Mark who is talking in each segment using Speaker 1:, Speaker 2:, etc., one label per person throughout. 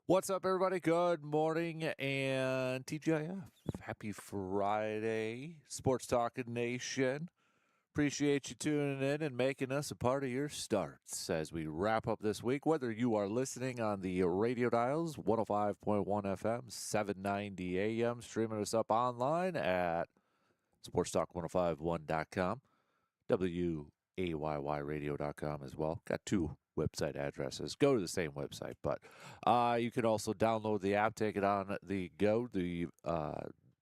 Speaker 1: What's up, everybody? Good morning and TGIF. Happy Friday, Sports Talking Nation. Appreciate you tuning in and making us a part of your starts as we wrap up this week. Whether you are listening on the radio dials, 105.1 FM, 790 AM, streaming us up online at sportstalk1051.com, WAYYradio.com as well. Got two website addresses. Go to the same website, but you can also download the app, take it on the go,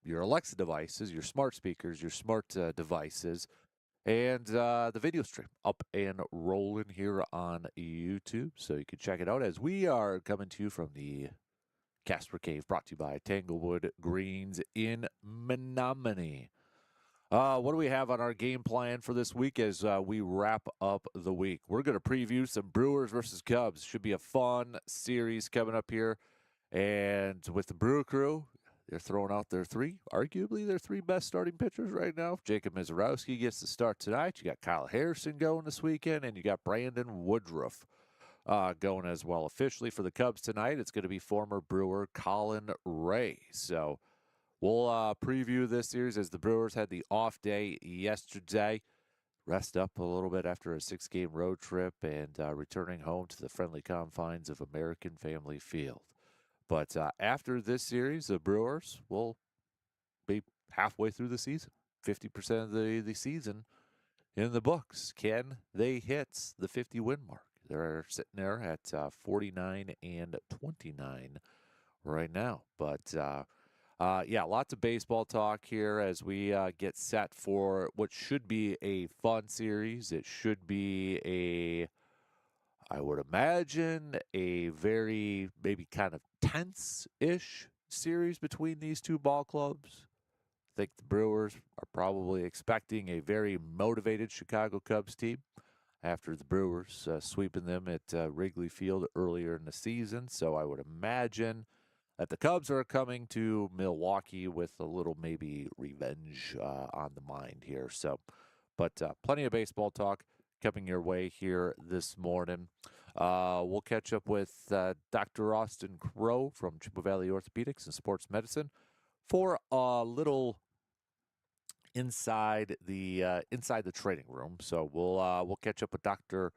Speaker 1: your Alexa devices, your smart speakers, your smart devices, and the video stream up and rolling here on YouTube. So you can check it out as we are coming to you from the Kasper Cave, brought to you by Tanglewood Greens in Menominee. What do we have on our game plan for this week as we wrap up the week? We're going to preview some Brewers versus Cubs. Should be a fun series coming up here. And with the Brewer crew, they're throwing out arguably their three best starting pitchers right now. Jacob Mizorowski gets the start tonight. You got Kyle Harrison going this weekend, and you got Brandon Woodruff going as well. Officially for the Cubs tonight, it's going to be former Brewer Colin Ray. So we'll preview this series as the Brewers had the off day yesterday. Rest up a little bit after a 6-game road trip and returning home to the friendly confines of American Family Field. But after this series, the Brewers will be halfway through the season, 50% of the season in the books. Can they hit the 50-win mark? They're sitting there at 49 and 29 right now. But lots of baseball talk here as we get set for what should be a fun series. It should be I would imagine, a very maybe kind of tense-ish series between these two ball clubs. I think the Brewers are probably expecting a very motivated Chicago Cubs team after the Brewers sweeping them at Wrigley Field earlier in the season. So I would imagine that the Cubs are coming to Milwaukee with a little maybe revenge on the mind here. So, but plenty of baseball talk coming your way here this morning. We'll catch up with Dr. Austin Crow from Chippewa Valley Orthopedics and Sports Medicine for a little inside the training room. So we'll catch up with Dr.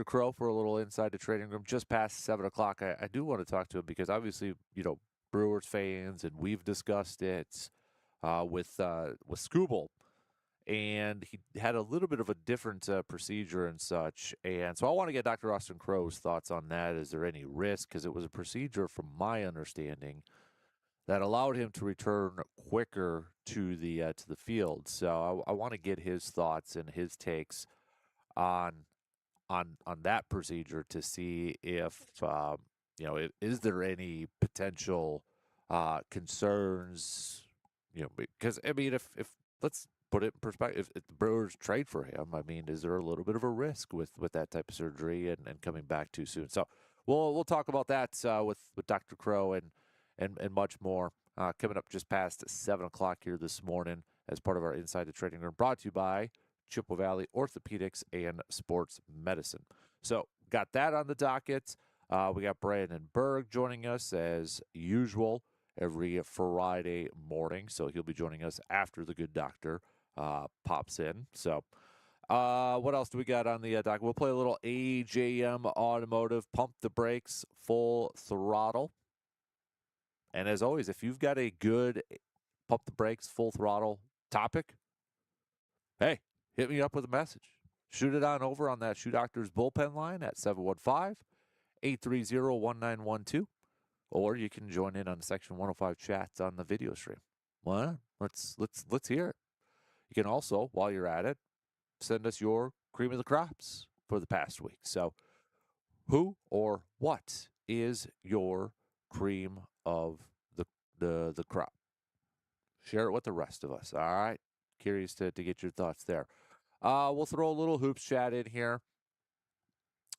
Speaker 1: Crow for a little inside the training room just past 7:00. I do want to talk to him because obviously, Brewers fans, and we've discussed it with Scooble, and he had a little bit of a different procedure and such. And so I want to get Dr. Austin Crow's thoughts on that. Is there any risk? Because it was a procedure, from my understanding, that allowed him to return quicker to the field. So I want to get his thoughts and his takes on that procedure to see if is there any potential concerns? Because I mean, if let's put it in perspective, if the Brewers trade for him, I mean, is there a little bit of a risk with that type of surgery and coming back too soon? So we'll talk about that with Dr. Crow and much more coming up just past 7:00 here this morning as part of our Inside the Trading Room, brought to you by Chippewa Valley Orthopedics and Sports Medicine. So got that on the docket. We got Brandon Berg joining us as usual every Friday morning. So he'll be joining us after the good doctor pops in. So what else do we got on the docket? We'll play a little AJM Automotive, Pump the Brakes, Full Throttle. And as always, if you've got a good Pump the Brakes, Full Throttle topic, hey, hit me up with a message. Shoot it on over on that Shoe Doctor's bullpen line at 715-830-1912. Or you can join in on Section 105 chats on the video stream. Well, let's hear it. You can also, while you're at it, send us your cream of the crops for the past week. So who or what is your cream of the crop? Share it with the rest of us. All right. Curious to get your thoughts there. We'll throw a little hoops chat in here.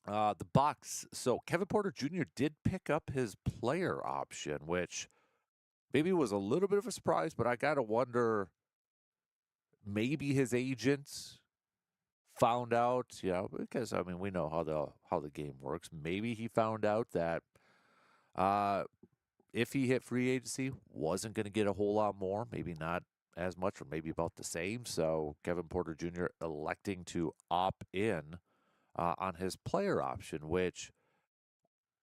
Speaker 1: The Bucks. So Kevin Porter Jr. did pick up his player option, which maybe was a little bit of a surprise, but I gotta wonder, maybe his agent found out, because I mean, we know how the game works. Maybe he found out that If he hit free agency, wasn't going to get a whole lot more, maybe not as much or maybe about the same. So Kevin Porter Jr. electing to opt in on his player option, which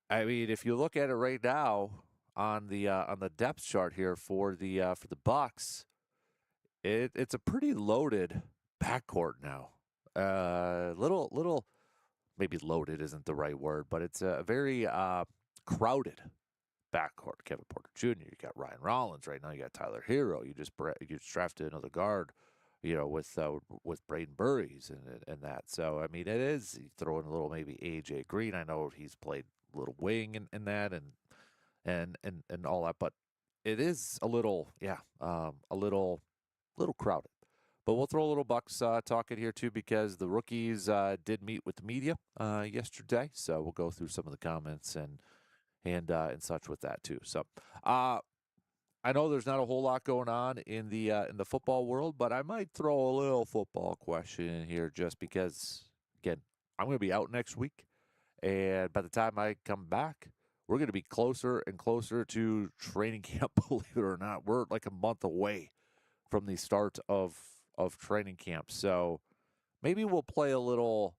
Speaker 1: I mean, if you look at it right now on the depth chart here for the Bucks, it's a pretty loaded backcourt now. Little maybe loaded isn't the right word, but it's a very crowded backcourt. Kevin Porter Jr. You got Ryan Rollins right now. You got Tyler Hero. You just drafted another guard, with Braden Burries and that. So I mean, it is you throw in a little maybe AJ Green. I know he's played a little wing in that and all that, but it is a little a little crowded. But we'll throw a little Bucks talk in here too because the rookies did meet with the media yesterday. So we'll go through some of the comments and such with that too. So I know there's not a whole lot going on in the football world, but I might throw a little football question in here just because again I'm going to be out next week, and by the time I come back, we're going to be closer and closer to training camp. Believe it or not, we're like a month away from the start of training camp. So maybe we'll play a little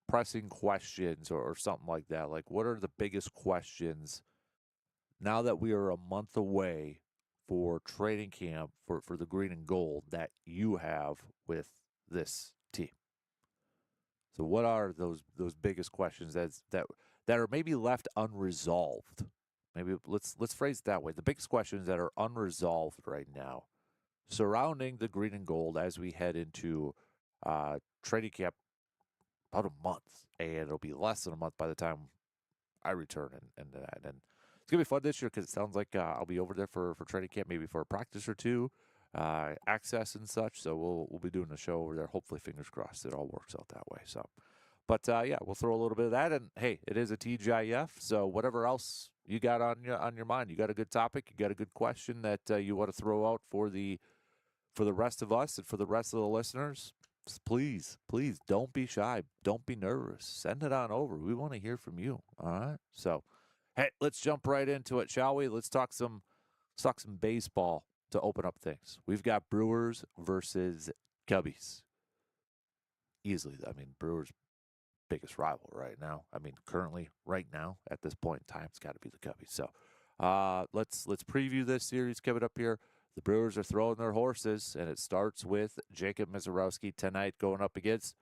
Speaker 1: pressing questions or something like that. Like, what are the biggest questions now that we are a month away for training camp for the green and gold that you have with this team? So what are those biggest questions that are maybe left unresolved? Maybe let's phrase it that way. The biggest questions that are unresolved right now surrounding the green and gold as we head into training camp about a month, and it'll be less than a month by the time I return and that. And it's gonna be fun this year because it sounds like I'll be over there for training camp, maybe for a practice or two, access and such. So we'll be doing a show over there. Hopefully, fingers crossed, it all works out that way. So, but yeah, we'll throw a little bit of that. And hey, it is a TGIF, so whatever else you got on your mind, you got a good topic, you got a good question that you want to throw out for the rest of us and for the rest of the listeners, please don't be shy. Don't be nervous. Send it on over. We want to hear from you. All right. So, hey, let's jump right into it, shall we? Let's talk some baseball to open up things. We've got Brewers versus Cubbies. Easily, I mean, Brewers' biggest rival right now. I mean, currently, right now, at this point in time, it's got to be the Cubbies. So, let's preview this series coming up here. The Brewers are throwing their horses, and it starts with Jacob Misiorowski tonight going up against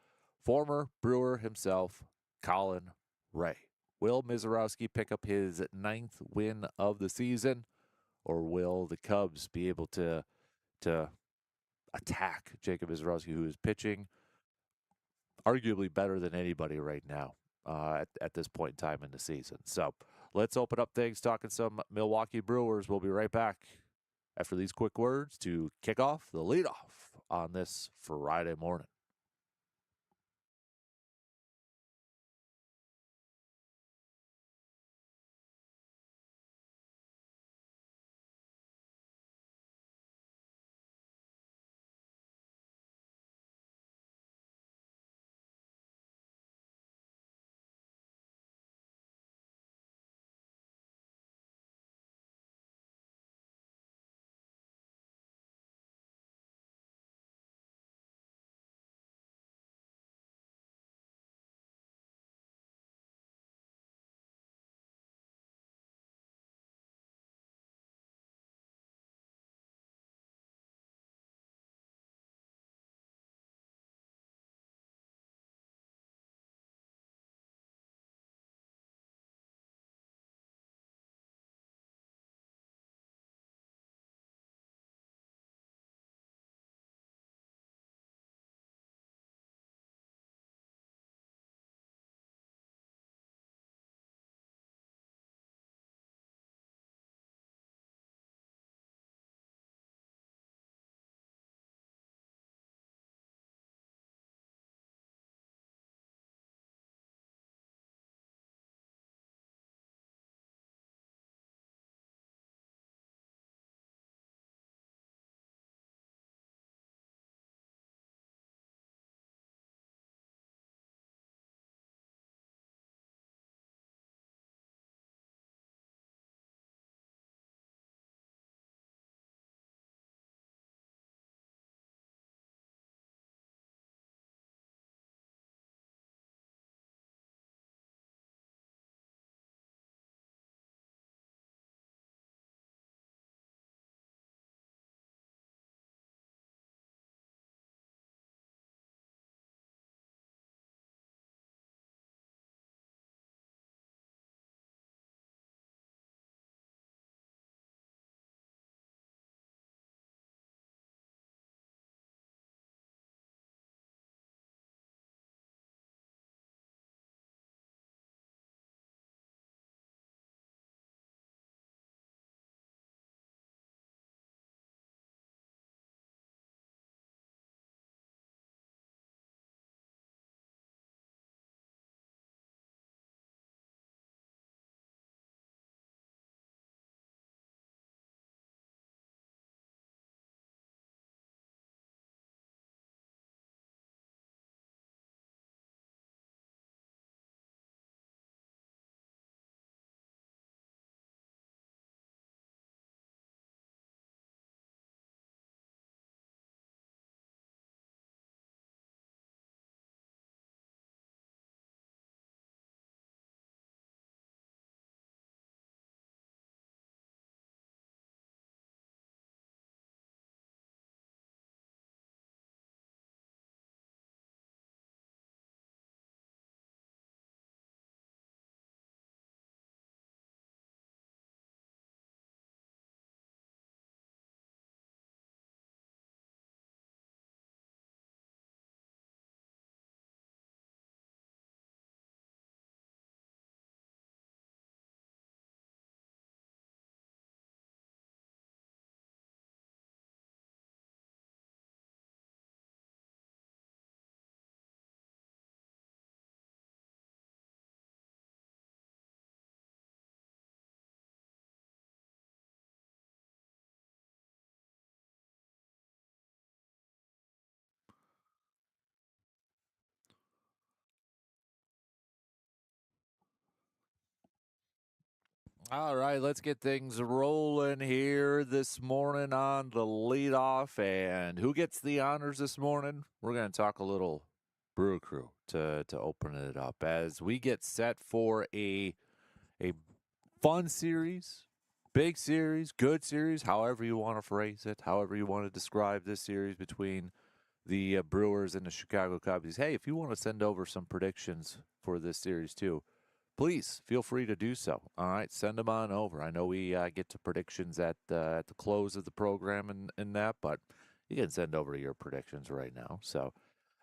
Speaker 1: former Brewer himself, Colin Ray. Will Misiorowski pick up his 9th win of the season, or will the Cubs be able to attack Jacob Misiorowski, who is pitching arguably better than anybody right now at this point in time in the season? So let's open up things talking some Milwaukee Brewers. We'll be right back after these quick words to kick off the leadoff on this Friday morning. All right, let's get things rolling here this morning on the leadoff. And who gets the honors this morning? We're going to talk a little Brew Crew to open it up as we get set for a fun series, big series, good series, however you want to phrase it, however you want to describe this series between the Brewers and the Chicago Cubs. Hey, if you want to send over some predictions for this series too, please feel free to do so. All right, send them on over. I know we get to predictions at the close of the program and that, but you can send over your predictions right now. So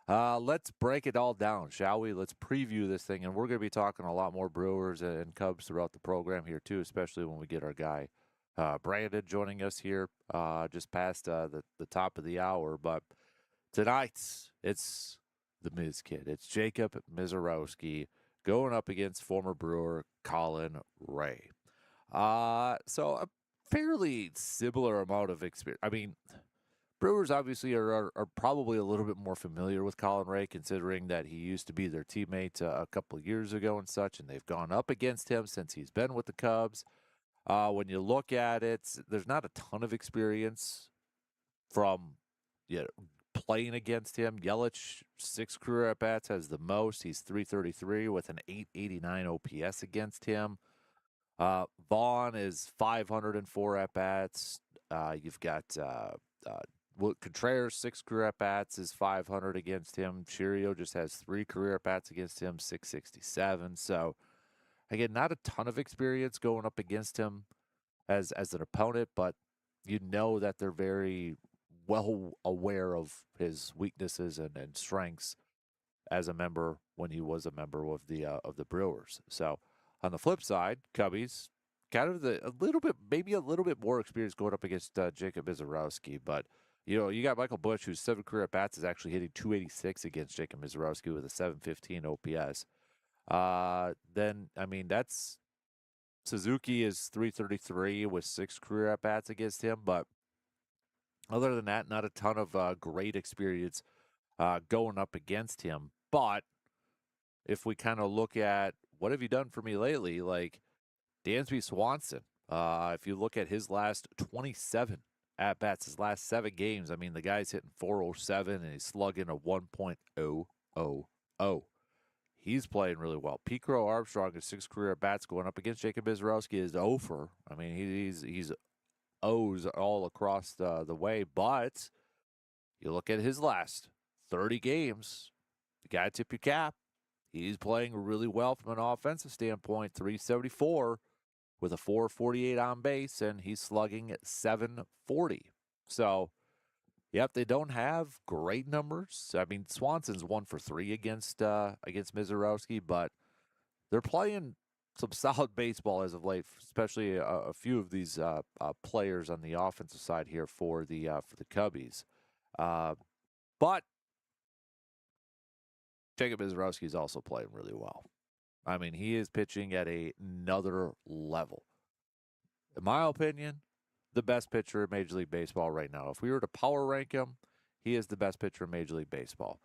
Speaker 1: let's break it all down, shall we? Let's preview this thing, and we're going to be talking a lot more Brewers and Cubs throughout the program here too, especially when we get our guy Brandon joining us here just past the top of the hour. But tonight, it's the Miz Kid. It's Jacob Mizorowski going up against former Brewer Colin Ray. So a fairly similar amount of experience. I mean, Brewers obviously are probably a little bit more familiar with Colin Ray, considering that he used to be their teammate a couple of years ago and such, and they've gone up against him since he's been with the Cubs. When you look at it, there's not a ton of experience from playing against him. Yelich, 6 career at-bats, has the most. He's 333 with an 889 OPS against him. Vaughn is 504 at-bats. You've got Contreras, 6 career at-bats, is 500 against him. Chirio just has 3 career at-bats against him, 667. So, again, not a ton of experience going up against him as an opponent, but you know that they're very well aware of his weaknesses and strengths as a member when he was a member of the Brewers. So on the flip side, Cubbies kind of maybe a little bit more experience going up against Jacob Mizorowski, but you got Michael Busch, whose 7 career at bats is actually hitting 286 against Jacob Mizorowski with a 715 OPS. Then I mean that's Suzuki is 333 with 6 career at bats against him, but other than that, not a ton of great experience going up against him. But if we kind of look at what have you done for me lately, like Dansby Swanson, if you look at his last 27 at bats, his last 7 games, I mean, the guy's hitting 407 and he's slugging a 1.000. He's playing really well. Pete Crow Armstrong, his 6 career at bats going up against Jacob Mizorowski, is over. I mean, he's O's all across the way, but you look at his last 30 games, you got to tip your cap. He's playing really well from an offensive standpoint, 374 with a 448 on base, and he's slugging at 740. So, yep, they don't have great numbers. I mean, Swanson's 1 for 3 against Mizorowski, but they're playing some solid baseball as of late, especially a few of these players on the offensive side here for the Cubbies. But Jacob Mizorowski is also playing really well. I mean, he is pitching at another level. In my opinion, the best pitcher in Major League Baseball right now. If we were to power rank him, he is the best pitcher in Major League Baseball.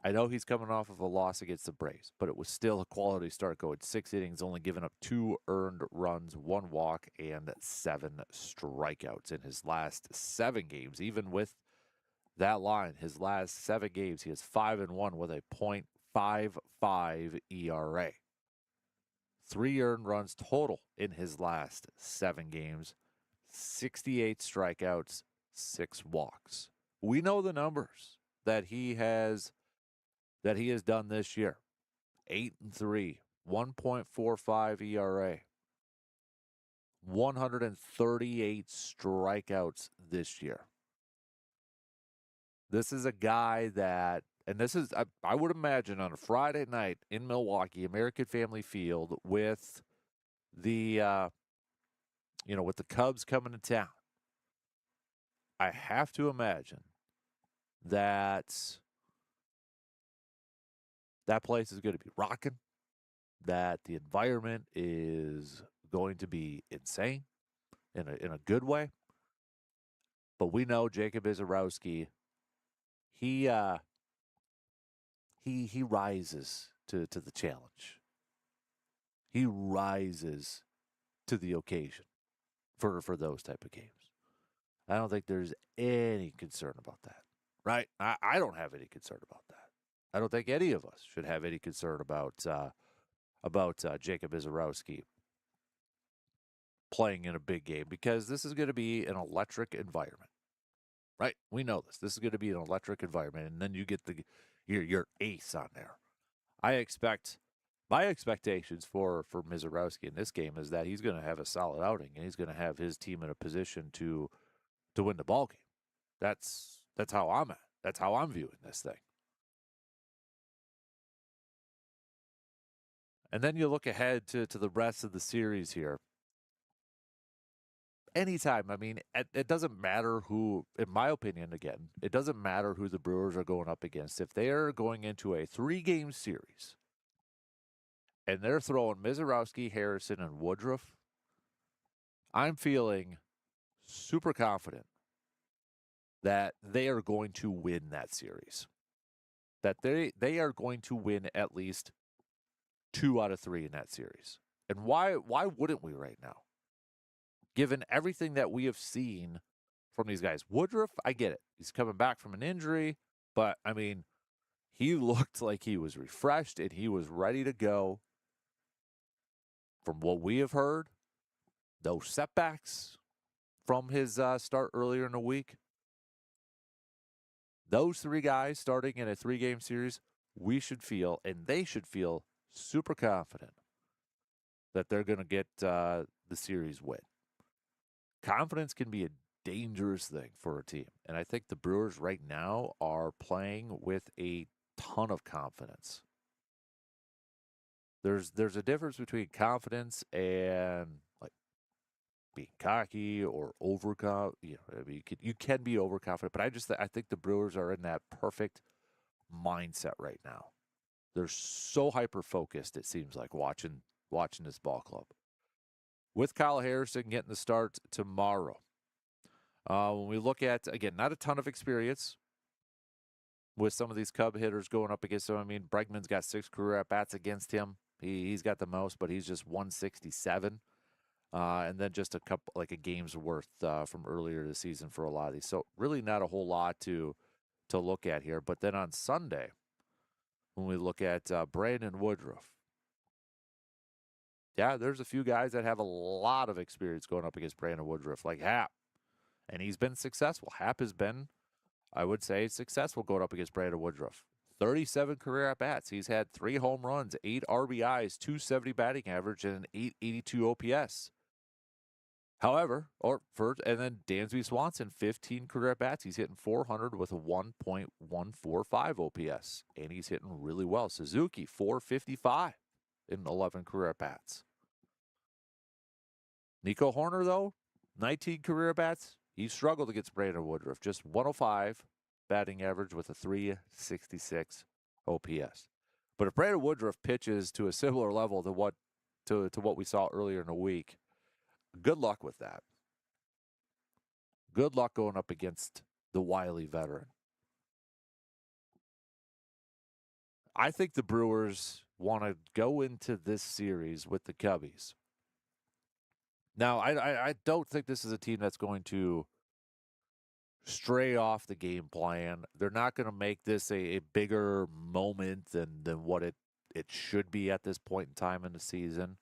Speaker 1: I know he's coming off of a loss against the Braves, but it was still a quality start going 6 innings, only giving up 2 earned runs, 1 walk, and 7 strikeouts in his last 7 games. Even with that line, his last 7 games, he is 5-1 with a .55 ERA. 3 earned runs total in his last 7 games, 68 strikeouts, 6 walks. We know the numbers that he has done this year. 8-3, 1.45 ERA, 138 strikeouts this year. This is a guy that, and this is, I would imagine on a Friday night in Milwaukee, American Family Field, with the, with the Cubs coming to town. I have to imagine that place is going to be rocking, that the environment is going to be insane in a good way. But we know Jacob Mizorowski, he rises to the challenge. He rises to the occasion for those type of games. I don't think there's any concern about that, right? I don't have any concern about that. I don't think any of us should have any concern about Jacob Izarowski playing in a big game, because this is going to be an electric environment, right? We know this. This is going to be an electric environment, and then you get your ace on there. My expectations for Mizarowski in this game is that he's going to have a solid outing, and he's going to have his team in a position to win the ball game. That's how I'm at. That's how I'm viewing this thing. And then you look ahead to the rest of the series here. Anytime, I mean, it doesn't matter who, in my opinion, again, it doesn't matter who the Brewers are going up against. If they are going into a 3-game series and they're throwing Mizarowski, Harrison, and Woodruff, I'm feeling super confident that they are going to win that series. That they are going to win at least 2 out of 3 in that series. And why wouldn't we right now? Given everything that we have seen from these guys. Woodruff, I get it. He's coming back from an injury, but I mean, he looked like he was refreshed and he was ready to go. From what we have heard, no setbacks from his start earlier in the week. Those 3 guys starting in a 3-game series, we should feel, and they should feel, super confident that they're going to get the series win. Confidence can be a dangerous thing for a team, and I think the Brewers right now are playing with a ton of confidence. There's a difference between confidence and like being cocky or overconfident. You know, I mean, you can be overconfident, but I think the Brewers are in that perfect mindset right now. They're so hyper focused. It seems like watching this ball club. With Kyle Harrison getting the start tomorrow. When we look at, again, not a ton of experience with some of these Cub hitters going up against him. I mean, Bregman's got 6 career at-bats against him. He's got the most, but he's just 167. And then just a game's worth from earlier this season for a lot of these. So really not a whole lot to look at here. But then on Sunday, when we look at Brandon Woodruff, yeah, there's a few guys that have a lot of experience going up against Brandon Woodruff, like Happ. And he's been successful. Happ has been, I would say, successful going up against Brandon Woodruff. 37 career at-bats. He's had 3 home runs, 8 RBIs, 270 batting average, and an 882 OPS. However, and then Dansby Swanson, 15 career at-bats. He's hitting 400 with a 1.145 OPS, and he's hitting really well. Suzuki, 455 in 11 career at-bats. Nico Horner, though, 19 career at-bats. He struggled against Brandon Woodruff, just 105 batting average with a 366 OPS. But if Brandon Woodruff pitches to a similar level to what we saw earlier in the week, good luck with that. Good luck going up against the wily veteran. I think the Brewers want to go into this series with the Cubbies. Now, I don't think this is a team that's going to stray off the game plan. They're not going to make this a bigger moment than what it should be at this point in time in the season.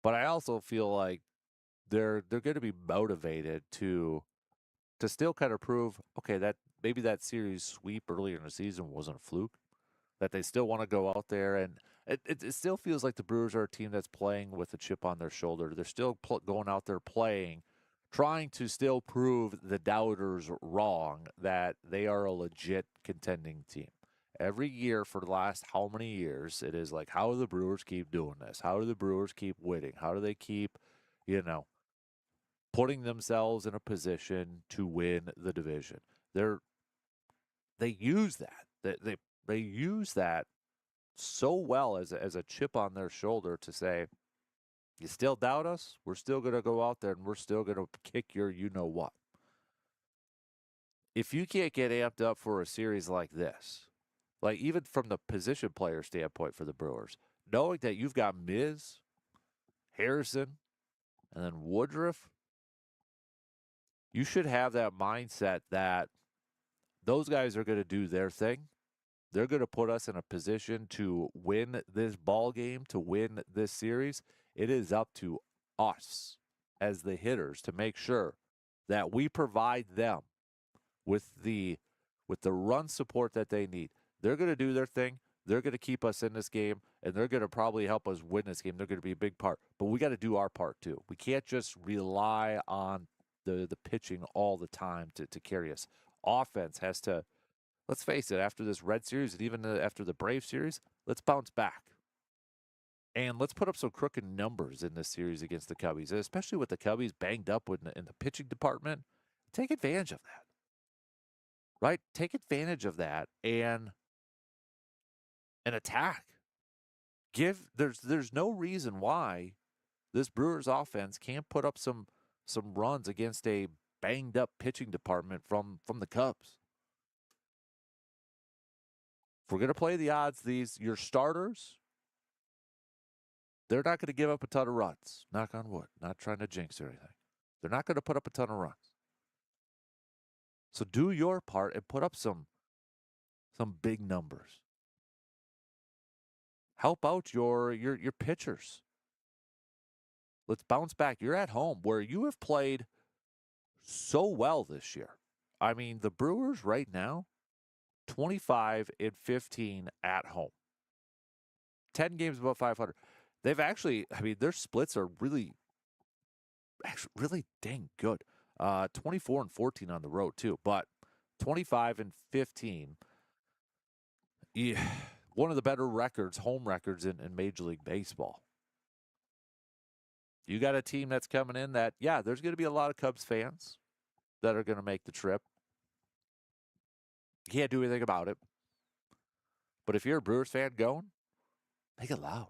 Speaker 1: But I also feel like they're going to be motivated to still kind of prove, okay, that maybe that series sweep earlier in the season wasn't a fluke, that they still want to go out there. And it still feels like the Brewers are a team that's playing with a chip on their shoulder. They're still going out there playing, trying to still prove the doubters wrong, that they are a legit contending team. Every year for the last how many years, it is like, how do the Brewers keep doing this? How do the Brewers keep winning? How do they keep, putting themselves in a position to win the division? They use that. They use that so well as a chip on their shoulder to say, you still doubt us? We're still going to go out there and we're still going to kick your you-know-what. If you can't get amped up for a series like this, like even from the position player standpoint for the Brewers, knowing that you've got Miz, Harrison, And then Woodruff, you should have that mindset that those guys are going to do their thing. They're going to put us in a position to win this ball game, to win this series. It is up to us as the hitters to make sure that we provide them with the run support that they need. They're going to do their thing. They're going to keep us in this game, and they're going to probably help us win this game. They're going to be a big part. But we got to do our part too. We can't just rely on the pitching all the time to carry us. Offense has to, let's face it, after this Red Series and even after the Brave Series, let's bounce back. And let's put up some crooked numbers in this series against the Cubbies, especially with the Cubbies banged up in the pitching department. Take advantage of that. Right? Take advantage of that and attack. There's no reason why this Brewers offense can't put up some runs against a banged up pitching department from the Cubs. If we're going to play the odds, your starters, they're not going to give up a ton of runs. Knock on wood. Not trying to jinx or anything. They're not going to put up a ton of runs. So do your part and put up some big numbers. Help out your pitchers. Let's bounce back. You're at home where you have played so well this year. I mean, the Brewers right now, 25-15 at home. 10 games above 500. They've actually, I mean, their splits are really dang good. 24-14 on the road too, but 25-15. Yeah, one of the better records, home records in Major League Baseball. You got a team that's coming in that, yeah, there's going to be a lot of Cubs fans that are going to make the trip. You can't do anything about it. But if you're a Brewers fan going, make it loud.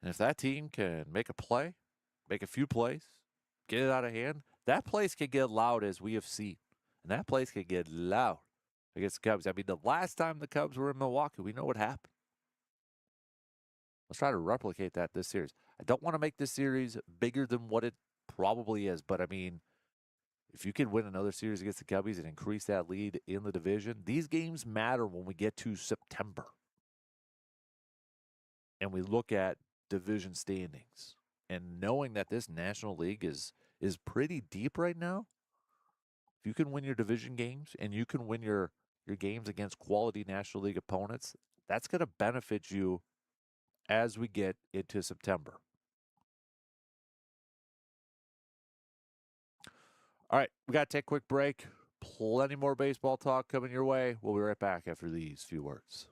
Speaker 1: And if that team can make a play, make a few plays, get it out of hand, that place can get loud as we have seen. And that place can get loud against the Cubs. I mean, the last time the Cubs were in Milwaukee, we know what happened. Let's try to replicate that this series. I don't want to make this series bigger than what it probably is, but I mean, if you can win another series against the Cubbies and increase that lead in the division, these games matter when we get to September. And we look at division standings. And knowing that this National League is pretty deep right now, if you can win your division games and you can win your games against quality National League opponents, that's going to benefit you as we get into September. All right, we got to take a quick break. Plenty more baseball talk coming your way. We'll be right back after these few words.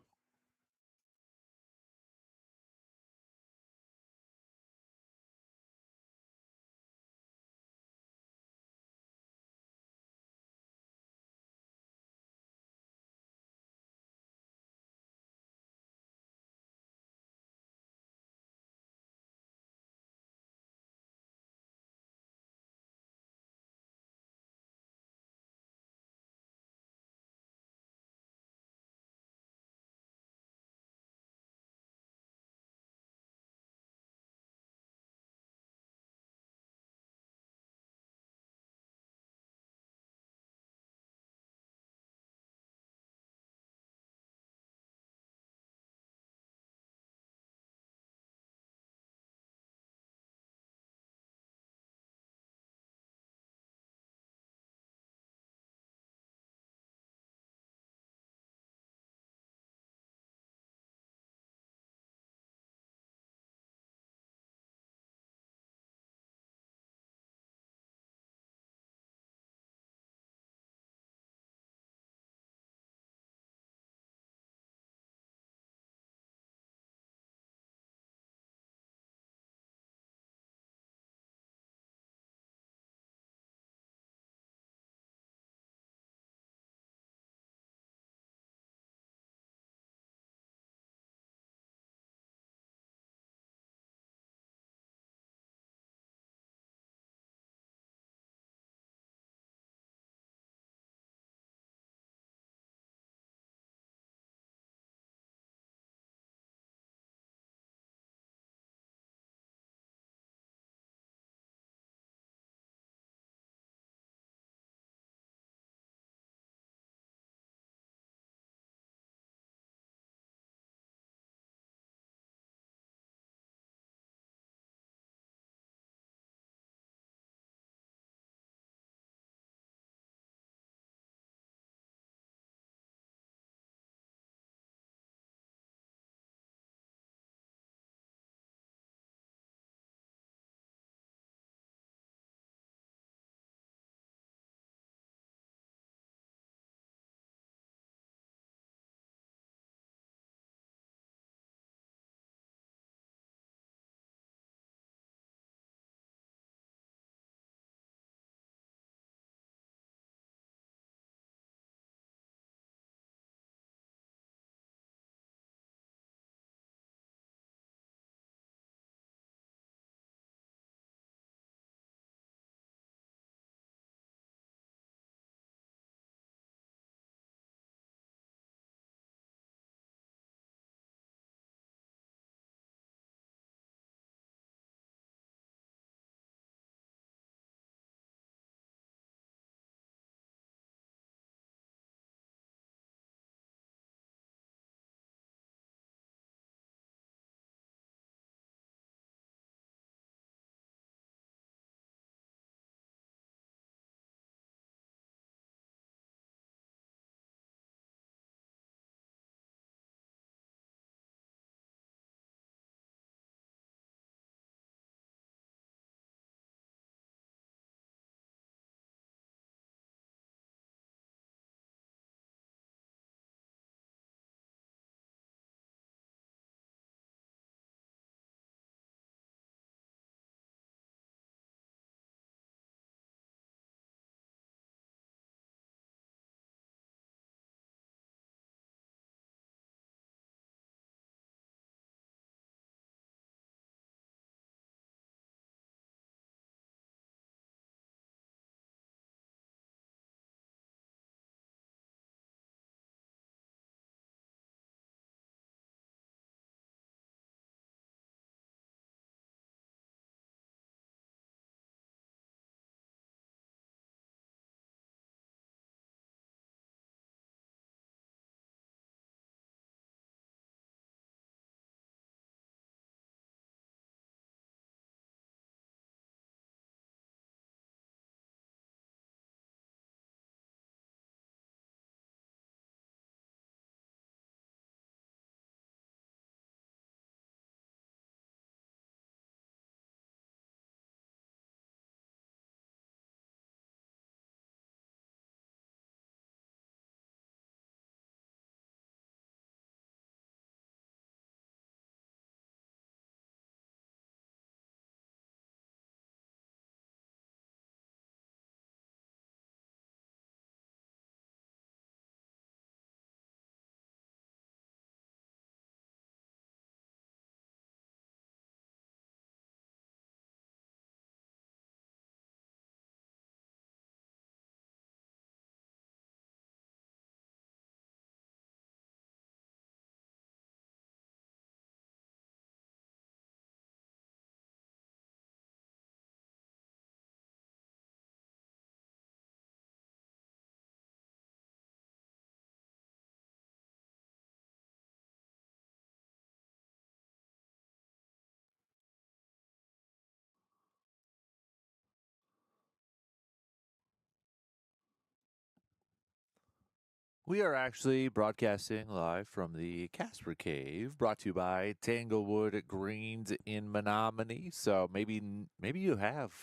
Speaker 1: We are actually broadcasting live from the Kasper Cave, brought to you by Tanglewood Greens in Menominee. So maybe you have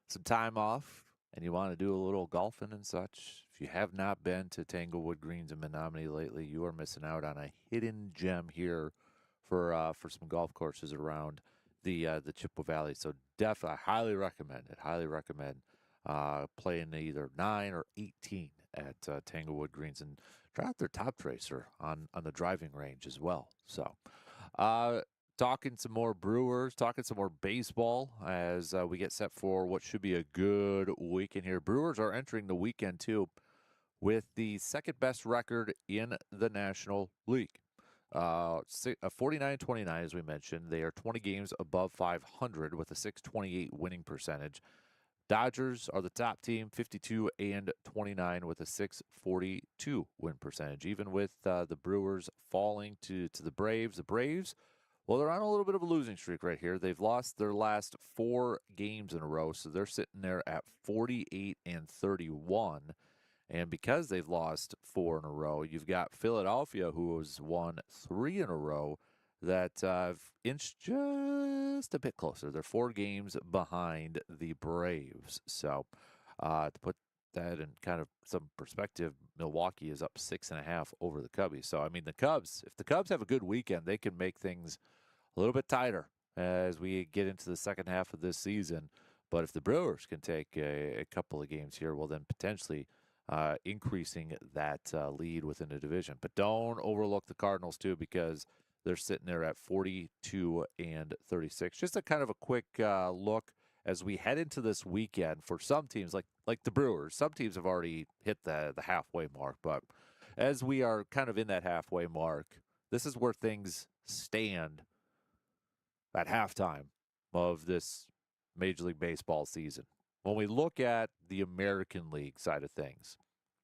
Speaker 1: some time off and you want to do a little golfing and such. If you have not been to Tanglewood Greens in Menominee lately, you are missing out on a hidden gem here for some golf courses around the Chippewa Valley. So definitely, I highly recommend it. Highly recommend playing either 9 or 18 at Tanglewood Greens, and try out their top tracer on the driving range as well. So talking some more Brewers, talking some more baseball as we get set for what should be a good weekend here. Brewers are entering the weekend too with the second best record in the National League. 49-29, as we mentioned. They are 20 games above 500 with a 628 winning percentage. Dodgers are the top team, 52-29 with a 642 win percentage. Even with the Brewers falling to the Braves. The Braves, well, they're on a little bit of a losing streak right here. They've lost their last 4 games in a row, so they're sitting there at 48-31. And because they've lost 4 in a row, you've got Philadelphia, who has won 3 in a row, that have inched just a bit closer. They're 4 games behind the Braves. So to put that in kind of some perspective, Milwaukee is up 6.5 over the Cubbies. So, I mean, the Cubs, if the Cubs have a good weekend, they can make things a little bit tighter as we get into the second half of this season. But if the Brewers can take a couple of games here, well, then potentially increasing that lead within the division. But don't overlook the Cardinals, too, because they're sitting there at 42-36. Just a kind of a quick look as we head into this weekend for some teams, like the Brewers. Some teams have already hit the halfway mark, but as we are kind of in that halfway mark, this is where things stand at halftime of this Major League Baseball season. When we look at the American League side of things,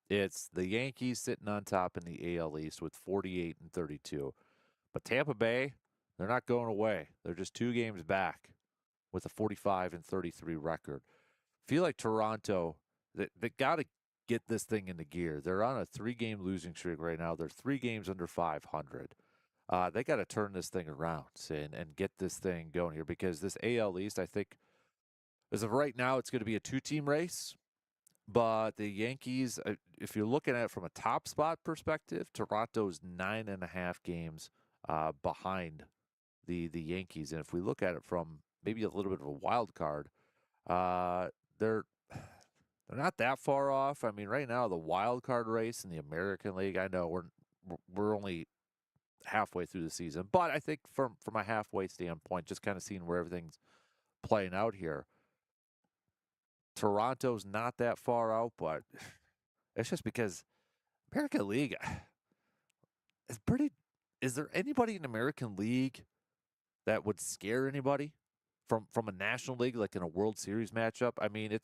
Speaker 1: it's the Yankees sitting on top in the AL East with 48-32. But Tampa Bay, they're not going away. They're just 2 games back with a 45-33 record. Feel like Toronto, they got to get this thing into gear. They're on a 3-game losing streak right now. They're 3 games under 500. They got to turn this thing around and get this thing going here, because this AL East, I think, as of right now, it's going to be a 2-team race. But the Yankees, if you're looking at it from a top spot perspective, Toronto's 9.5 games behind the Yankees. And if we look at it from maybe a little bit of a wild card, they're not that far off. I mean, right now, the wild card race in the American League, I know we're only halfway through the season, but I think from a halfway standpoint, just kind of seeing where everything's playing out here, Toronto's not that far out, but it's just because American League is pretty. Is there anybody in the American League that would scare anybody from a National League, like in a World Series matchup? I mean,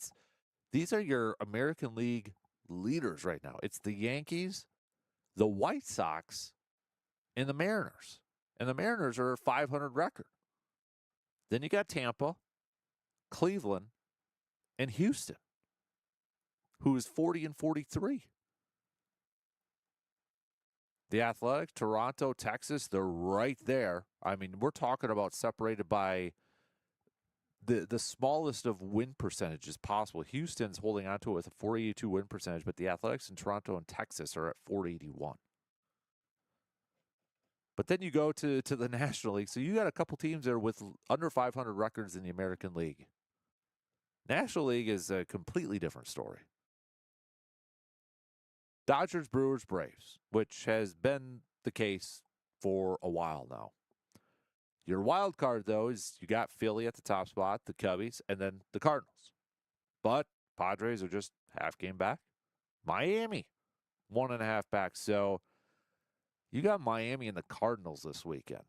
Speaker 1: these are your American League leaders right now. It's the Yankees, the White Sox, and the Mariners. And the Mariners are a 500 record. Then you got Tampa, Cleveland, and Houston, who is 40-43. The Athletics, Toronto, Texas, they're right there. I mean, we're talking about separated by the smallest of win percentages possible. Houston's holding on to it with a 482 win percentage, but the Athletics in Toronto and Texas are at 481. But then you go to the National League. So you got a couple teams there with under 500 records in the American League. National League is a completely different story. Dodgers, Brewers, Braves, which has been the case for a while now. Your wild card, though, is you got Philly at the top spot, the Cubbies, and then the Cardinals. But Padres are just half game back. Miami, 1.5 back. So you got Miami and the Cardinals this weekend.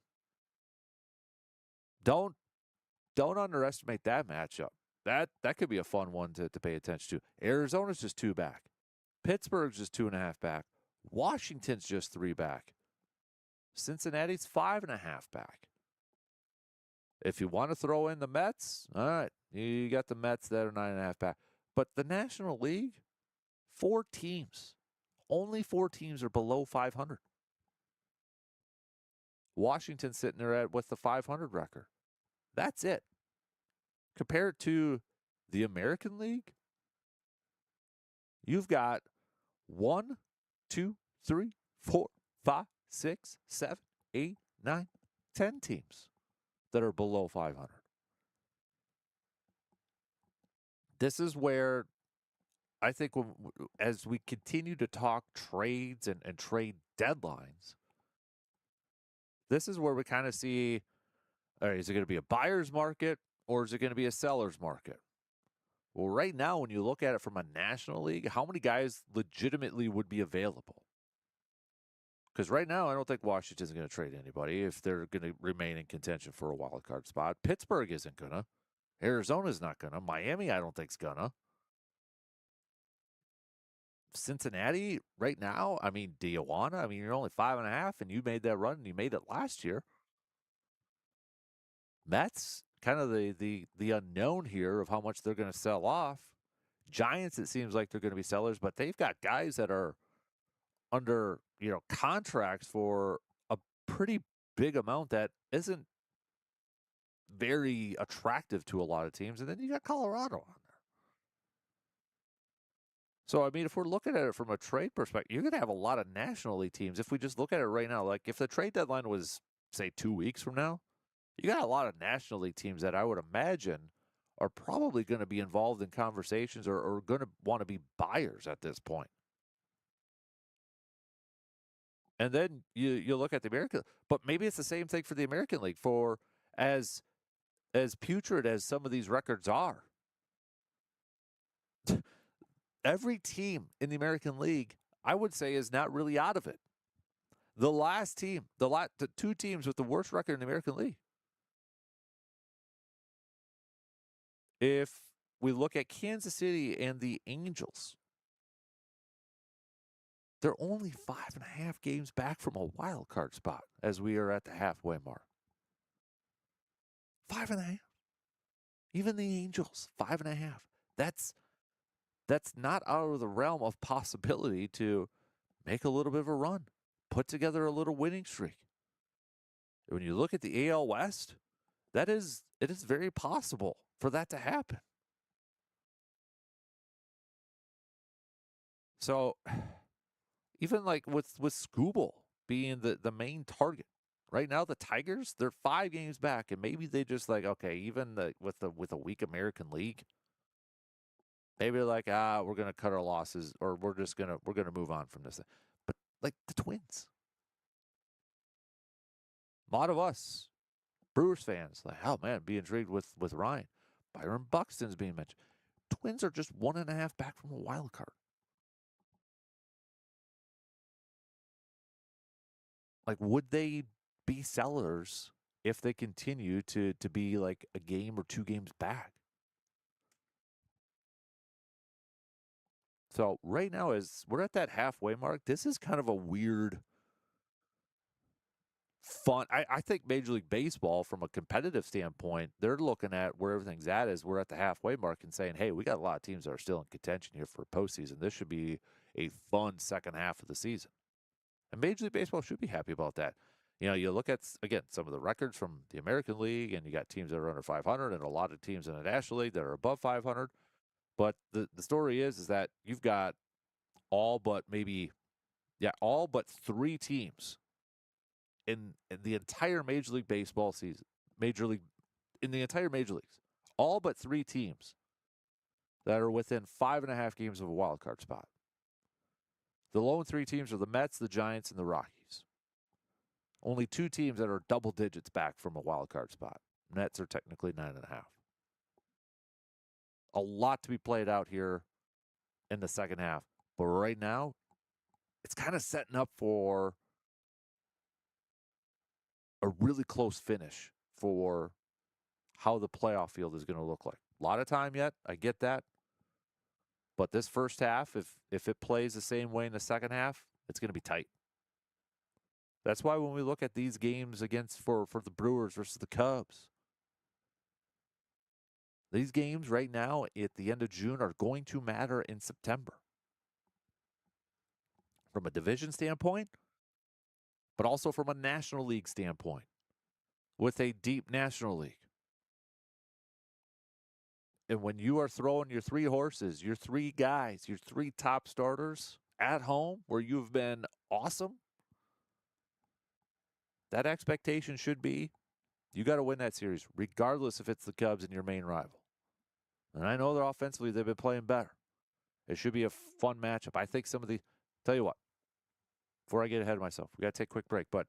Speaker 1: Don't underestimate that matchup. That could be a fun one to pay attention to. Arizona's just 2 back. Pittsburgh's just 2.5 back. Washington's just 3 back. Cincinnati's 5.5 back. If you want to throw in the Mets, all right, you got the Mets that are 9.5 back. But the National League, 4 teams Only 4 teams are below 500. Washington's sitting there with the 500 record. That's it. Compared to the American League, you've got 1, 2, 3, 4, 5, 6, 7, 8, 9, 10 teams that are below 500. This is where I think as we continue to talk trades and trade deadlines, this is where we kind of see, all right, is it going to be a buyer's market or is it going to be a seller's market? Well, right now, when you look at it from a national league, how many guys legitimately would be available? Because right now, I don't think Washington's going to trade anybody if they're going to remain in contention for a wild card spot. Pittsburgh isn't going to. Arizona's not going to. Miami, I don't think's going to. Cincinnati, right now, I mean, do you want to? I mean, you're only 5.5, and you made that run, and you made it last year. Mets, kind of the unknown here of how much they're going to sell off. Giants, it seems like they're going to be sellers, but they've got guys that are under, contracts for a pretty big amount that isn't very attractive to a lot of teams. And then you got Colorado on there. So, I mean, if we're looking at it from a trade perspective, you're going to have a lot of National League teams. If we just look at it right now, like if the trade deadline was, say, 2 weeks from now, you got a lot of National League teams that I would imagine are probably going to be involved in conversations or going to want to be buyers at this point. And then you look at the American, but maybe it's the same thing for the American League. For as putrid as some of these records are, every team in the American League, I would say, is not really out of it. The last team, the 2 teams with the worst record in the American League. If we look at Kansas City and the Angels, they're only 5.5 games back from a wild card spot as we are at the halfway mark. 5.5. Even the Angels, 5.5. That's not out of the realm of possibility to make a little bit of a run, put together a little winning streak. When you look at the AL West, it is very possible for that to happen. So even like with Skubal being the main target, right now the Tigers, they're 5 games back, and maybe they just like, okay, even with a weak American League, maybe they're like, we're gonna cut our losses, or we're gonna move on from this thing. But like the Twins, a lot of us Brewers fans, like, oh man, be intrigued with Ryan. Byron Buxton's being mentioned. Twins are just 1.5 back from a wild card. Like, would they be sellers if they continue to be like a game or 2 games back? So right now, as we're at that halfway mark, this is kind of a weird, fun. I think Major League Baseball, from a competitive standpoint, they're looking at where everything's at is we're at the halfway mark and saying, hey, we got a lot of teams that are still in contention here for postseason. This should be a fun second half of the season. And Major League Baseball should be happy about that. You look at, again, some of the records from the American League, and you got teams that are under 500 and a lot of teams in the National League that are above 500. But the story is that you've got all but 3 teams in the entire Major League Baseball season, in the entire Major Leagues, all but 3 teams that are within 5.5 games of a wild card spot. The lone 3 teams are the Mets, the Giants, and the Rockies. Only 2 teams that are double digits back from a wild card spot. Nets are technically 9.5. A lot to be played out here in the second half. But right now, it's kind of setting up for a really close finish for how the playoff field is going to look like. A lot of time yet. I get that. But this first half, if it plays the same way in the second half, it's going to be tight. That's why when we look at these games for the Brewers versus the Cubs, these games right now at the end of June are going to matter in September. from a division standpoint, but also from a National League standpoint with a deep National League. And when you are throwing your 3 horses, your 3 guys, your 3 top starters at home where you've been awesome, that expectation should be you got to win that series, regardless if it's the Cubs and your main rival. And I know that offensively they've been playing better. It should be a fun matchup. I think some of the – tell you what, before I get ahead of myself, we got to take a quick break. But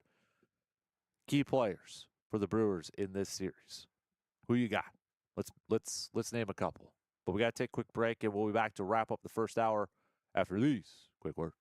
Speaker 1: key players for the Brewers in this series, who you got? Let's name a couple. But we got to take a quick break, and we'll be back to wrap up the first hour after these quick words.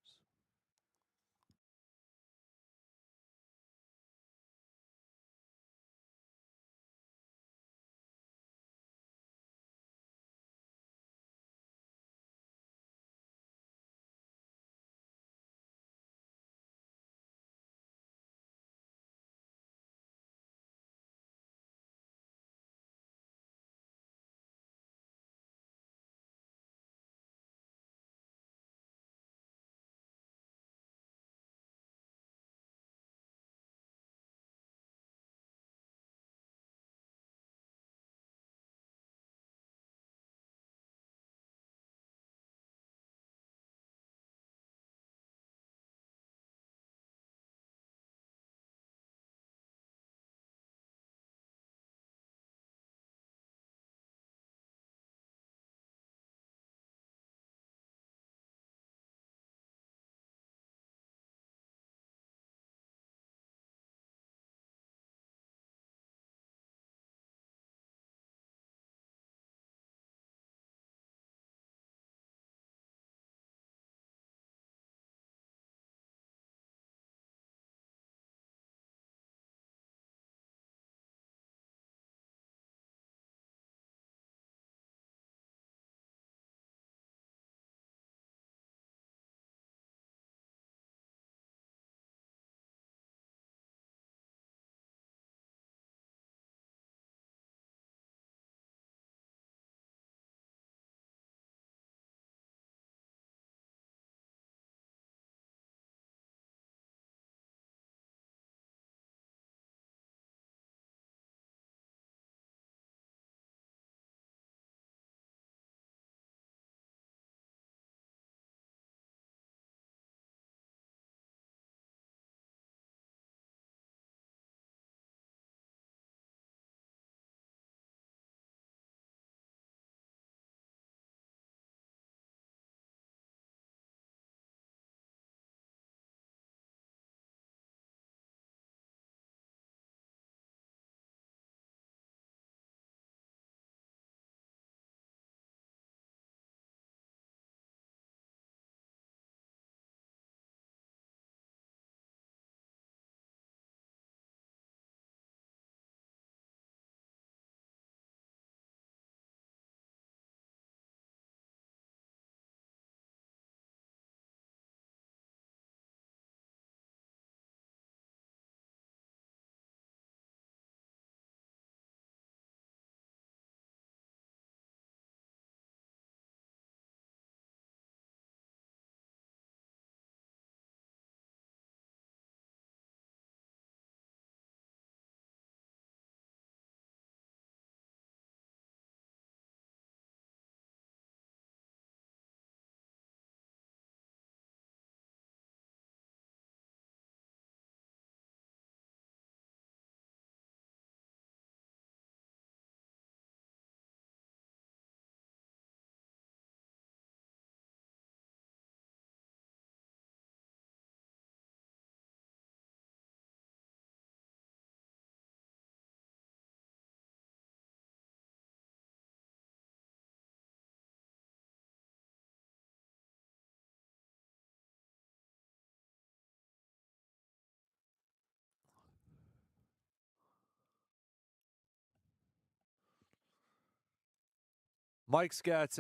Speaker 1: Mike's got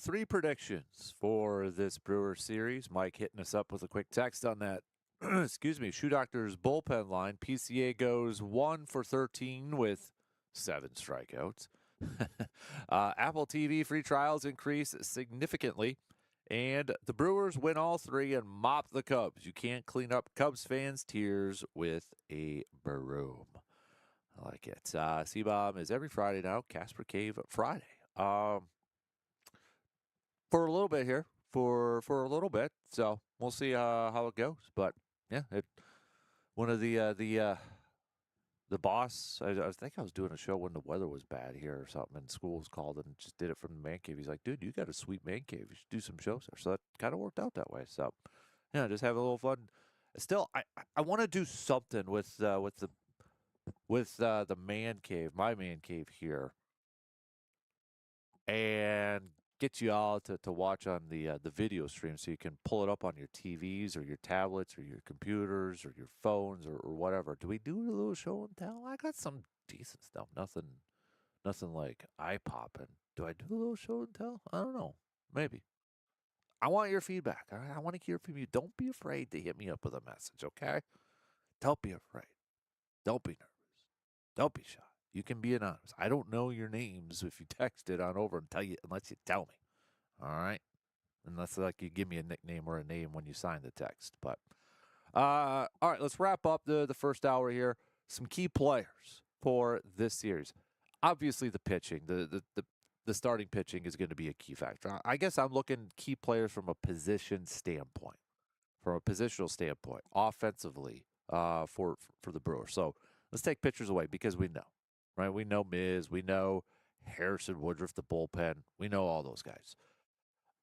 Speaker 1: 3 predictions for this Brewer series. Mike hitting us up with a quick text on that. Excuse me, Shoe Doctor's bullpen line. PCA goes 1 for 13 with 7 strikeouts. Apple TV free trials increase significantly. And the Brewers win all three and mop the Cubs. You can't clean up Cubs fans' tears with a broom. I like it. C-Bomb is every Friday now. Kasper Cave Friday. For a little bit here. For a little bit. So we'll see how it goes. But yeah, one of the boss, I think I was doing a show when the weather was bad here or something, and school was called and just did it from the man cave. He's like, dude, you got a sweet man cave. You should do some shows there. So that kind of worked out that way. So, yeah, just have a little fun. Still, I want to do something with the man cave, my man cave here, and get you all to watch on the video stream so you can pull it up on your TVs or your tablets or your computers or your phones or whatever. Do we do a little show and tell? I got some decent stuff. Nothing like eye popping. Do I do a little show and tell? I don't know. Maybe. I want your feedback. All right? I want to hear from you. Don't be afraid to hit me up with a message, okay? Don't be afraid. Don't be nervous. Don't be shy. You can be anonymous. I don't know your names if you text it on over and unless you tell me. All right? Unless like you give me a nickname or a name when you sign the text. But all right, let's wrap up the first hour here. Some key players for this series. Obviously the pitching, the starting pitching is going to be a key factor. I guess I'm looking key players from a position standpoint, from a positional standpoint, offensively, for the Brewers. So let's take pitchers away because we know, right? We know Miz, we know Harrison, Woodruff, the bullpen. We know all those guys.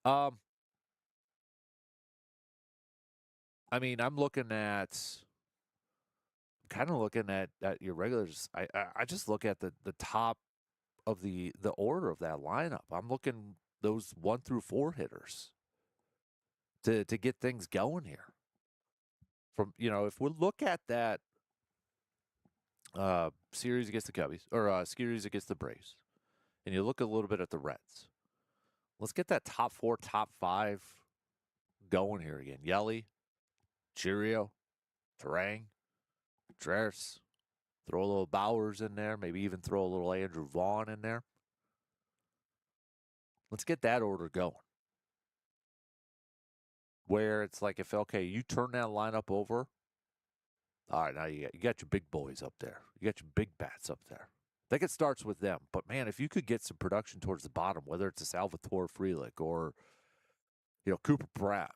Speaker 1: I mean, I'm kind of looking at your regulars. I just look at the top of the order of that lineup. I'm looking those 1 through 4 hitters to get things going here. From if we look at that series against the Cubbies or series against the Braves, and you look a little bit at the Reds, let's get that top 4, top 5 going here again. Yelly, Cheerio, Terang, Contreras. Throw a little Bowers in there. Maybe even throw a little Andrew Vaughn in there. Let's get that order going. Where it's like, if, okay, you turn that lineup over. All right, now you got your big boys up there. You got your big bats up there. I think it starts with them. But, man, if you could get some production towards the bottom, whether it's a Salvatore Frelick or, Cooper Pratt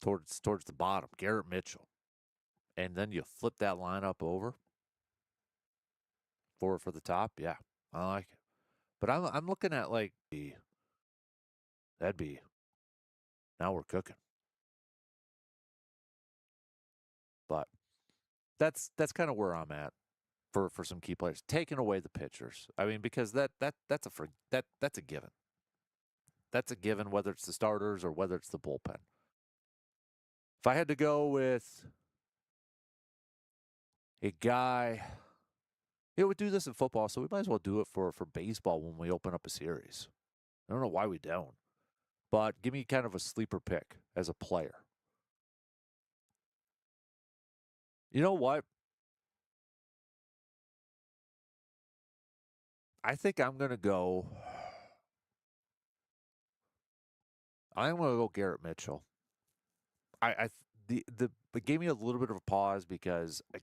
Speaker 1: towards the bottom, Garrett Mitchell, and then you flip that lineup over for the top, yeah, I like it. But I'm looking at like that'd be now we're cooking. But that's kind of where I'm at for some key players. Taking away the pitchers. I mean, because that's a given. That's a given whether it's the starters or whether it's the bullpen. If I had to go with a guy, it would do this in football, so we might as well do it for baseball when we open up a series. I don't know why we don't. But give me kind of a sleeper pick as a player. You know what? I think I'm going to go Garrett Mitchell. It gave me a little bit of a pause because I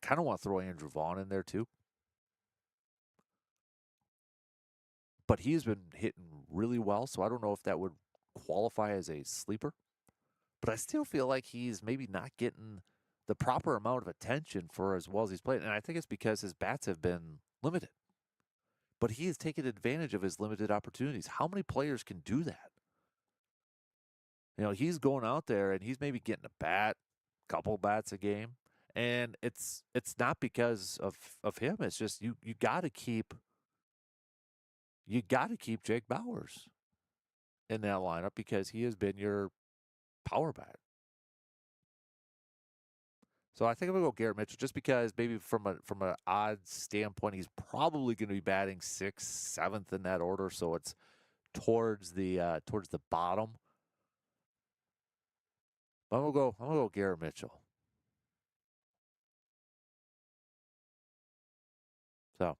Speaker 1: kind of want to throw Andrew Vaughn in there too. But he's been hitting really well, so I don't know if that would qualify as a sleeper. But I still feel like he's maybe not getting the proper amount of attention for as well as he's played. And I think it's because his bats have been limited. But he has taken advantage of his limited opportunities. How many players can do that? He's going out there and he's maybe getting a bat, couple bats a game. And it's not because of him. It's just you got to keep Jake Bowers in that lineup because he has been your power bat. So I think I'm gonna go Garrett Mitchell just because maybe from an odds standpoint, he's probably going to be batting 6th, 7th in that order. So it's towards the bottom. But I'm gonna go Garrett Mitchell. So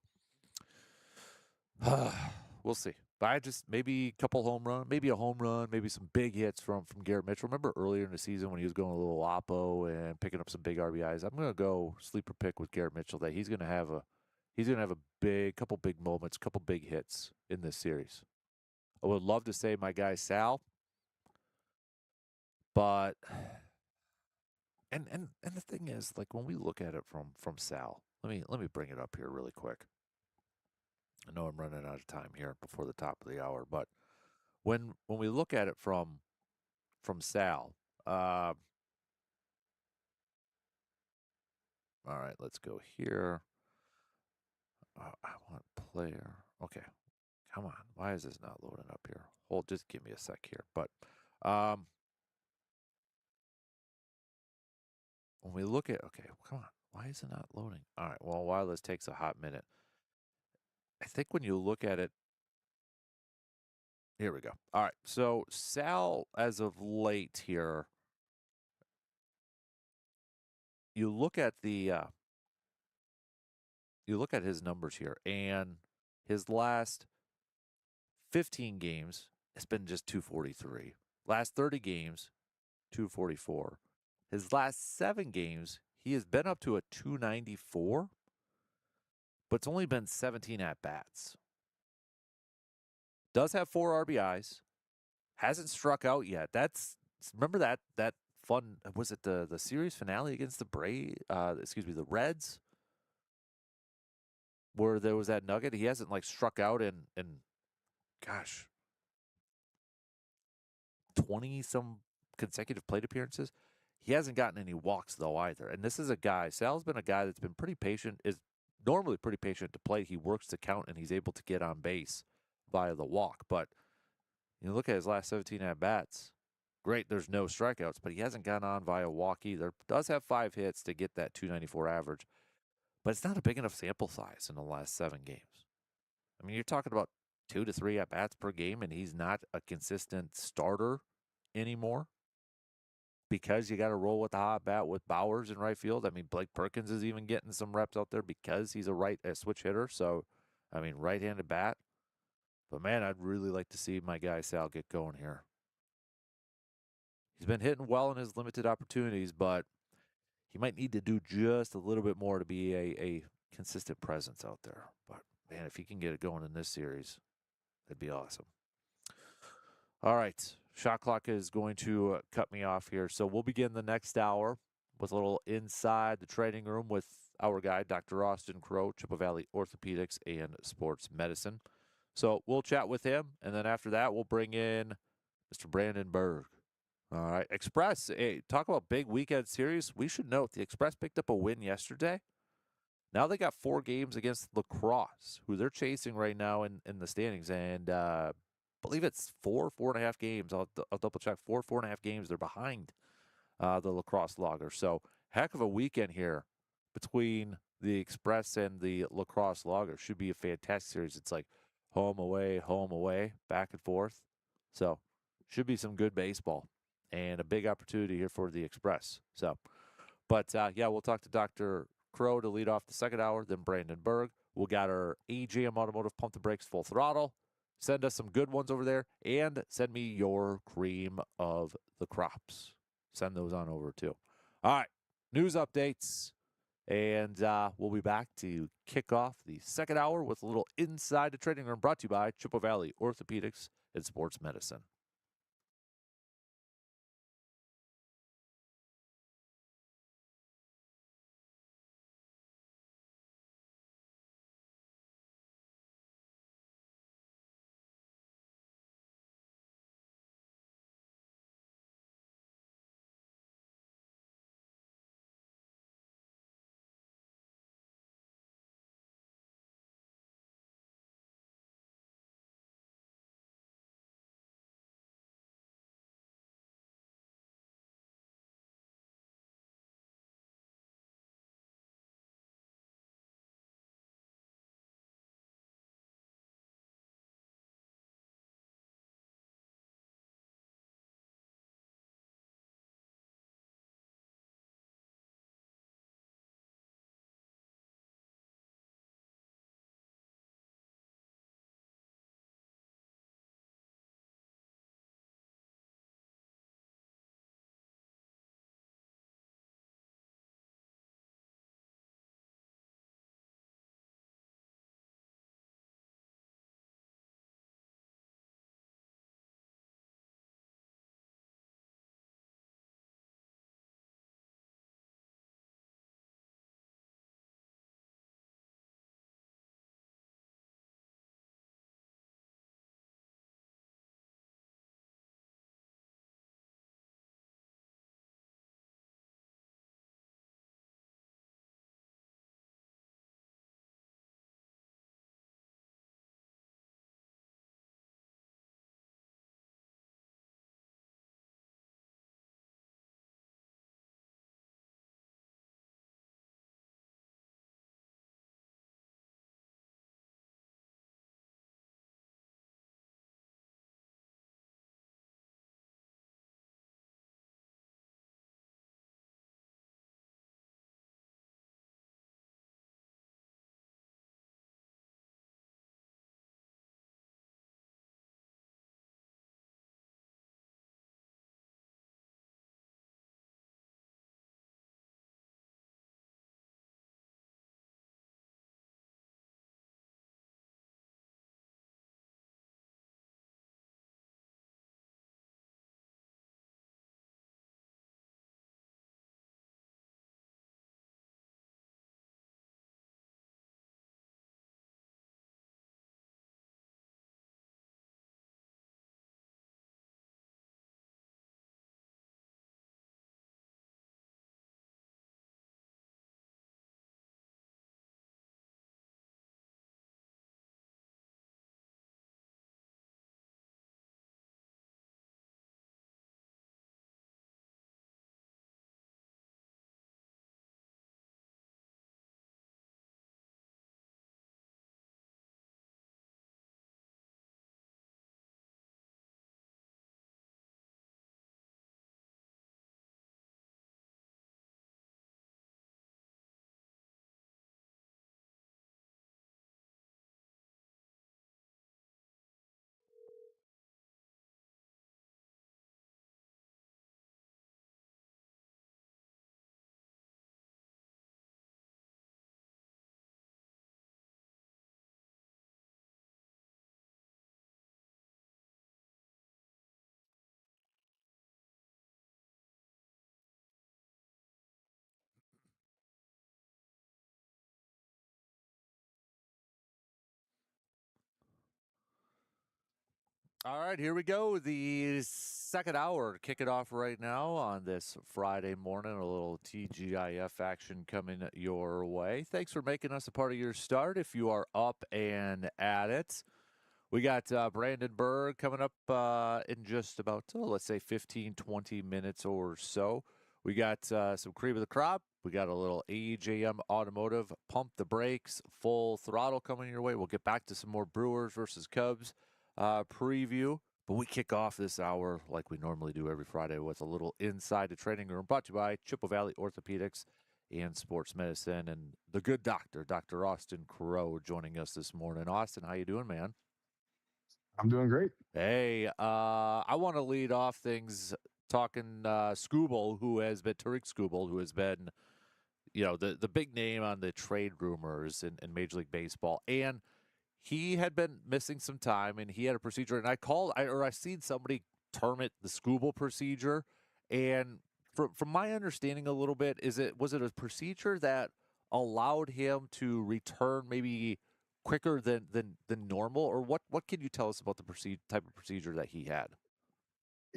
Speaker 1: we'll see. I just maybe a couple home run, maybe a home run, maybe some big hits from Garrett Mitchell. Remember earlier in the season when he was going a little oppo and picking up some big RBIs? I'm gonna go sleeper pick with Garrett Mitchell that he's gonna have a couple big moments, couple big hits in this series. I would love to say my guy Sal, but and the thing is, like when we look at it from Sal, let me bring it up here really quick. I know I'm running out of time here before the top of the hour, but when we look at it from Sal, all right, let's go here. I want player. Okay, come on. Why is this not loading up here? Hold, just give me a sec here. But when we look at, okay, come on. Why is it not loading? All right, well, while this takes a hot minute, I think when you look at it, here we go. All right, so Sal, as of late here, you look at his numbers here, and his last 15 games, it's been just 243. Last 30 games, 244. His last 7 games, he has been up to a 294, but it's only been 17 at bats. Does have 4 RBIs, hasn't struck out yet. Remember that fun, was it the series finale against the Reds, where there was that nugget? He hasn't like struck out in gosh, 20 some consecutive plate appearances. He hasn't gotten any walks though either. And this is a guy, Sal's been a guy that's been pretty patient, is normally pretty patient to play. He works to count and he's able to get on base via the walk. But you look at his last 17 at bats. Great, there's no strikeouts, but he hasn't gone on via walk either. Does have 5 hits to get that 294 average, but it's not a big enough sample size in the last 7 games. I mean, you're talking about 2 to 3 at bats per game, and he's not a consistent starter anymore because you got to roll with the hot bat with Bowers in right field. I mean, Blake Perkins is even getting some reps out there because he's a switch hitter. So, I mean, right-handed bat. But man, I'd really like to see my guy Sal get going here. He's been hitting well in his limited opportunities, but he might need to do just a little bit more to be a consistent presence out there. But man, if he can get it going in this series, that'd be awesome. All right. Shot clock is going to cut me off here. So we'll begin the next hour with a little inside the training room with our guy, Dr. Austin Crow, Chippewa Valley Orthopedics and Sports Medicine. So we'll chat with him. And then after that, we'll bring in Mr. Brandon Berg. All right. Express, hey, talk about big weekend series. We should note the Express picked up a win yesterday. Now they got 4 games against Lacrosse, who they're chasing right now in the standings. And I believe it's 4.5 games. I'll double check. 4.5 games. They're behind the Lacrosse Loggers. So heck of a weekend here between the Express and the Lacrosse Loggers. Should be a fantastic series. It's like home, away, back and forth. So should be some good baseball and a big opportunity here for the Express. So, but yeah, we'll talk to Dr. Crow to lead off the second hour, then Brandon Berg. We'll got our AJM Automotive Pump the Brakes Full Throttle. Send us some good ones over there, and send me your cream of the crops. Send those on over too. All right, news updates, and we'll be back to kick off the second hour with a little Inside the Training Room brought to you by Chippewa Valley Orthopedics and Sports Medicine. All right, here we go. The second hour. Kick it off right now on this Friday morning. A little TGIF action coming your way. Thanks for making us a part of your start. If you are up and at it, we got Brandon Berg coming up in just about, let's say, 15, 20 minutes or so. We got some cream of the crop. We got a little AJM Automotive, pump the brakes, full throttle coming your way. We'll get back to some more Brewers versus Cubs preview. But we kick off this hour like we normally do every Friday with a little Inside the Training Room, brought to you by Chippewa Valley Orthopedics and Sports Medicine, and the good doctor, Dr. Austin Crow, joining us this morning. Austin, how you doing, man?
Speaker 2: I'm doing great.
Speaker 1: Hey, I want to lead off things talking Skubal, who has been Tariq Skubal, who has been, the big name on the trade rumors in Major League Baseball, and he had been missing some time, and he had a procedure, and I seen somebody term it the Skubal procedure, and from my understanding a little bit, was it a procedure that allowed him to return maybe quicker than normal, or what can you tell us about the type of procedure that he had?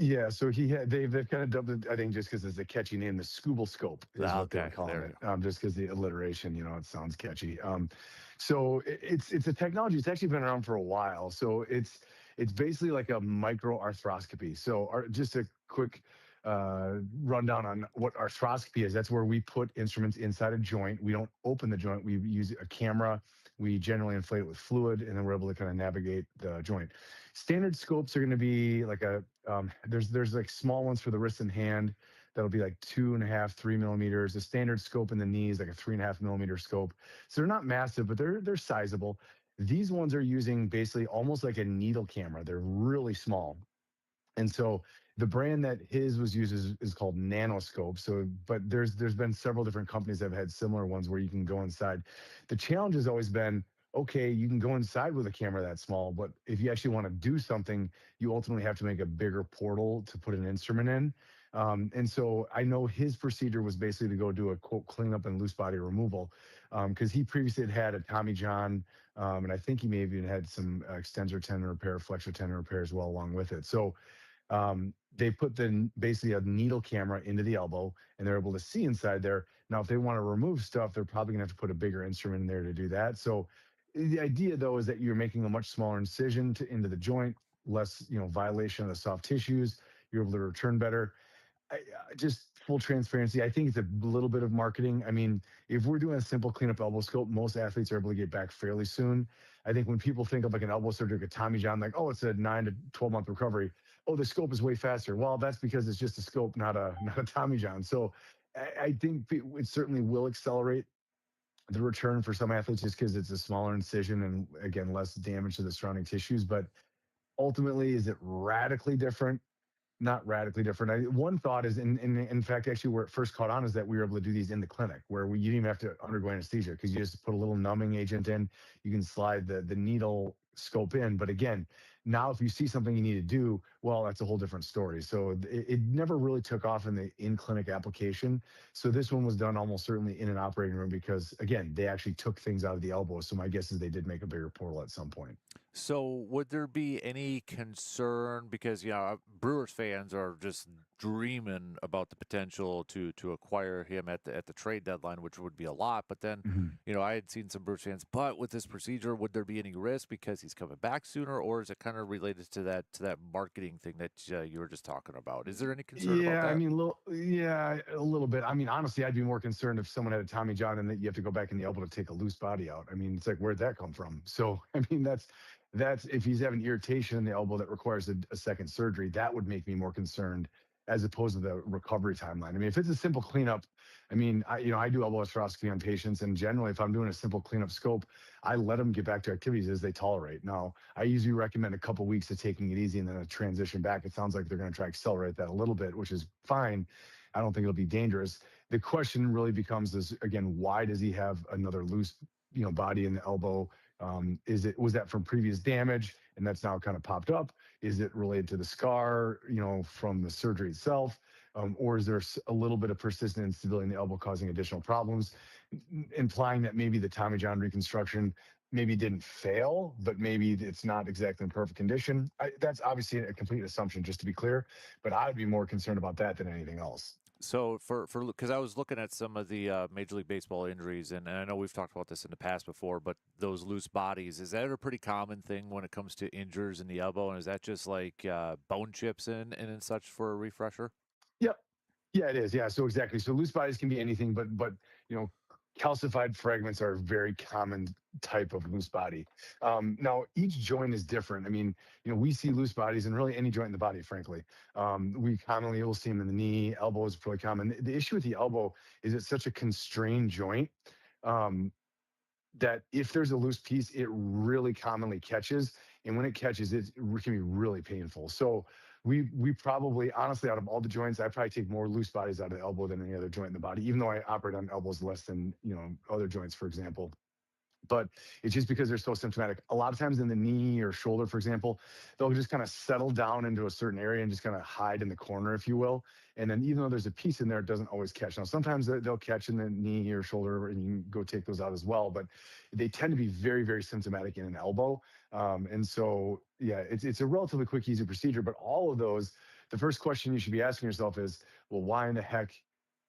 Speaker 2: Yeah, so they've kind of dubbed it, I think, just because it's a catchy name. The Scooble Scope is what they were
Speaker 1: Okay,
Speaker 2: calling
Speaker 1: there
Speaker 2: it,
Speaker 1: you go.
Speaker 2: just because the alliteration, it sounds catchy. It's a technology. It's actually been around for a while. So it's basically like a micro arthroscopy. So just a quick rundown on what arthroscopy is. That's where we put instruments inside a joint. We don't open the joint. We use a camera. We generally inflate it with fluid, and then we're able to kind of navigate the joint. Standard scopes are going to be like there's like small ones for the wrist and hand that'll be like 2.5, 3 millimeters. The standard scope in the knees like a 3.5 millimeter scope. So they're not massive, but they're sizable. These ones are using basically almost like a needle camera. They're really small. And so the brand that his was used is called Nanoscope. So, but there's been several different companies that have had similar ones where you can go inside. The challenge has always been, okay, you can go inside with a camera that small, but if you actually want to do something, you ultimately have to make a bigger portal to put an instrument in. And so I know his procedure was basically to go do a quote cleanup and loose body removal, because he previously had a Tommy John, and I think he may have even had some extensor tendon repair, flexor tendon repair as well along with it. So they put basically a needle camera into the elbow, and they're able to see inside there. Now, if they want to remove stuff, they're probably going to have to put a bigger instrument in there to do that. So the idea, though, is that you're making a much smaller incision into the joint, less violation of the soft tissues. You're able to return better. Just full transparency, I think it's a little bit of marketing. I mean, if we're doing a simple cleanup elbow scope, most athletes are able to get back fairly soon. I think when people think of like an elbow surgery, like a Tommy John, like, oh, it's a 9 to 12 month recovery. Oh, the scope is way faster. Well, that's because it's just a scope, not a Tommy John. So I think it certainly will accelerate the return for some athletes just because it's a smaller incision and again less damage to the surrounding tissues. But ultimately, is it radically different? Not radically different. One thought is, in fact, actually, where it first caught on is that we were able to do these in the clinic, where you didn't even have to undergo anesthesia because you just put a little numbing agent in. You can slide the needle scope in. But again, now if you see something you need to do, well, that's a whole different story. So it never really took off in the in clinic application. So this one was done almost certainly in an operating room because again, they actually took things out of the elbow. So my guess is they did make a bigger portal at some point.
Speaker 1: So, would there be any concern because Brewers fans are just dreaming about the potential to acquire him at the trade deadline, which would be a lot. But then,
Speaker 2: Mhm.
Speaker 1: I had seen some Brewers fans. But with this procedure, would there be any risk because he's coming back sooner, or is it kind of related to that marketing thing that you were just talking about? Is there any concern about
Speaker 2: Yeah, I
Speaker 1: that?
Speaker 2: mean, yeah, a little bit. I mean, honestly, I'd be more concerned if someone had a Tommy John and that you have to go back in the elbow to take a loose body out. I mean, it's like, where'd that come from? So, I mean, that's if he's having irritation in the elbow that requires a second surgery, that would make me more concerned as opposed to the recovery timeline. I mean, if it's a simple cleanup, I mean, I do elbow arthroscopy on patients, and generally, if I'm doing a simple cleanup scope, I let them get back to activities as they tolerate. Now, I usually recommend a couple weeks of taking it easy and then a transition back. It sounds like they're going to try to accelerate that a little bit, which is fine. I don't think it'll be dangerous. The question really becomes this again: why does he have another loose, body in the elbow? Was that from previous damage and that's now kind of popped up? Is it related to the scar, from the surgery itself? Or is there a little bit of persistent instability in the elbow causing additional problems, implying that maybe the Tommy John reconstruction maybe didn't fail, but maybe it's not exactly in perfect condition. That's obviously a complete assumption, just to be clear. But I'd be more concerned about that than anything else.
Speaker 1: So for because I was looking at some of the Major League Baseball injuries, and I know we've talked about this in the past before, but those loose bodies, is that a pretty common thing when it comes to injuries in the elbow? And is that just like bone chips and such for a refresher?
Speaker 2: Yep. Yeah, it is. Yeah. So exactly. So loose bodies can be anything, but you know, calcified fragments are a very common type of loose body. Now, each joint is different. I mean, we see loose bodies in really any joint in the body. Frankly, we commonly will see them in the knee, elbow is pretty common. The issue with the elbow is it's such a constrained joint. Um, that if there's a loose piece, it really commonly catches, and when it catches, it can be really painful. So we probably, honestly, out of all the joints, I probably take more loose bodies out of the elbow than any other joint in the body, even though I operate on elbows less than other joints, for example. But it's just because they're so symptomatic. A lot of times in the knee or shoulder, for example, they'll just kind of settle down into a certain area and just kind of hide in the corner, if you will. And then even though there's a piece in there, it doesn't always catch. Now, sometimes they'll catch in the knee or shoulder, and you can go take those out as well. But they tend to be very, very symptomatic in an elbow. And so, yeah, it's a relatively quick, easy procedure. But all of those, the first question you should be asking yourself is, well, why in the heck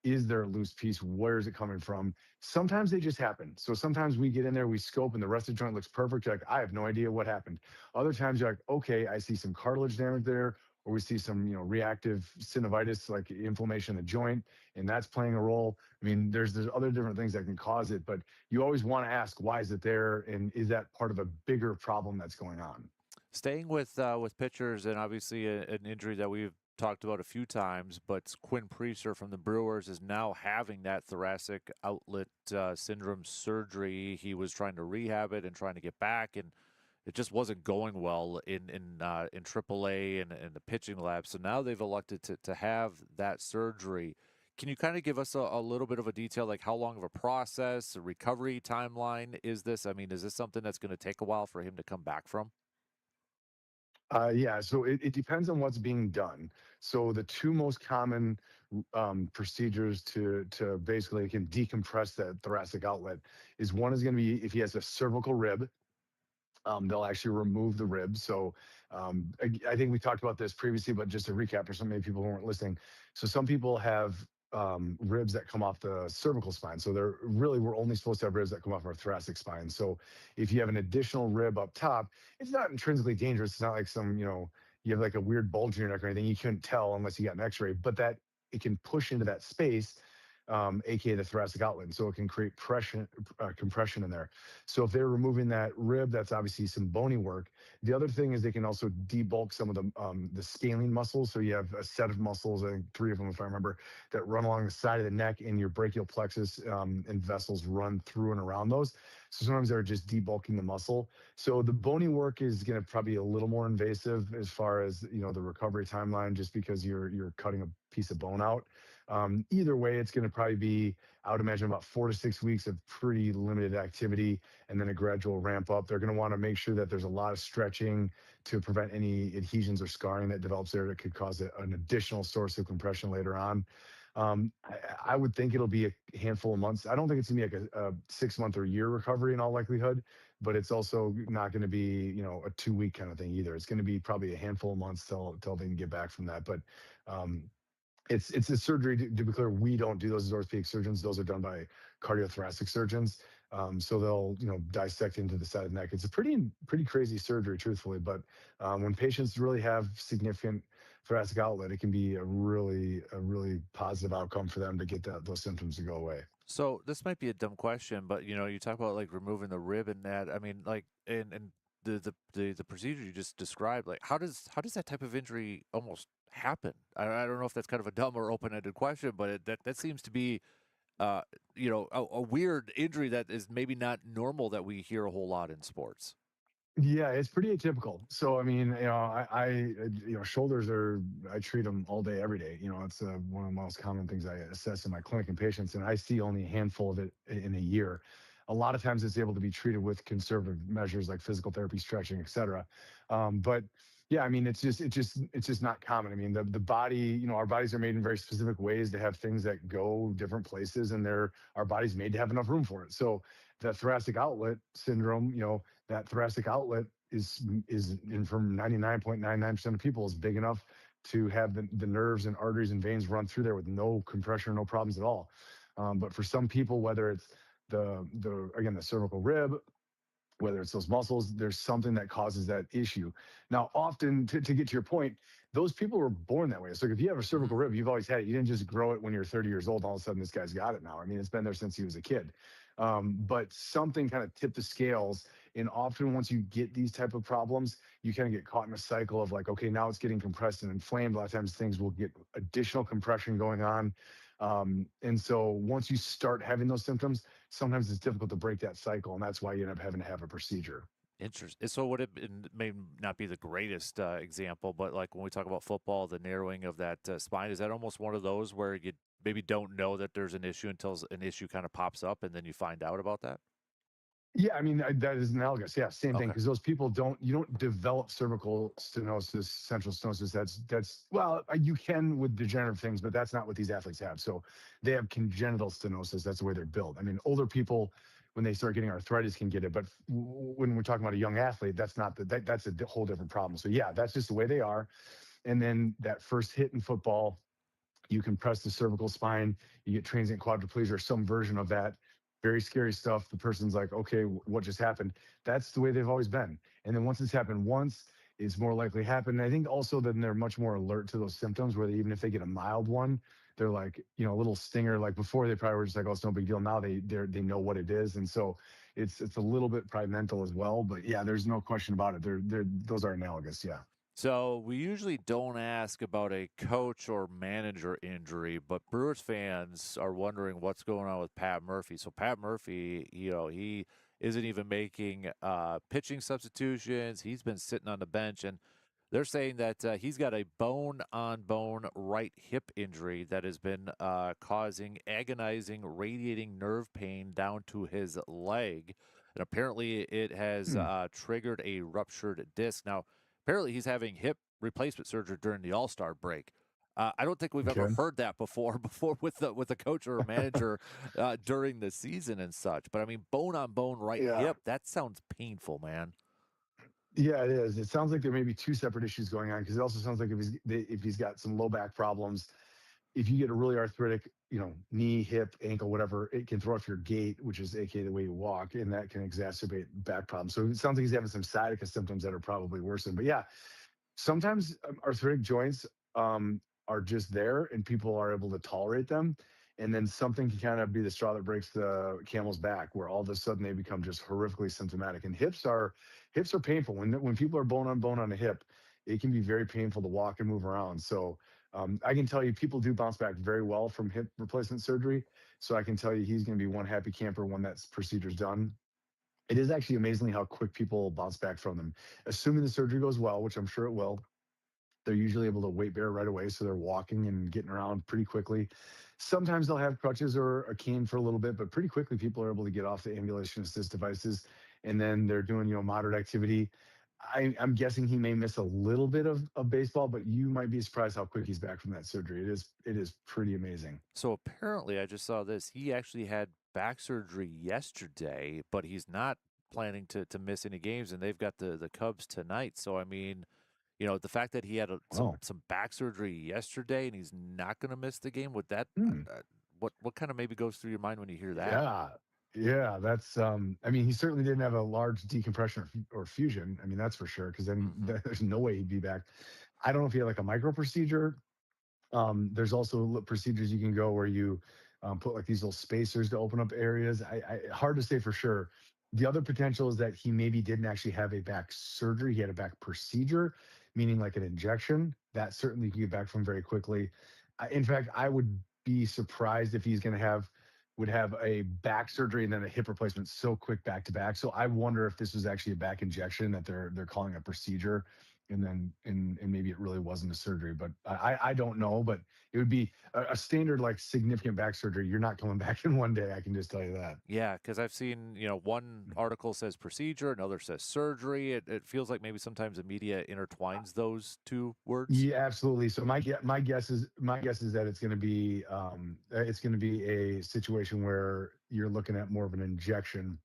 Speaker 2: is there a loose piece? Where is it coming from? Sometimes they just happen. So sometimes we get in there, we scope, and the rest of the joint looks perfect. You're like, I have no idea what happened. Other times you're like, okay, I see some cartilage damage there, or we see some, reactive synovitis, like inflammation in the joint, and that's playing a role. I mean, there's other different things that can cause it, but you always want to ask, why is it there, and is that part of a bigger problem that's going on?
Speaker 1: Staying with pitchers, and obviously an injury that we've talked about a few times, but Quinn Priester from the Brewers is now having that thoracic outlet syndrome surgery. He was trying to rehab it and trying to get back, and it just wasn't going well in AAA and the pitching lab. So now they've elected to have that surgery. Can you kind of give us a little bit of a detail, like how long of a process, a recovery timeline is this? I mean, is this something that's going to take a while for him to come back from?
Speaker 2: Yeah, so it depends on what's being done. So the two most common procedures to basically can decompress that thoracic outlet is, one is going to be if he has a cervical rib. They'll actually remove the rib. So I think we talked about this previously, but just to recap for so many people who weren't listening. So some people have ribs that come off the cervical spine. So we're only supposed to have ribs that come off our thoracic spine. So if you have an additional rib up top, it's not intrinsically dangerous. It's not like you have like a weird bulge in your neck or anything. You couldn't tell unless you got an x-ray, but that it can push into that space, aka the thoracic outlet. And so it can create pressure, compression in there. So if they're removing that rib, that's obviously some bony work. The other thing is they can also debulk some of the scalene muscles. So you have a set of muscles, I think three of them, if I remember, that run along the side of the neck, and your brachial plexus and vessels run through and around those. So sometimes they're just debulking the muscle. So the bony work is going to probably be a little more invasive as far as the recovery timeline, just because you're cutting a piece of bone out. Either way, it's going to probably be, I would imagine, about 4 to 6 weeks of pretty limited activity, and then a gradual ramp up. They're going to want to make sure that there's a lot of stretching to prevent any adhesions or scarring that develops there that could cause an additional source of compression later on. I would think it'll be a handful of months. I don't think it's going to be like a 6 month or year recovery in all likelihood, but it's also not going to be, a 2 week kind of thing either. It's going to be probably a handful of months till they can get back from that. But um, it's a surgery, to be clear, we don't do those as orthopedic surgeons. Those are done by cardiothoracic surgeons. So they'll dissect into the side of the neck. It's a pretty crazy surgery, truthfully. But when patients really have significant thoracic outlet, it can be a really positive outcome for them to get those symptoms to go away.
Speaker 1: So this might be a dumb question, but you talk about like removing the rib and that. I mean, like, and the procedure you just described, like how does that type of injury almost happen? I don't know if that's kind of a dumb or open-ended question, but that seems to be uh a weird injury that is maybe not normal that we hear a whole lot in sports.
Speaker 2: Yeah, it's pretty atypical. So I mean, shoulders are, I treat them all day, every day. It's one of the most common things I assess in my clinic in patients, and I see only a handful of it in a year. A lot of times, it's able to be treated with conservative measures like physical therapy, stretching, etc. But yeah, I mean, it's just not common. I mean, the body, our bodies are made in very specific ways to have things that go different places, and our body's made to have enough room for it. So the thoracic outlet syndrome, that thoracic outlet is in from 99.99% of people is big enough to have the nerves and arteries and veins run through there with no compression or no problems at all. But for some people, whether it's the cervical rib, whether it's those muscles, there's something that causes that issue. Now, often, to get to your point, those people were born that way. So if you have a cervical rib, you've always had it. You didn't just grow it when you're 30 years old. All of a sudden, this guy's got it now. I mean, it's been there since he was a kid. But something kind of tipped the scales. And often once you get these type of problems, you kind of get caught in a cycle of like, okay, now it's getting compressed and inflamed. A lot of times things will get additional compression going on. And so once you start having those symptoms, sometimes it's difficult to break that cycle. And that's why you end up having to have a procedure.
Speaker 1: Interesting. So would it may not be the greatest example, but like when we talk about football, the narrowing of that spine, is that almost one of those where you maybe don't know that there's an issue until an issue kind of pops up and then you find out about that?
Speaker 2: Yeah, I mean, that is analogous. Yeah, same thing.
Speaker 1: Okay.
Speaker 2: Because those people you don't develop cervical stenosis, central stenosis. Well, you can with degenerative things, but that's not what these athletes have. So they have congenital stenosis. That's the way they're built. I mean, older people, when they start getting arthritis, can get it. But when we're talking about a young athlete, that's not that's a whole different problem. So yeah, that's just the way they are. And then that first hit in football, you compress the cervical spine, you get transient quadriplegia or some version of that. Very scary stuff. The person's like, okay, what just happened? That's the way they've always been. And then once it's happened once, it's more likely to happen. And I think also then they're much more alert to those symptoms where even if they get a mild one, they're like, a little stinger. Like before they probably were just like, oh, it's no big deal. Now they know what it is. And so it's a little bit probably mental as well. But yeah, there's no question about it. Those are analogous. Yeah.
Speaker 1: So we usually don't ask about a coach or manager injury, but Brewers fans are wondering what's going on with Pat Murphy. So Pat Murphy, he isn't even making pitching substitutions. He's been sitting on the bench, and they're saying that he's got a bone-on-bone right hip injury that has been causing agonizing, radiating nerve pain down to his leg. And apparently it has triggered a ruptured disc. Now, apparently he's having hip replacement surgery during the All-Star break. I don't think we've ever
Speaker 2: Okay.
Speaker 1: heard that before with a coach or a manager during the season and such. But I mean, bone-on-bone right
Speaker 2: Yeah.
Speaker 1: hip, that sounds painful, man.
Speaker 2: Yeah, it is. It sounds like there may be two separate issues going on because it also sounds like if he's got some low back problems, if you get a really arthritic, knee, hip, ankle, whatever, it can throw off your gait, which is aka the way you walk, and that can exacerbate back problems. So it sounds like he's having some sciatica symptoms that are probably worsened. But yeah, sometimes arthritic joints are just there, and people are able to tolerate them. And then something can kind of be the straw that breaks the camel's back, where all of a sudden they become just horrifically symptomatic. And hips are painful. When people are bone on a hip, it can be very painful to walk and move around. So I can tell you, people do bounce back very well from hip replacement surgery. So I can tell you, he's going to be one happy camper when that procedure's done. It is actually amazingly how quick people bounce back from them, assuming the surgery goes well, which I'm sure it will. They're usually able to weight bear right away, so they're walking and getting around pretty quickly. Sometimes they'll have crutches or a cane for a little bit, but pretty quickly people are able to get off the ambulation assist devices, and then they're doing moderate activity. I'm guessing he may miss a little bit of baseball, but you might be surprised how quick he's back from that surgery. It is pretty amazing.
Speaker 1: So apparently, I just saw this. He actually had back surgery yesterday, but he's not planning to miss any games, and they've got the Cubs tonight. So I mean, the fact that he had
Speaker 2: Oh,
Speaker 1: some back surgery yesterday and he's not going to miss the game, would that
Speaker 2: hmm.
Speaker 1: what kind of maybe goes through your mind when you hear that?
Speaker 2: Yeah. Yeah, that's I mean, he certainly didn't have a large decompression or fusion. I mean, that's for sure, because then
Speaker 1: Hmm.
Speaker 2: there's no way he'd be back. I don't know if he had like a micro procedure. There's also procedures you can go where you put like these little spacers to open up areas. Hard to say for sure. The other potential is that he maybe didn't actually have a back surgery. He had a back procedure, meaning like an injection. That certainly you can get back from very quickly. In fact, I would be surprised if he's going to would have a back surgery and then a hip replacement so quick back to back. So I wonder if this was actually a back injection that they're calling a procedure, and then and maybe it really wasn't a surgery. But I don't know. But it would be a standard like significant back surgery. You're not coming back in one day. I can just tell you that.
Speaker 1: Yeah, because I've seen, one article says procedure, another says surgery. It feels like maybe sometimes the media intertwines those two words.
Speaker 2: Yeah, absolutely. So my guess is that it's going to be a situation where you're looking at more of an injection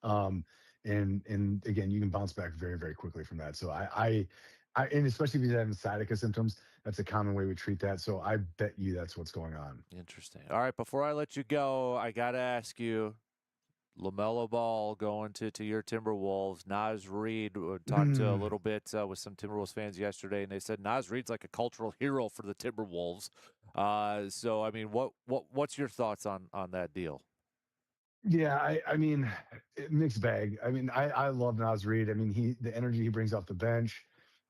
Speaker 2: Um, and again, you can bounce back very, very quickly from that. So and especially if you're having sciatica symptoms, that's a common way we treat that. So I bet you that's what's going on.
Speaker 1: Interesting. All right, before I let you go, I got to ask you, LaMelo Ball going to your Timberwolves. Nas Reed talked to a little bit with some Timberwolves fans yesterday, and they said Nas Reed's like a cultural hero for the Timberwolves. So I mean, what's your thoughts on that deal?
Speaker 2: Yeah, I mean, mixed bag. I mean, I love Nas Reed. I mean, the energy he brings off the bench.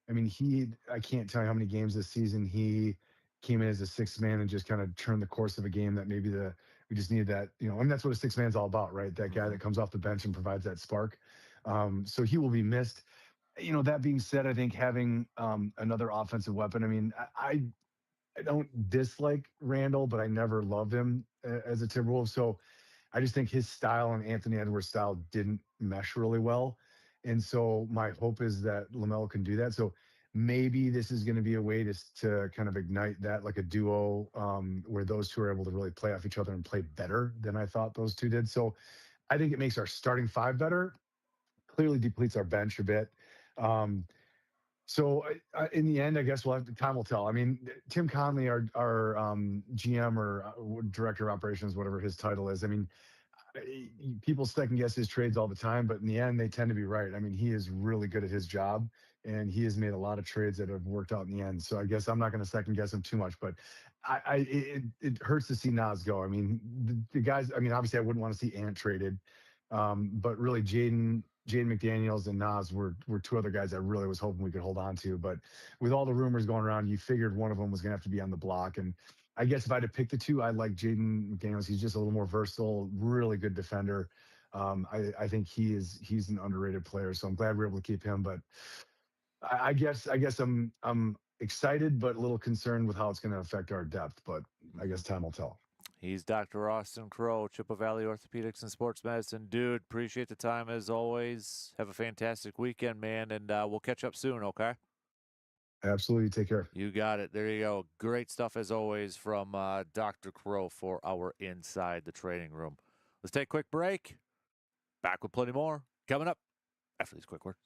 Speaker 2: I mean, I can't tell you how many games this season he came in as a sixth man and just kind of turned the course of a game that maybe we just needed that, and that's what a six man's all about, right? That guy
Speaker 1: Mm-hmm.
Speaker 2: that comes off the bench and provides that spark. So he will be missed. That being said, I think having another offensive weapon. I mean, I don't dislike Randall, but I never loved him as a Timberwolf. So I just think his style and Anthony Edwards' style didn't mesh really well. And so my hope is that LaMelo can do that. So maybe this is going to be a way to kind of ignite that like a duo where those two are able to really play off each other and play better than I thought those two did. So I think it makes our starting five better, clearly depletes our bench a bit. Um, so in the end, I guess time will tell. I mean, Tim Conley, our GM or director of operations, whatever his title is. I mean, people second guess his trades all the time, but in the end, they tend to be right. I mean, he is really good at his job, and he has made a lot of trades that have worked out in the end. So I guess I'm not going to second guess him too much, but it hurts to see Nas go. I mean, the guys. I mean, obviously, I wouldn't want to see Ant traded, but really, Jaden McDaniels and Nas were two other guys I really was hoping we could hold on to. But with all the rumors going around, you figured one of them was going to have to be on the block, and I guess if I had to pick the two, I like Jaden McDaniels. He's just a little more versatile, really good defender. I think he's an underrated player, so I'm glad we are able to keep him. But I guess I'm excited, but a little concerned with how it's going to affect our depth. But I guess time will tell.
Speaker 1: He's Dr. Austin Crow, Chippewa Valley Orthopedics and Sports Medicine. Dude, appreciate the time as always. Have a fantastic weekend, man, and we'll catch up soon, okay?
Speaker 2: Absolutely, take care.
Speaker 1: You got it. There you go. Great stuff as always from Dr. Crow for our Inside the Training Room. Let's take a quick break. Back with plenty more coming up after these quick words.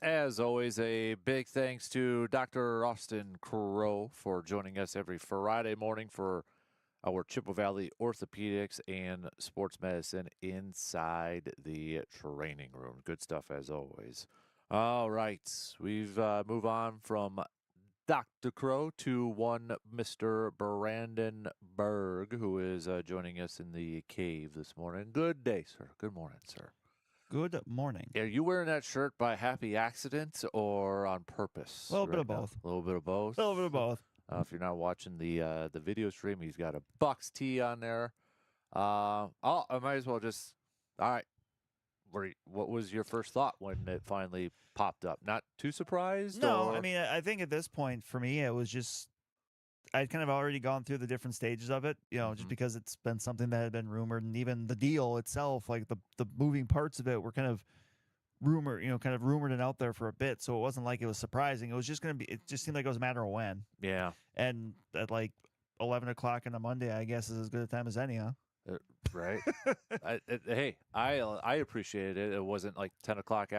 Speaker 1: As always, a big thanks to Dr. Austin Crow for joining us every Friday morning for our Chippewa Valley Orthopedics and Sports Medicine inside the training room. Good stuff as always. All right, we've moved on from Dr. Crow to one Mr. Brandon Berg, who is joining us in the cave this morning. Good day, sir. Good morning, sir.
Speaker 3: Good morning.
Speaker 1: Are you wearing that shirt by happy accident or on purpose?
Speaker 3: A little bit of both.
Speaker 1: A little bit of both.
Speaker 3: A little bit of both.
Speaker 1: If you're not watching the video stream, he's got a Bucks tee on there. I might as well just. All right. What was your first thought when it finally popped up? Not too surprised?
Speaker 3: No,
Speaker 1: or?
Speaker 3: I mean, I think at this point for me, it was just I'd kind of already gone through the different stages of it, just because it's been something that had been rumored, and even the deal itself, like the moving parts of it, were kind of rumored and out there for a bit. So it wasn't like it was surprising. It was just it just seemed like it was a matter of when.
Speaker 1: Yeah.
Speaker 3: And at like 11 o'clock on a Monday, I guess is as good a time as any, huh?
Speaker 1: Right. Hey, I appreciated it. It wasn't like 10 o'clock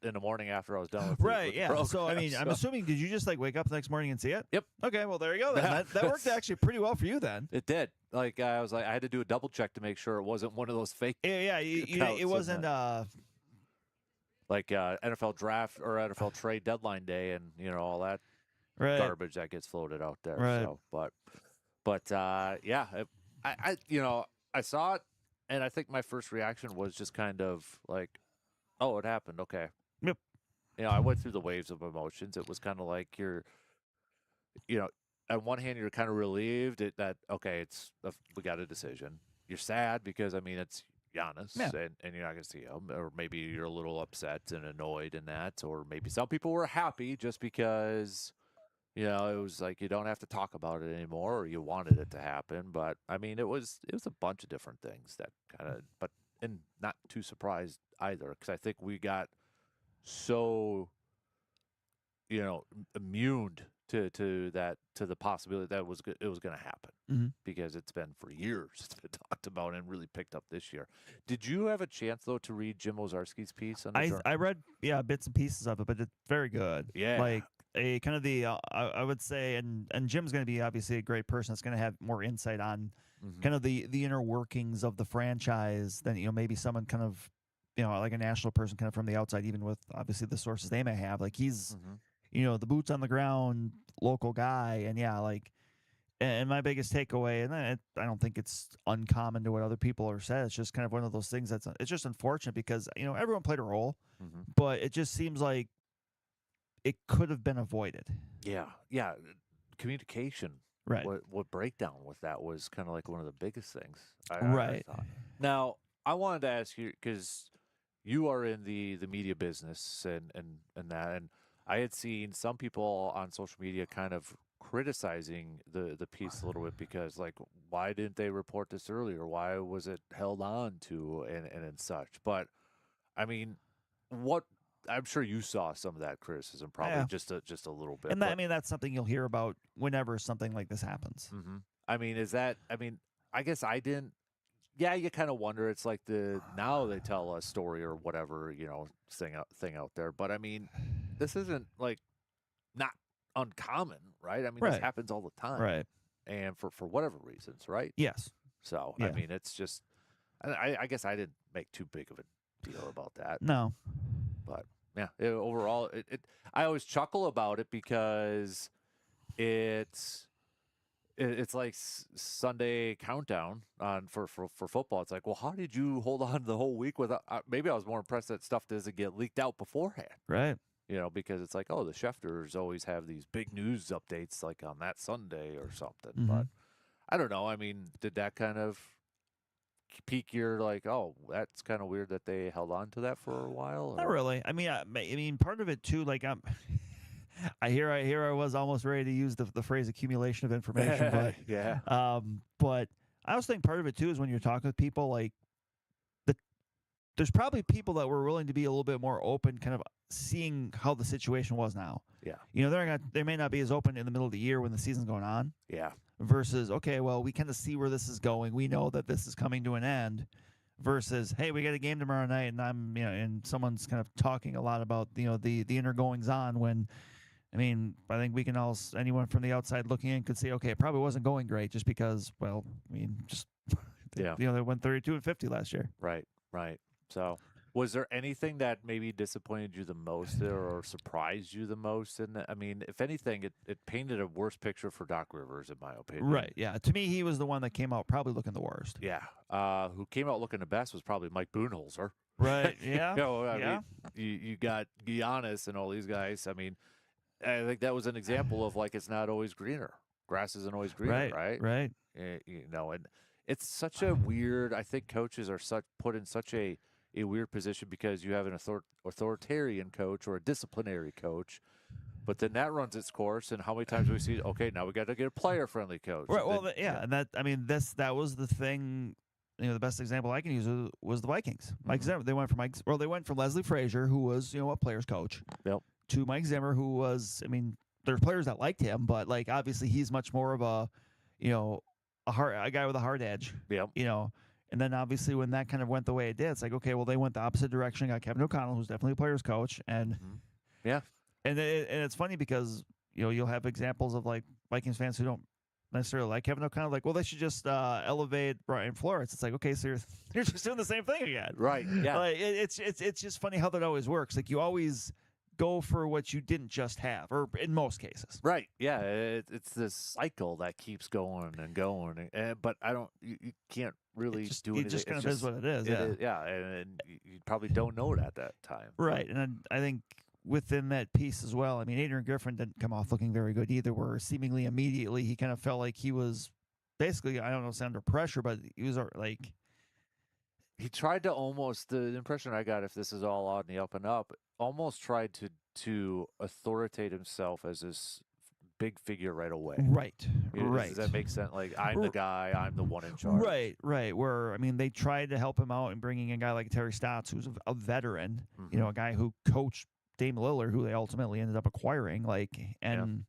Speaker 1: in the morning after I was done with
Speaker 3: right,
Speaker 1: with the
Speaker 3: yeah.
Speaker 1: program,
Speaker 3: So I mean, I'm assuming, did you just like wake up the next morning and see it?
Speaker 1: Yep.
Speaker 3: Okay, well there you go. Then that worked actually pretty well for you then.
Speaker 1: It did. Like I had to do a double check to make sure it wasn't one of those fake.
Speaker 3: Yeah. It wasn't.
Speaker 1: Like NFL draft or NFL trade deadline day, and all that
Speaker 3: Right.
Speaker 1: garbage that gets floated out there.
Speaker 3: Right.
Speaker 1: So, but yeah, I saw it, and I think my first reaction was just kind of like, oh, it happened. Okay.
Speaker 3: Yep.
Speaker 1: I went through the waves of emotions. It was kind of like on one hand, you're kind of relieved that, okay, we got a decision. You're sad because, it's Giannis, and you're not going to see him. Or maybe you're a little upset and annoyed in that. Or maybe some people were happy just because, it was like you don't have to talk about it anymore, or you wanted it to happen. But, it was a bunch of different things that kind of, and not too surprised either, because I think we got so, immune to the possibility that it was going to happen, because it's been for years it's been talked about and really picked up this year. Did you have a chance though to read Jim Ozarski's piece on the
Speaker 3: I read bits and pieces of it, but it's very good.
Speaker 1: Yeah,
Speaker 3: like a kind of the I would say, and Jim's going to be obviously a great person that's going to have more insight on kind of the inner workings of the franchise than maybe someone kind of like a national person kind of from the outside, even with obviously the sources they may have. Like he's the boots on the ground local guy, and and my biggest takeaway, and I don't think it's uncommon to what other people are said. It's just kind of one of those things it's just unfortunate because everyone played a role, but it just seems like it could have been avoided.
Speaker 1: Yeah. Communication,
Speaker 3: right?
Speaker 1: What breakdown with that was kind of like one of the biggest things.
Speaker 3: Right.
Speaker 1: I thought. Now I wanted to ask you, because you are in the media business and that, and I had seen some people on social media kind of criticizing the piece a little bit, because like, why didn't they report this earlier? Why was it held on to and such? But I'm sure you saw some of that criticism, probably just a little bit.
Speaker 3: And that's something you'll hear about whenever something like this happens.
Speaker 1: I guess I didn't. Yeah, you kind of wonder. It's like now they tell a story or whatever, thing out there. But this isn't like not uncommon, right? This happens all the time,
Speaker 3: right?
Speaker 1: And for whatever reasons, right?
Speaker 3: Yes.
Speaker 1: So
Speaker 3: yeah.
Speaker 1: It's just, I guess I didn't make too big of a deal about that.
Speaker 3: No.
Speaker 1: But yeah, overall, I always chuckle about it because it's like Sunday countdown for football. It's like, well, how did you hold on the whole week without? Maybe I was more impressed that stuff doesn't get leaked out beforehand,
Speaker 3: right?
Speaker 1: Because it's like, oh, the Schefters always have these big news updates like on that Sunday or something. But I don't know. Did that kind of pique your like, oh, that's kind of weird that they held on to that for a while? Or?
Speaker 3: Not really. Part of it too, like I was almost ready to use the phrase accumulation of information, but
Speaker 1: yeah.
Speaker 3: But I also think part of it too is when you're talking with people, like there's probably people that were willing to be a little bit more open, kind of seeing how the situation was now.
Speaker 1: Yeah.
Speaker 3: They may not be as open in the middle of the year when the season's going on.
Speaker 1: Yeah.
Speaker 3: Versus, okay, well, we kind of see where this is going. We know that this is coming to an end. versus, hey, we got a game tomorrow night, and and someone's kind of talking a lot about the inner goings on. When I mean, I think we can all, anyone from the outside looking in could say, okay, it probably wasn't going great just because, well, I mean, just
Speaker 1: Yeah.
Speaker 3: they went 32-50 last year.
Speaker 1: Right. So, was there anything that maybe disappointed you the most or surprised you the most? And I mean, if anything, it painted a worse picture for Doc Rivers, in my opinion.
Speaker 3: Right. Yeah. To me, he was the one that came out probably looking the worst.
Speaker 1: Yeah. Who came out looking the best was probably Mike Budenholzer.
Speaker 3: Right. Yeah.
Speaker 1: I mean, you got Giannis and all these guys. I mean, I think that was an example of like it's not always greener. Grass isn't always greener, right?
Speaker 3: Right.
Speaker 1: And it's such a weird. I think coaches are put in such a weird position because you have an authoritarian coach or a disciplinary coach, but then that runs its course. And how many times do we see? Okay, now we got to get a player-friendly coach.
Speaker 3: Right. Well, and that was the thing. The best example I can use was the Vikings. Mike Zimmer. They went from Leslie Frazier, who was a player's coach, to Mike Zimmer, who was. I mean, there's players that liked him, but like obviously he's much more of a guy with a hard edge.
Speaker 1: Yep.
Speaker 3: And then obviously when that kind of went the way it did, it's like, okay, well, they went the opposite direction. Got Kevin O'Connell, who's definitely a player's coach, and and it's funny because you'll have examples of like Vikings fans who don't necessarily like Kevin O'Connell, like, well, they should just elevate Brian Flores. It's like, okay, so you're just doing the same thing again,
Speaker 1: right? Yeah,
Speaker 3: like, it's just funny how that always works. Like you always go for what you didn't just have, or in most cases.
Speaker 1: Right. Yeah. It's this cycle that keeps going and going. But you can't really do anything.
Speaker 3: It just kind of is what it is.
Speaker 1: Yeah. And you probably don't know it at that time.
Speaker 3: Right. And I think within that piece as well, I mean, Adrian Griffin didn't come off looking very good either, where seemingly immediately he kind of felt like he was basically, I don't know, under pressure, but he was like,
Speaker 1: he tried to almost, the impression I got, if this is all on the up and up, almost tried to authoritate himself as this big figure right away.
Speaker 3: Right.
Speaker 1: Does that make sense? Like, I'm the guy, I'm the one in charge.
Speaker 3: Right. Where, I mean, they tried to help him out in bringing in a guy like Terry Stotts, who's a veteran, a guy who coached Dame Lillard, who they ultimately ended up acquiring, and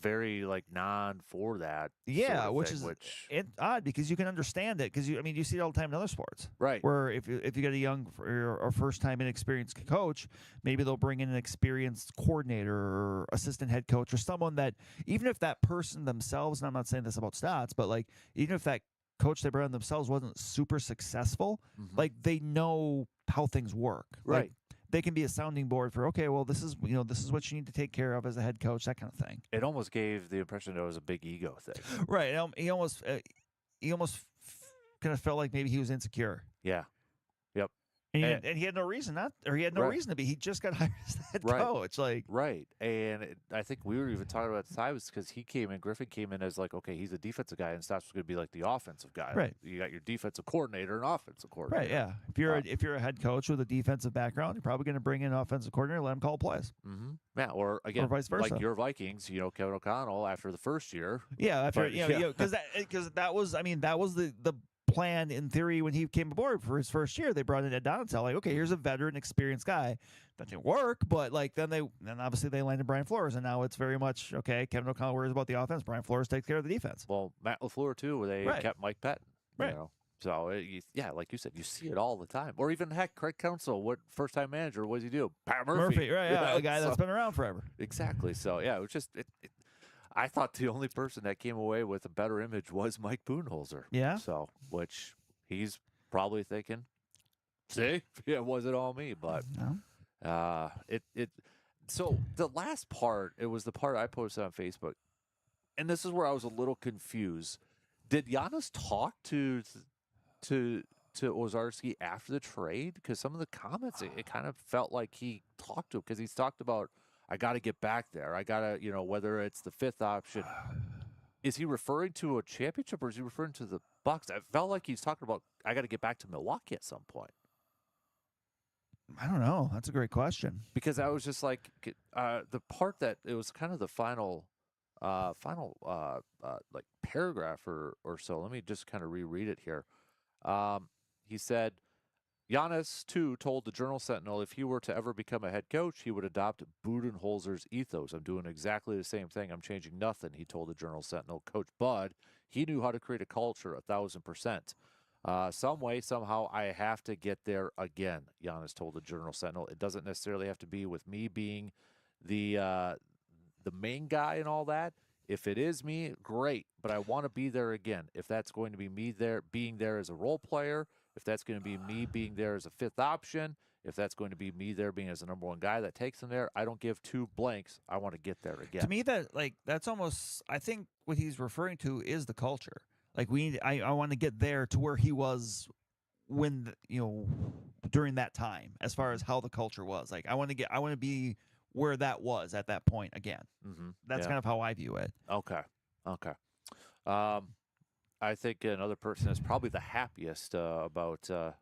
Speaker 1: very non for that.
Speaker 3: Yeah,
Speaker 1: sort of
Speaker 3: which
Speaker 1: thing,
Speaker 3: is odd because you can understand it because you see it all the time in other sports,
Speaker 1: right?
Speaker 3: Where if you get a young or first time inexperienced coach, maybe they'll bring in an experienced coordinator or assistant head coach or someone that, even if that person themselves, and I'm not saying this about Stotts, but like even if that coach they brought in themselves wasn't super successful, like they know how things work,
Speaker 1: right?
Speaker 3: Like, they can be a sounding board for, okay, well, this is what you need to take care of as a head coach, that kind of thing.
Speaker 1: It almost gave the impression that it was a big ego thing.
Speaker 3: Right. He almost kind of felt like maybe he was insecure.
Speaker 1: Yeah. Yep.
Speaker 3: And he had no reason reason to be. He just got hired as the head coach.
Speaker 1: Right. And I think we were even talking about the time because Griffin came in as like, okay, he's a defensive guy, and Stotts was going to be like the offensive guy.
Speaker 3: Right.
Speaker 1: You got your defensive coordinator and offensive coordinator.
Speaker 3: Right. Yeah. If you're a head coach with a defensive background, you're probably going to bring in an offensive coordinator, let him call plays.
Speaker 1: Mm-hmm. Yeah. Or again,
Speaker 3: or vice versa.
Speaker 1: Like your Vikings, Kevin O'Connell after the first year.
Speaker 3: Yeah. Because that was the plan in theory when he came aboard for his first year. They brought in Ed Donatel, like, okay, here's a veteran, experienced guy. That didn't work, but like then obviously they landed Brian Flores, and now it's very much okay. Kevin O'Connell worries about the offense. Brian Flores takes care of the defense.
Speaker 1: Well, Matt LaFleur too, where they kept Mike Patton.
Speaker 3: Right.
Speaker 1: So like you said, you see it all the time. Or even heck, Craig Counsell, what first-time manager? What does he do? Pat Murphy.
Speaker 3: Right? Yeah, a guy that's been around forever.
Speaker 1: Exactly. So yeah, it was just I thought the only person that came away with a better image was Mike Budenholzer.
Speaker 3: Yeah.
Speaker 1: So which he's probably thinking, see, it wasn't all me, but
Speaker 3: no.
Speaker 1: So the last part, it was the part I posted on Facebook, and this is where I was a little confused. Did Giannis talk to Ozarski after the trade? Because some of the comments, it kind of felt like he talked to him because he's talked about, I got to get back there. I got to, whether it's the fifth option. Is he referring to a championship or is he referring to the Bucks? I felt like he's talking about, I got to get back to Milwaukee at some point.
Speaker 3: I don't know. That's a great question.
Speaker 1: Because I was just like, the part that it was kind of the final like paragraph or so. Let me just kind of reread it here. He said, Giannis, too, told the Journal Sentinel if he were to ever become a head coach, he would adopt Budenholzer's ethos. I'm doing exactly the same thing. I'm changing nothing, he told the Journal Sentinel. Coach Bud, he knew how to create a culture 1,000%. Some way, somehow, I have to get there again, Giannis told the Journal Sentinel. It doesn't necessarily have to be with me being the main guy and all that. If it is me, great, but I want to be there again. If that's going to be me there, being there as a role player, if that's going to be me being there as a fifth option, if that's going to be me there being as the number one guy that takes him there, I don't give two blanks. I want to get there again.
Speaker 3: To me, that's almost, I think what he's referring to is the culture. Like I want to get there to where he was when during that time, as far as how the culture was. Like I want to be where that was at that point again.
Speaker 1: Mm-hmm.
Speaker 3: That's kind of how I view it.
Speaker 1: Okay. I think another person that's probably the happiest about the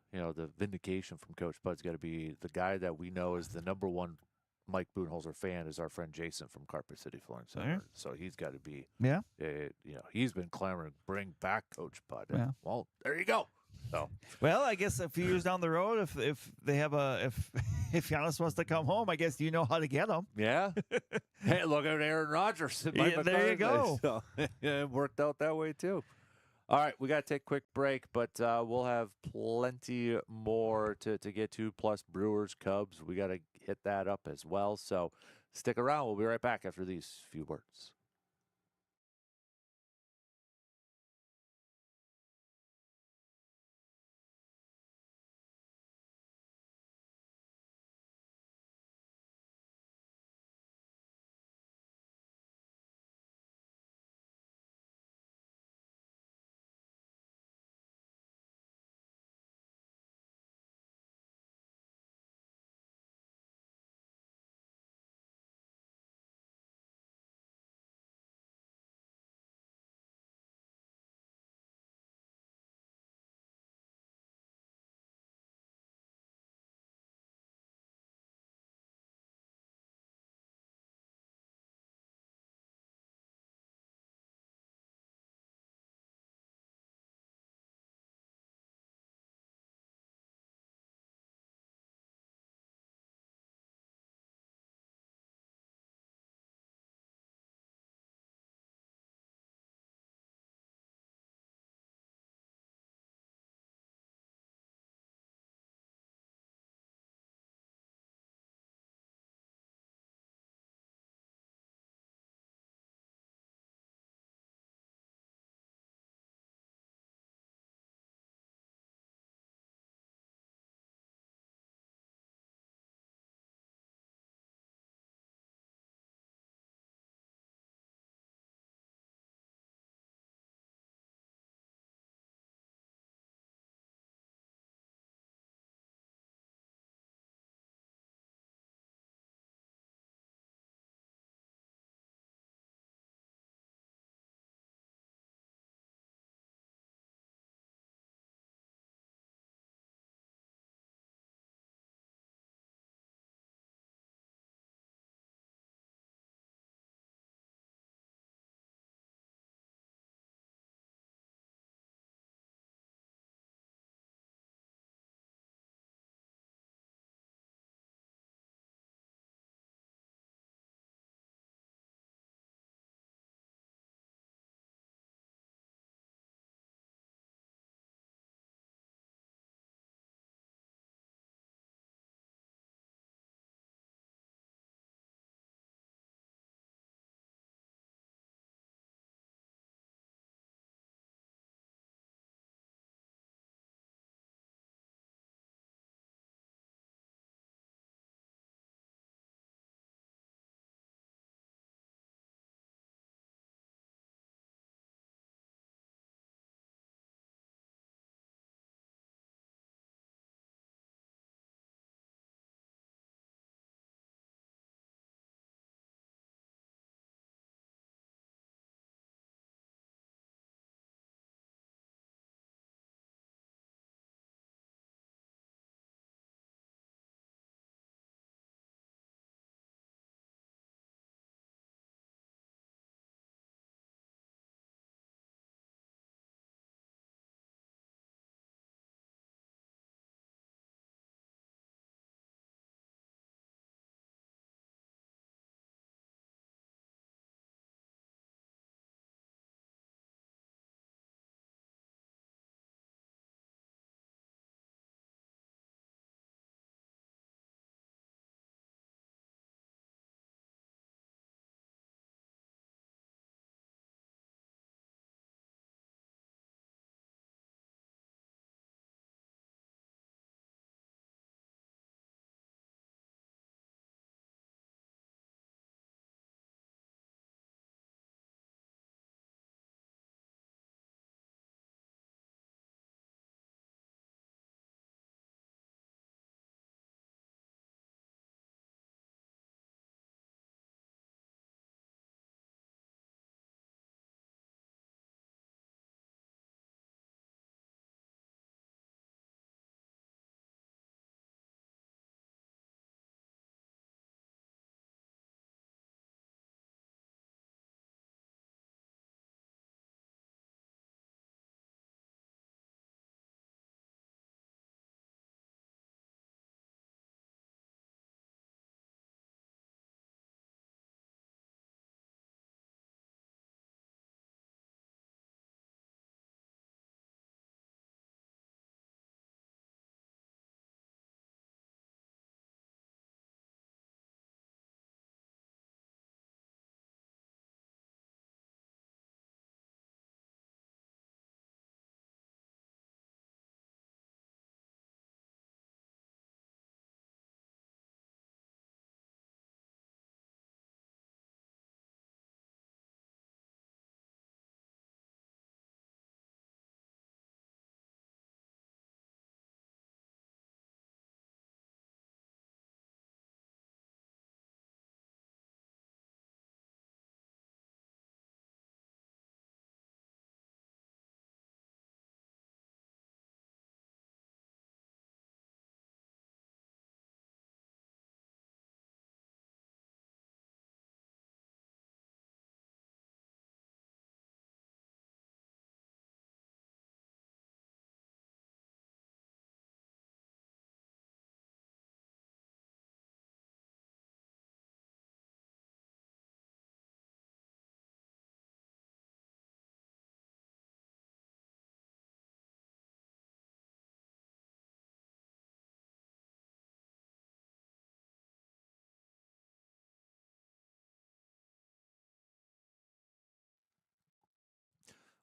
Speaker 1: vindication from Coach Bud's got to be the guy that we know is the number one Mike Budenholzer fan is our friend Jason from Carpet City Flooring Center.
Speaker 3: Yeah.
Speaker 1: So he's got to be he's been clamoring bring back Coach Bud. And, well, there you go. So
Speaker 3: well, I guess a few years down the road, if they have if Giannis wants to come home, I guess you know how to get him.
Speaker 1: Yeah. Hey, look at Aaron Rodgers.
Speaker 3: There you go.
Speaker 1: So, it worked out that way too. All right, we got to take a quick break, but we'll have plenty more to get to, plus Brewers, Cubs. We got to hit that up as well. So stick around. We'll be right back after these few words.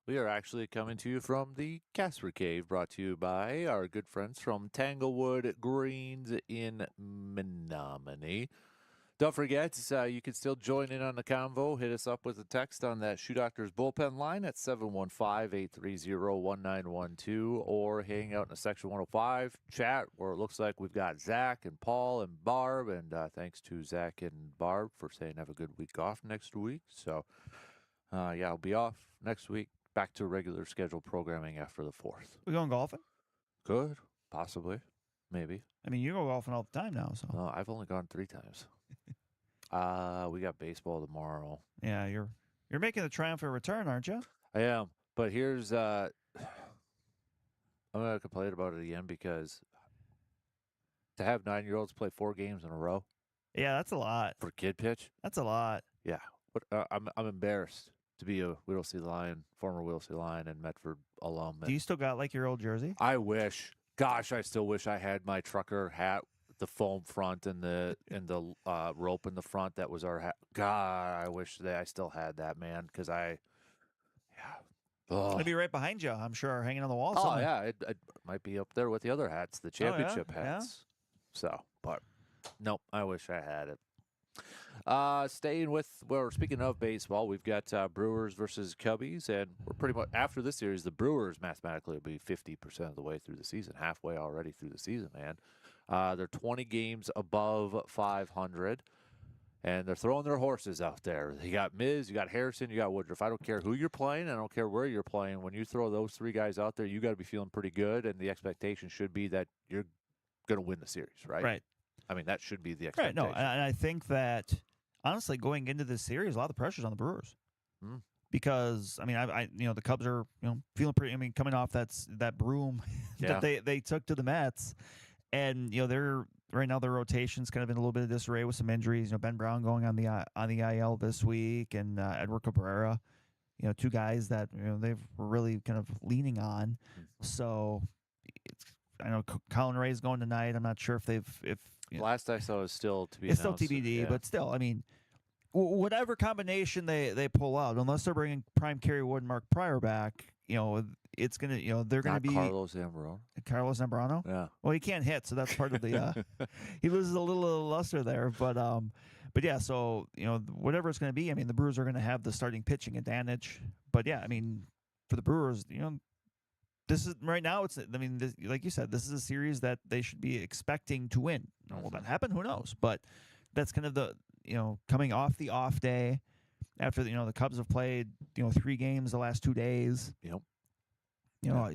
Speaker 1: We are actually coming to you from the Kasper Cave, brought to you by our good friends from Tanglewood Greens in Menominee. Don't forget, you can still join in on the convo. Hit us up with a text on that Shoe Doctors bullpen line at 715-830-1912, or hang out in the Section 105 chat where it looks like we've got Zach and Paul and Barb. And thanks to Zach and Barb for saying have a good week off next week. So, yeah, I'll be off next week. Back to regular scheduled programming after the 4th.
Speaker 3: We going golfing?
Speaker 1: Good, possibly, maybe.
Speaker 3: I mean, you go golfing all the time now, so.
Speaker 1: No, I've only gone 3 times. We got baseball tomorrow.
Speaker 3: Yeah, you're making the triumphant return, aren't you?
Speaker 1: I am, but here's I'm gonna complain about it again because to have 9-year-olds play 4 games in a row.
Speaker 3: Yeah, that's a lot.
Speaker 1: For kid pitch.
Speaker 3: That's a lot.
Speaker 1: Yeah, I'm embarrassed to be a former Whittlesey Lion and Medford alum.
Speaker 3: Do you still got like your old jersey?
Speaker 1: I wish. Gosh, I still wish I had my trucker hat, the foam front, and the rope in the front. That was our hat. God, I wish that I still had that, man. Because
Speaker 3: It'd be right behind you, I'm sure, hanging on the wall.
Speaker 1: Oh
Speaker 3: somewhere.
Speaker 1: yeah, it might be up there with the other hats, the championship hats. So, but nope, I wish I had it. Staying with, speaking of baseball, we've got Brewers versus Cubbies, and we're pretty much after this series. The Brewers mathematically will be 50% of the way through the season, halfway already through the season, man. They're 20 games above 500, and they're throwing their horses out there. You got Miz, you got Harrison, you got Woodruff. I don't care who you're playing, I don't care where you're playing. When you throw those 3 guys out there, you got to be feeling pretty good, and the expectation should be that you're going to win the series, right?
Speaker 3: Right.
Speaker 1: I mean, that should be the expectation.
Speaker 3: Right. No, and I think that honestly, going into this series, a lot of the pressure's on the Brewers. Because I mean, I the Cubs are feeling pretty. I mean, coming off that broom that they took to the Mets, and they're right now their rotation's kind of in a little bit of disarray with some injuries. Ben Brown going on the IL this week, and Edward Cabrera. 2 guys that they've really kind of leaning on. So I know Colin Ray's going tonight. I'm not sure if
Speaker 1: last I saw is still to be
Speaker 3: it's
Speaker 1: announced.
Speaker 3: Still TBD,
Speaker 1: Yeah.
Speaker 3: but still, I mean, whatever combination they pull out, unless they're bringing Prime Kerry Wood and Mark Pryor back, it's gonna they're gonna be
Speaker 1: Carlos Zambrano.
Speaker 3: Carlos Zambrano.
Speaker 1: Yeah.
Speaker 3: Well, he can't hit, so that's part of the. He loses a little luster there, but yeah. So whatever it's gonna be, I mean, the Brewers are gonna have the starting pitching advantage. But yeah, I mean, for the Brewers, this is right now. Like you said, this is a series that they should be expecting to win. Will that happen? Who knows? But that's kind of the coming off the off day after the Cubs have played 3 games the last 2 days.
Speaker 1: Yep.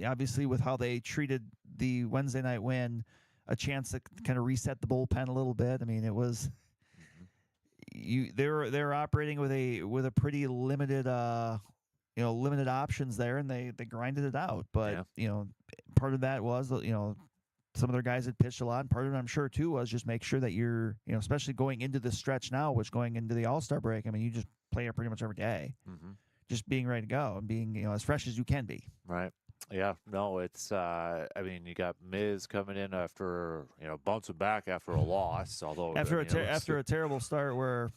Speaker 3: Obviously with how they treated the Wednesday night win, a chance to kind of reset the bullpen a little bit. I mean, it was they're operating with a pretty limited limited options there, and they grinded it out. But part of that was some of their guys had pitched a lot, and part of it I'm sure too was just make sure that you're especially going into the stretch now, which going into the All-Star break. I mean, you just play it pretty much every day, just being ready to go and being as fresh as you can be.
Speaker 1: Right. Yeah. No, it's I mean, you got Miz coming in after bouncing back after a loss, although
Speaker 3: after a terrible start where.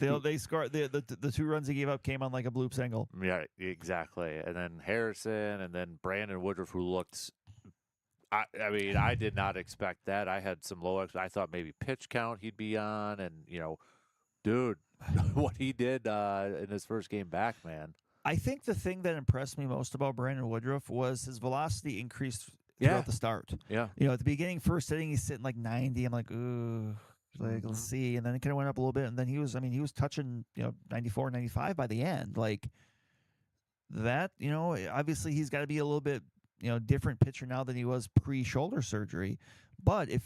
Speaker 3: They scored the 2 runs he gave up came on like a bloop single.
Speaker 1: Yeah, exactly. And then Harrison, and then Brandon Woodruff, who looked. I mean, I did not expect that. I had some low. I thought maybe pitch count he'd be on, and dude, what he did in his first game back, man.
Speaker 3: I think the thing that impressed me most about Brandon Woodruff was his velocity increased throughout the start.
Speaker 1: Yeah.
Speaker 3: At the beginning, first inning, he's sitting like 90. I'm like, ooh. Let's see. And then it kind of went up a little bit. And then he was touching, 94, 95 by the end. Like that, obviously he's got to be a little bit, different pitcher now than he was pre-shoulder surgery. But if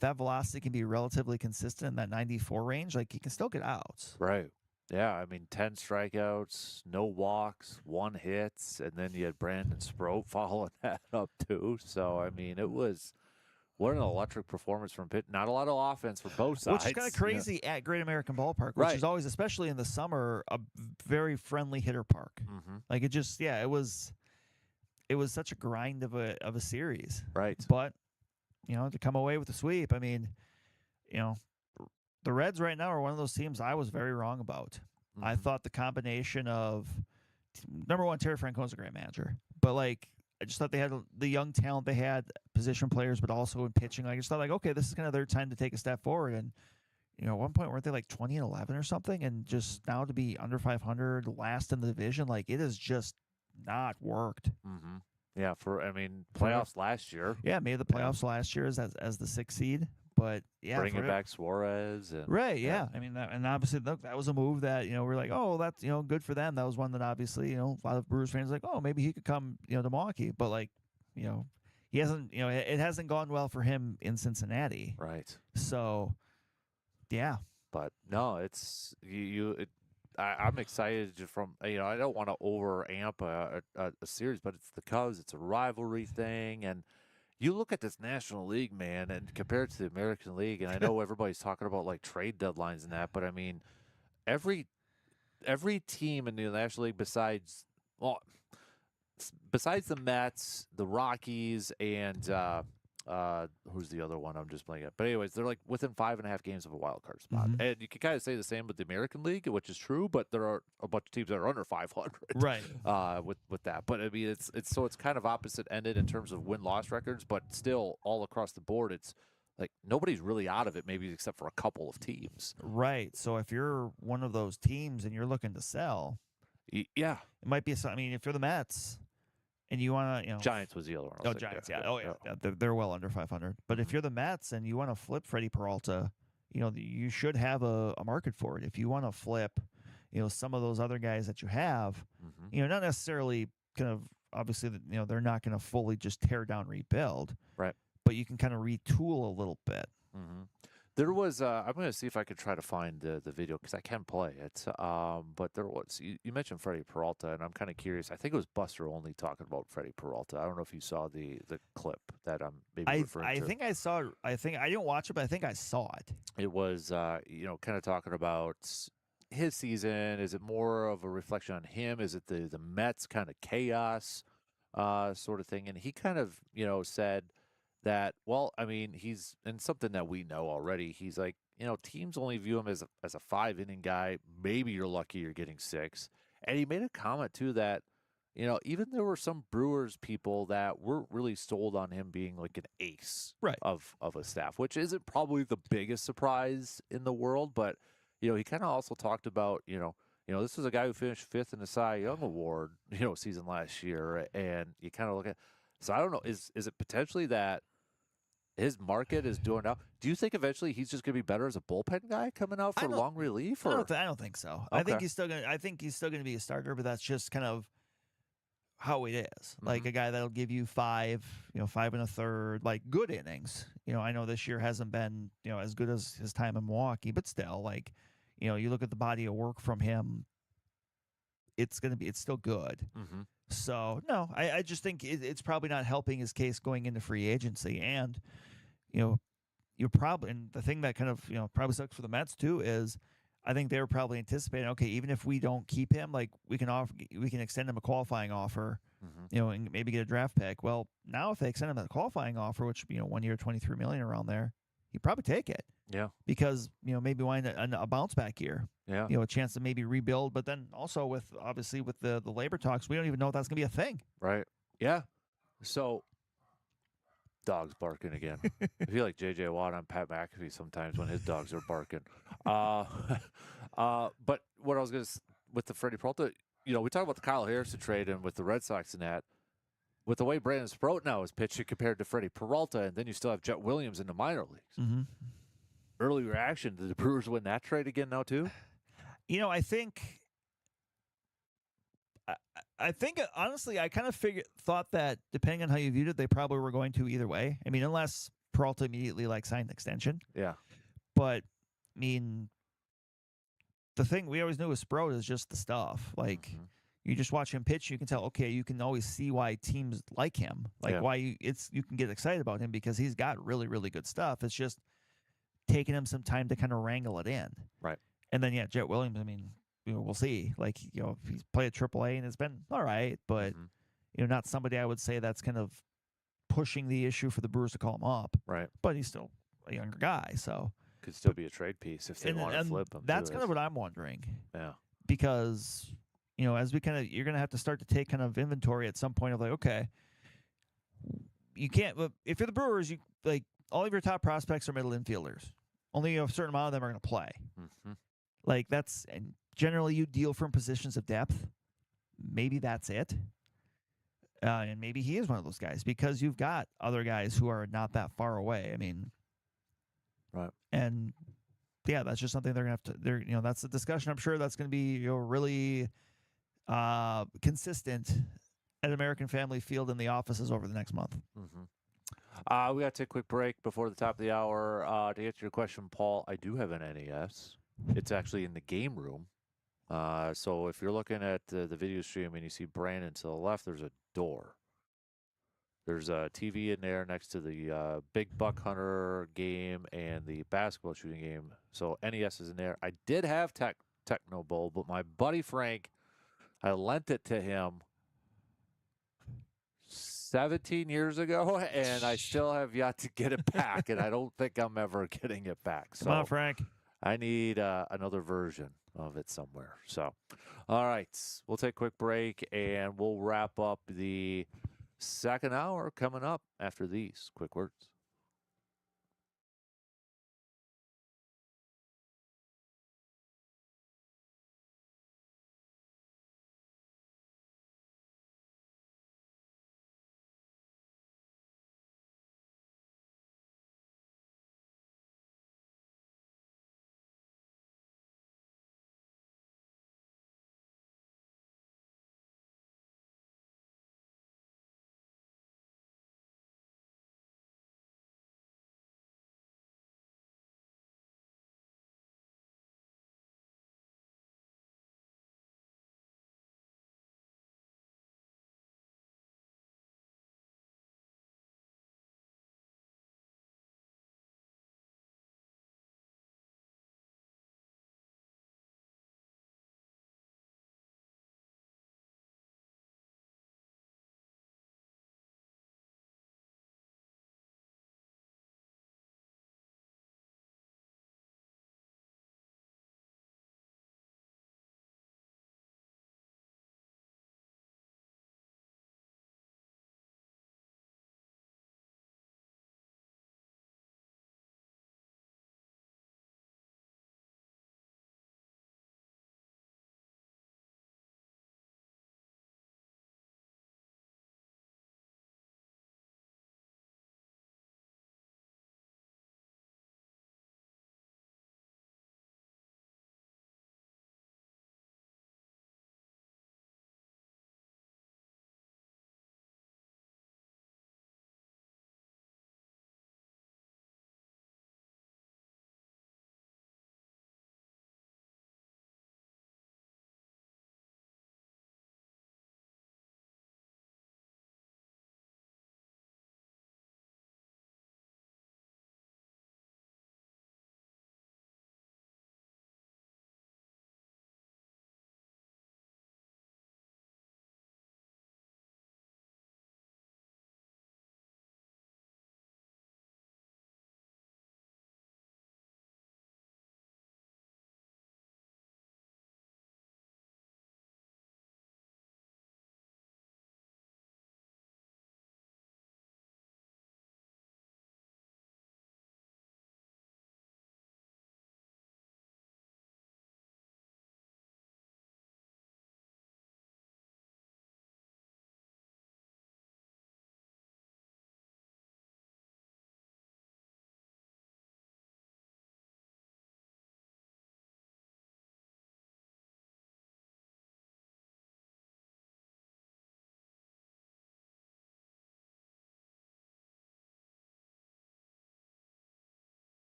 Speaker 3: that velocity can be relatively consistent in that 94 range, like he can still get outs.
Speaker 1: Right. Yeah. I mean, 10 strikeouts, no walks, 1 hit. And then you had Brandon Sproat following that up too. So, I mean, it was. What an electric performance from Pitt. Not a lot of offense for both sides.
Speaker 3: Which is kind of crazy at Great American Ballpark, which is always, especially in the summer, a very friendly hitter park. Like it just, it was such a grind of a series.
Speaker 1: Right.
Speaker 3: But, to come away with the sweep, I mean, the Reds right now are one of those teams I was very wrong about. I thought the combination of number one, Terry Francone's a great manager, but like I just thought they had the young talent they had, position players, but also in pitching. Like, I just thought like, okay, this is kind of their time to take a step forward. And at one point weren't they like 20-11 or something? And just now to be under 500, last in the division, like it has just not worked.
Speaker 1: Mm-hmm. Yeah, playoffs last year.
Speaker 3: Yeah, made the playoffs last year as the 6th seed. But yeah,
Speaker 1: bringing back Suarez. And,
Speaker 3: right, yeah. I mean, and obviously that was a move that we're like, oh, that's good for them. That was one that obviously a lot of Brewers fans like, oh, maybe he could come to Milwaukee. But like he hasn't. It hasn't gone well for him in Cincinnati.
Speaker 1: Right.
Speaker 3: So, yeah.
Speaker 1: But no, it's I'm excited from I don't want to over amp a series, but it's the Cubs. It's a rivalry thing, and you look at this National League, man, and compare it to the American League, and I know everybody's talking about like trade deadlines and that, but I mean, every team in the National League besides the Mets, the Rockies, and who's the other one? I'm just blanking. But anyways, they're like within 5.5 games of a wild card spot, and you can kind of say the same with the American League, which is true. But there are a bunch of teams that are under 500,
Speaker 3: right?
Speaker 1: With that, but I mean, it's kind of opposite ended in terms of win-loss records, but still all across the board, it's like nobody's really out of it, maybe except for a couple of teams.
Speaker 3: Right. So if you're one of those teams and you're looking to sell,
Speaker 1: yeah,
Speaker 3: it might be. I mean, if you're the Mets. And you want to,
Speaker 1: Giants was the other one.
Speaker 3: Oh, Giants, yeah. Oh, yeah. They're well under 500. But if you're the Mets and you want to flip Freddie Peralta, you should have a market for it. If you want to flip, some of those other guys that you have, not necessarily kind of, obviously, they're not going to fully just tear down, rebuild.
Speaker 1: Right.
Speaker 3: But you can kind of retool a little bit.
Speaker 1: Mm-hmm. There was, I'm going to see if I could try to find the video because I can play it. But there was, you mentioned Freddie Peralta, and I'm kind of curious. I think it was Buster Only talking about Freddie Peralta. I don't know if you saw the clip that I'm maybe referring to.
Speaker 3: I think I saw it. I didn't watch it, but I think I saw it.
Speaker 1: It was, kind of talking about his season. Is it more of a reflection on him? Is it the Mets kind of chaos sort of thing? And he kind of, said that, well, I mean, he's in something that we know already. He's like, teams only view him as a 5-inning guy. Maybe you're lucky you're getting 6. And he made a comment too that, even there were some Brewers people that weren't really sold on him being like an ace of a staff, which isn't probably the biggest surprise in the world. But, he kind of also talked about, this is a guy who finished 5th in the Cy Young Award, season last year. And you kind of look at, so I don't know, is it potentially that his market is doing now? Do you think eventually he's just going to be better as a bullpen guy coming out for long relief? Or?
Speaker 3: I don't think so. Okay. I think he's still gonna be a starter, but that's just kind of how it is. Like a guy that'll give you 5 1/3, like good innings. I know this year hasn't been as good as his time in Milwaukee, but still, like you look at the body of work from him, it's still good. Mm-hmm. So, no, I just think it's probably not helping his case going into free agency. And, you're probably, and the thing that kind of, probably sucks for the Mets too is I think they were probably anticipating, okay, even if we don't keep him, like we can extend him a qualifying offer, and maybe get a draft pick. Well, now if they extend him a qualifying offer, which, 1 year, $23 million around there, he'd probably take it.
Speaker 1: Yeah.
Speaker 3: Because, maybe wind a bounce back year.
Speaker 1: Yeah.
Speaker 3: A chance to maybe rebuild, but then also with the labor talks, we don't even know if that's going to be a thing.
Speaker 1: Right. Yeah. So, dogs barking again. I feel like J.J. Watt on Pat McAfee sometimes when his dogs are barking. But what I was going to, with the Freddie Peralta, we talk about the Kyle Harrison trade and with the Red Sox and that, with the way Brandon Sproat now is pitching compared to Freddie Peralta, and then you still have Jet Williams in the minor leagues. Mm-hmm. Early reaction, did the Brewers win that trade again now too?
Speaker 3: I think honestly, I kind of thought that depending on how you viewed it, they probably were going to either way. I mean, unless Peralta immediately signed an extension.
Speaker 1: Yeah.
Speaker 3: But I mean, the thing we always knew with Sproat is just the stuff. Like you just watch him pitch, you can tell. Okay, you can always see why teams like him. Like why you can get excited about him because he's got really, really good stuff. It's just taking him some time to kind of wrangle it in.
Speaker 1: Right.
Speaker 3: And then Jet Williams, I mean, we'll see. Like, he's played at AAA and it's been all right, but not somebody I would say that's kind of pushing the issue for the Brewers to call him up.
Speaker 1: Right.
Speaker 3: But he's still a younger guy, so
Speaker 1: could still be a trade piece if they want to flip him.
Speaker 3: That's kind of what I'm wondering.
Speaker 1: Yeah.
Speaker 3: Because as we you're going to have to start to take kind of inventory at some point of like, okay, you can't, if you're the Brewers, you like all of your top prospects are middle infielders. Only a certain amount of them are going to play.
Speaker 1: Mm-hmm.
Speaker 3: Like and generally you deal from positions of depth. Maybe that's it. And maybe he is one of those guys because you've got other guys who are not that far away. I mean,
Speaker 1: right.
Speaker 3: And yeah, that's just something they're going to have to, that's a discussion. I'm sure that's going to be, really consistent at American Family Field in the offices over the next month.
Speaker 1: Mm-hmm. We got to take a quick break before the top of the hour. To answer your question, Paul, I do have an NES. It's actually in the game room. So if you're looking at the video stream and you see Brandon to the left, there's a door. There's a TV in there next to the Big Buck Hunter game and the basketball shooting game. So NES is in there. I did have Techno Bowl, but my buddy Frank, I lent it to him 17 years ago, and I still have yet to get it back, and I don't think I'm ever getting it back. So
Speaker 3: Come on, Frank.
Speaker 1: I need another version of it somewhere. So, all right, we'll take a quick break, and we'll wrap up the second hour coming up after these quick words.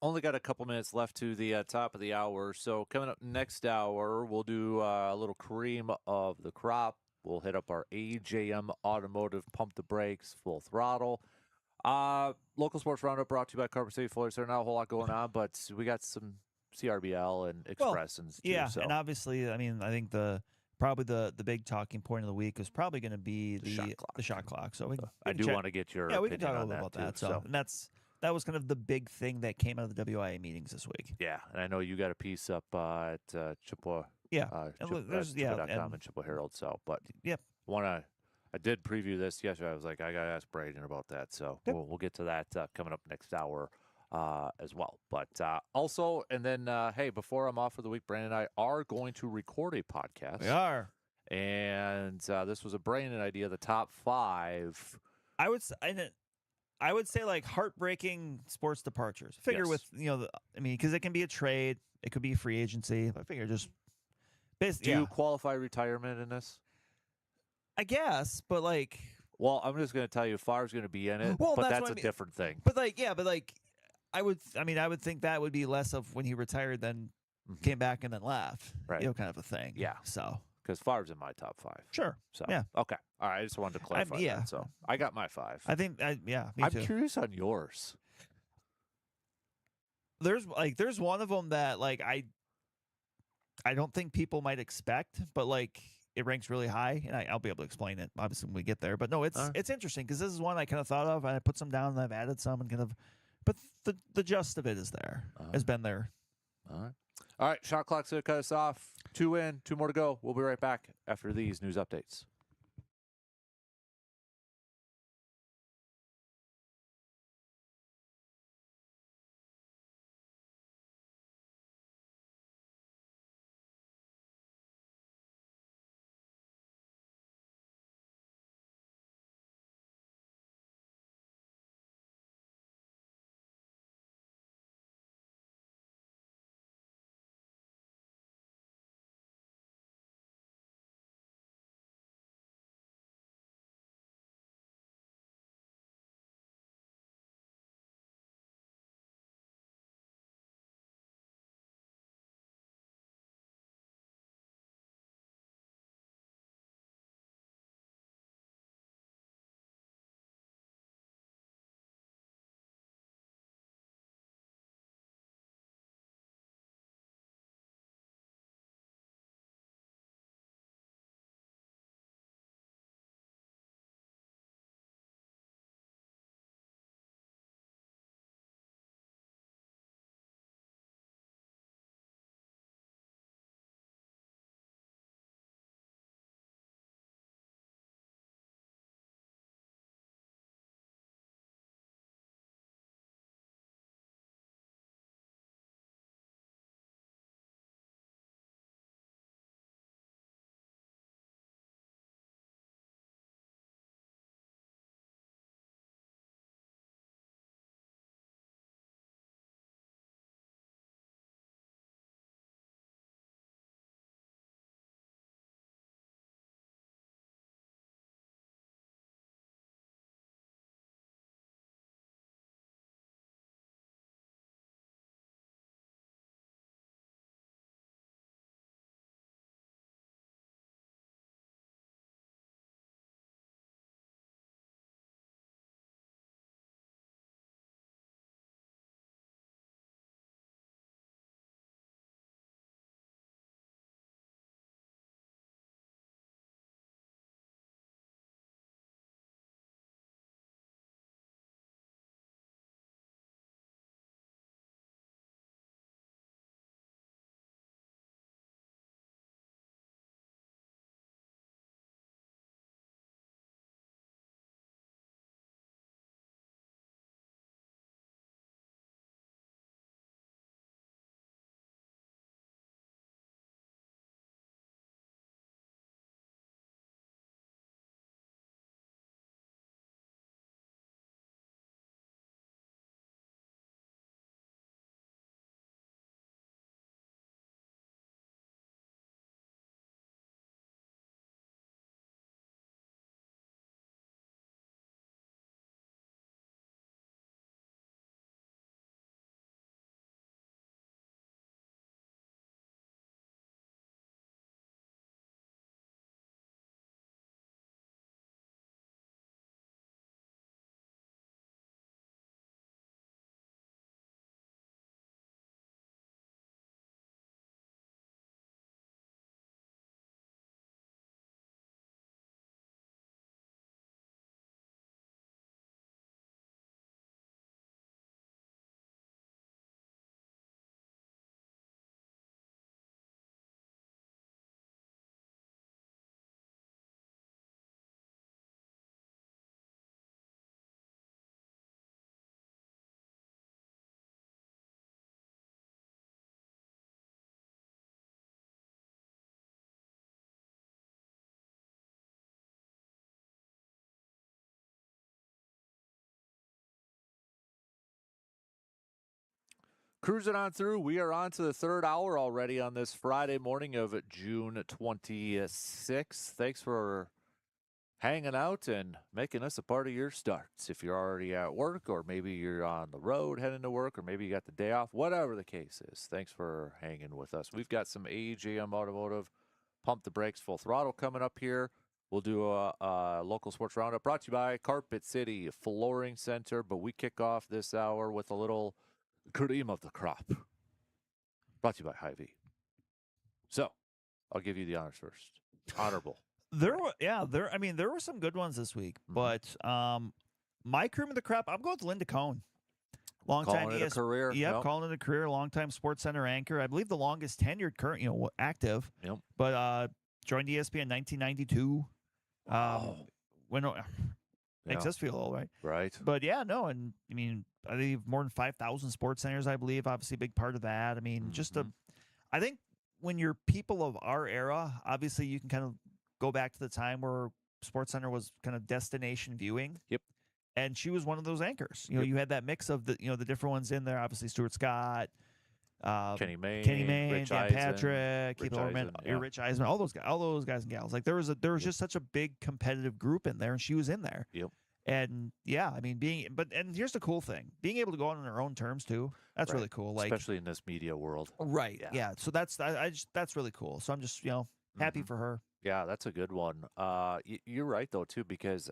Speaker 1: only got a couple minutes left to the top of the hour. So coming up next hour, we'll do a little cream of the crop. We'll hit up our AJM Automotive Pump the Brakes Full Throttle. Local Sports Roundup brought to you by Carpenter City, Florida. So not a whole lot going on, but we got some CRBL and Express and
Speaker 3: yeah,
Speaker 1: too, so.
Speaker 3: and obviously, I mean, I think probably the big talking point of the week is probably going to be the shot clock. So
Speaker 1: I do want to get your
Speaker 3: we can talk a little bit about
Speaker 1: too,
Speaker 3: that. So and that was kind of the big thing that came out of the WIA meetings this week.
Speaker 1: Yeah, and I know you got a piece up at Chippewa.
Speaker 3: Yeah,
Speaker 1: there's Chippewa.com and Chippewa Herald. So, but
Speaker 3: yep,
Speaker 1: I did preview this yesterday. I was like, I got to ask Braden about that. So we'll get to that coming up next hour as well. But also, and then, hey, before I'm off for the week, Brandon and I are going to record a podcast.
Speaker 3: We are.
Speaker 1: And this was a Brandon idea, the top 5.
Speaker 3: I would say like heartbreaking sports departures. Figure with, because it can be a trade. It could be free agency. I figure just
Speaker 1: basically. Do you qualify retirement in this?
Speaker 3: I guess, but like.
Speaker 1: Well, I'm just going to tell you, Favre's going to be in it, but that's a different thing.
Speaker 3: But I would think that would be less of when he retired than came back and then left.
Speaker 1: Right.
Speaker 3: Kind of a thing.
Speaker 1: Yeah.
Speaker 3: So.
Speaker 1: Because Favre's in my top 5.
Speaker 3: Sure.
Speaker 1: So
Speaker 3: yeah.
Speaker 1: Okay. All right. I just wanted to clarify that. So I got my 5.
Speaker 3: I think. Me
Speaker 1: I'm
Speaker 3: too.
Speaker 1: curious on yours.
Speaker 3: There's one of them that like I don't think people might expect, but like it ranks really high, and I'll be able to explain it obviously when we get there. But no, it's interesting because this is one I kind of thought of, and I put some down, and I've added some, and kind of, but the gist of it is there, has been there.
Speaker 1: All right. Shot clock's going to cut us off. 2 in, 2 more to go. We'll be right back after these news updates. cruising on through. We are on to the third hour already on this Friday morning of June 26th. Thanks for hanging out and making us a part of your starts. If you're already at work, or maybe you're on the road heading to work, or maybe you got the day off, whatever the case is, thanks for hanging with us. We've got some AJM Automotive Pump the Brakes Full Throttle coming up here. We'll do a local sports roundup brought to you by Carpet City Flooring Center, but we kick off this hour with a little cream of the crop brought to you by Hy-Vee. So I'll give you the honors first. Honorable.
Speaker 3: There were some good ones this week, but my cream of the crop, I'm going with Linda Cohn.
Speaker 1: Calling it a career.
Speaker 3: Yep, calling it a career. Longtime Sports Center anchor. I believe the longest tenured current, active.
Speaker 1: Yep.
Speaker 3: But joined ESPN in 1992.
Speaker 1: Wow.
Speaker 3: Makes us feel old, right?
Speaker 1: Right.
Speaker 3: But yeah, no, and I mean, I think more than 5,000 sports centers, I believe. Obviously, a big part of that. I mean, I think when you're people of our era, obviously you can kind of go back to the time where Sports Center was kind of destination viewing.
Speaker 1: Yep.
Speaker 3: And she was one of those anchors. You had that mix of the different ones in there. Obviously, Stuart Scott,
Speaker 1: Kenny Mayne,
Speaker 3: Dan
Speaker 1: Eisen,
Speaker 3: Patrick, Keith Olbermann, Rich Eisen, all those guys and gals. Like there was just such a big competitive group in there, and she was in there.
Speaker 1: Yep.
Speaker 3: And yeah, I mean, and here's the cool thing: being able to go out on her own terms too. That's really cool. Like
Speaker 1: especially in this media world.
Speaker 3: Right. Yeah. So that's really cool. So I'm just happy for her.
Speaker 1: Yeah, that's a good one. You're right though too, because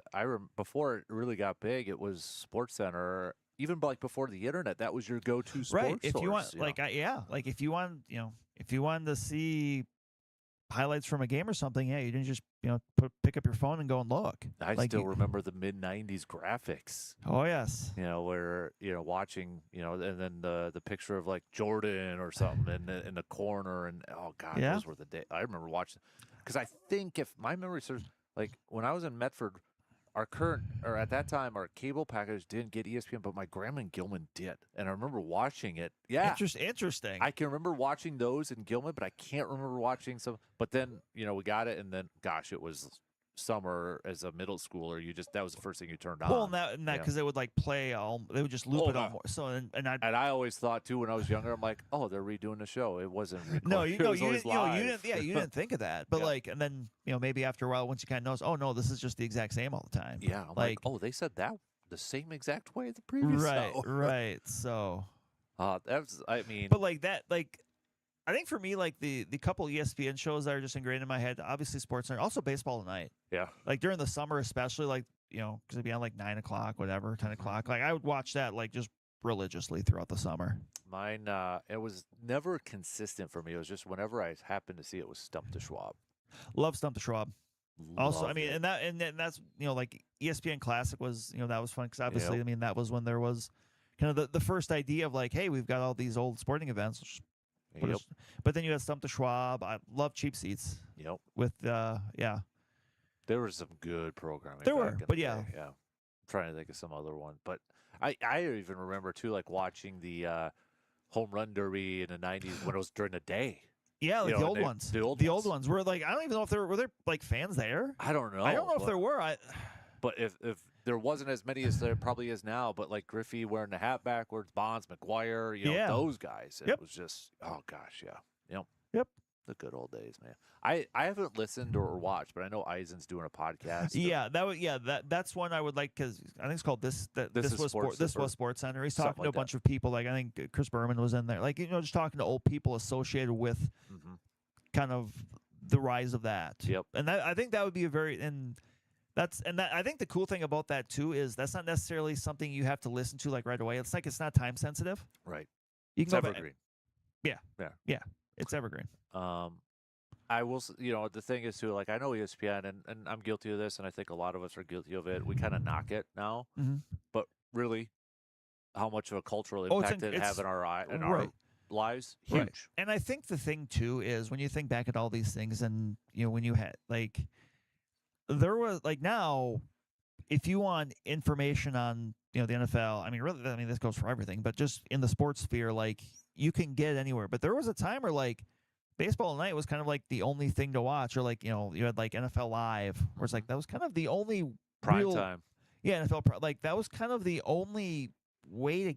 Speaker 1: before it really got big, it was Sports Center. Even like before the internet, that was your go-to sports
Speaker 3: right. If
Speaker 1: source,
Speaker 3: you want, like if you wanted to see highlights from a game or something, you didn't just pick up your phone and go and look.
Speaker 1: I still remember the mid-90s graphics.
Speaker 3: Oh yes.
Speaker 1: Where watching and then the picture of like Jordan or something in the corner, and oh god, those were the days. I remember watching, because I think if my memory serves, like when I was in Medford, at that time, our cable package didn't get ESPN, but my grandma in Gilman did. And I remember watching it. Yeah.
Speaker 3: Interesting.
Speaker 1: I can remember watching those in Gilman, but I can't remember watching some. But then, we got it, and then, gosh, it was summer as a middle schooler. That was the first thing you turned on.
Speaker 3: Well, and that because they would like play they would just loop it all more. So and
Speaker 1: I always thought too when I was younger, I'm like, oh, they're redoing the show. It wasn't recorded.
Speaker 3: No,
Speaker 1: you
Speaker 3: didn't think of that. But and then maybe after a while, once you kind of notice, oh no, this is just the exact same all the time.
Speaker 1: Yeah, I'm like, oh, they said that the same exact way the previous show.
Speaker 3: Right. So
Speaker 1: that's
Speaker 3: but like that, like I think for me, like the couple ESPN shows that are just ingrained in my head, obviously Sports Center, also Baseball Tonight.
Speaker 1: Yeah.
Speaker 3: Like during the summer, especially, like, because it'd be on like 9 o'clock, whatever, 10 o'clock. Like I would watch that like just religiously throughout the summer.
Speaker 1: Mine, it was never consistent for me. It was just whenever I happened to see it was Stump to Schwab.
Speaker 3: Love Stump to Schwab. Also, I mean, and that's like ESPN Classic was, that was fun because obviously, I mean, that was when there was kind of the first idea of like, hey, we've got all these old sporting events. But then you had Stump to Schwab. I love Cheap Seats.
Speaker 1: Yep.
Speaker 3: With
Speaker 1: there was some good programming.
Speaker 3: There were, but
Speaker 1: yeah. I'm trying to think of some other one, but I even remember too, like watching the home run derby in the '90s when it was during the day.
Speaker 3: Yeah, like the old ones. The old ones were like, I don't even know if were there like fans there.
Speaker 1: I don't know.
Speaker 3: I don't know if there were.
Speaker 1: But if there wasn't as many as there probably is now, but like Griffey wearing the hat backwards, Bonds, McGuire, those guys. It was just, oh gosh, yeah.
Speaker 3: Yep.
Speaker 1: The good old days, man. I haven't listened or watched, but I know Eisen's doing a podcast.
Speaker 3: Yeah, that's one I would like, because I think it's called This was Sports Center. He's talking to a bunch of people. Like I think Chris Berman was in there. Like just talking to old people associated with kind of the rise of that.
Speaker 1: Yep.
Speaker 3: And I think that would be I think the cool thing about that too is that's not necessarily something you have to listen to like right away. It's like it's not time sensitive.
Speaker 1: Right.
Speaker 3: You can
Speaker 1: it's evergreen.
Speaker 3: Yeah. It's evergreen.
Speaker 1: I will, the thing is too, like I know ESPN, and I'm guilty of this, and I think a lot of us are guilty of it. We kind of knock it now, but really, how much of a cultural impact it have in our lives? Huge.
Speaker 3: Right. And I think the thing too is when you think back at all these things, and when you had like, there was like now, if you want information on the NFL, I mean this goes for everything, but just in the sports sphere, like you can get anywhere. But there was a time where like Baseball Tonight was kind of like the only thing to watch, or like you had like NFL Live, where it's like that was kind of the only
Speaker 1: prime time.
Speaker 3: Yeah, NFL like that was kind of the only way to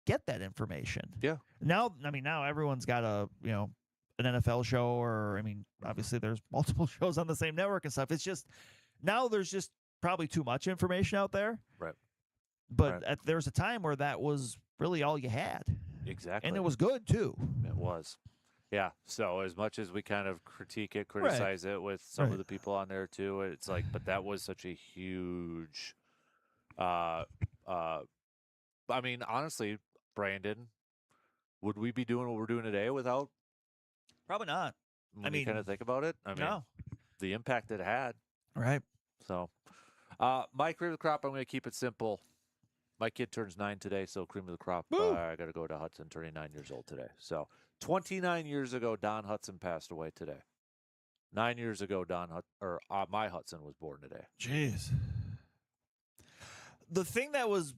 Speaker 3: get that information.
Speaker 1: Yeah.
Speaker 3: Now, I mean, now everyone's got an NFL show, or, I mean, obviously there's multiple shows on the same network and stuff. It's just, now there's just probably too much information out there.
Speaker 1: Right.
Speaker 3: But there was a time where that was really all you had.
Speaker 1: Exactly.
Speaker 3: And it was good, too.
Speaker 1: It was. Yeah. So as much as we kind of critique it, criticize it with some of the people on there too, it's like, but that was such a huge, I mean, honestly, Brandon, would we be doing what we're doing today without?
Speaker 3: Probably not.
Speaker 1: When you kind of think about it, I mean,
Speaker 3: no.
Speaker 1: The impact it had.
Speaker 3: Right.
Speaker 1: So, my cream of the crop, I'm going to keep it simple. My kid turns 9 today, so cream of the crop, I got to go to Hudson, turning 9 years old today. So, 29 years ago, Don Hudson passed away today. 9 years ago, my Hudson was born today.
Speaker 3: Jeez. The thing that was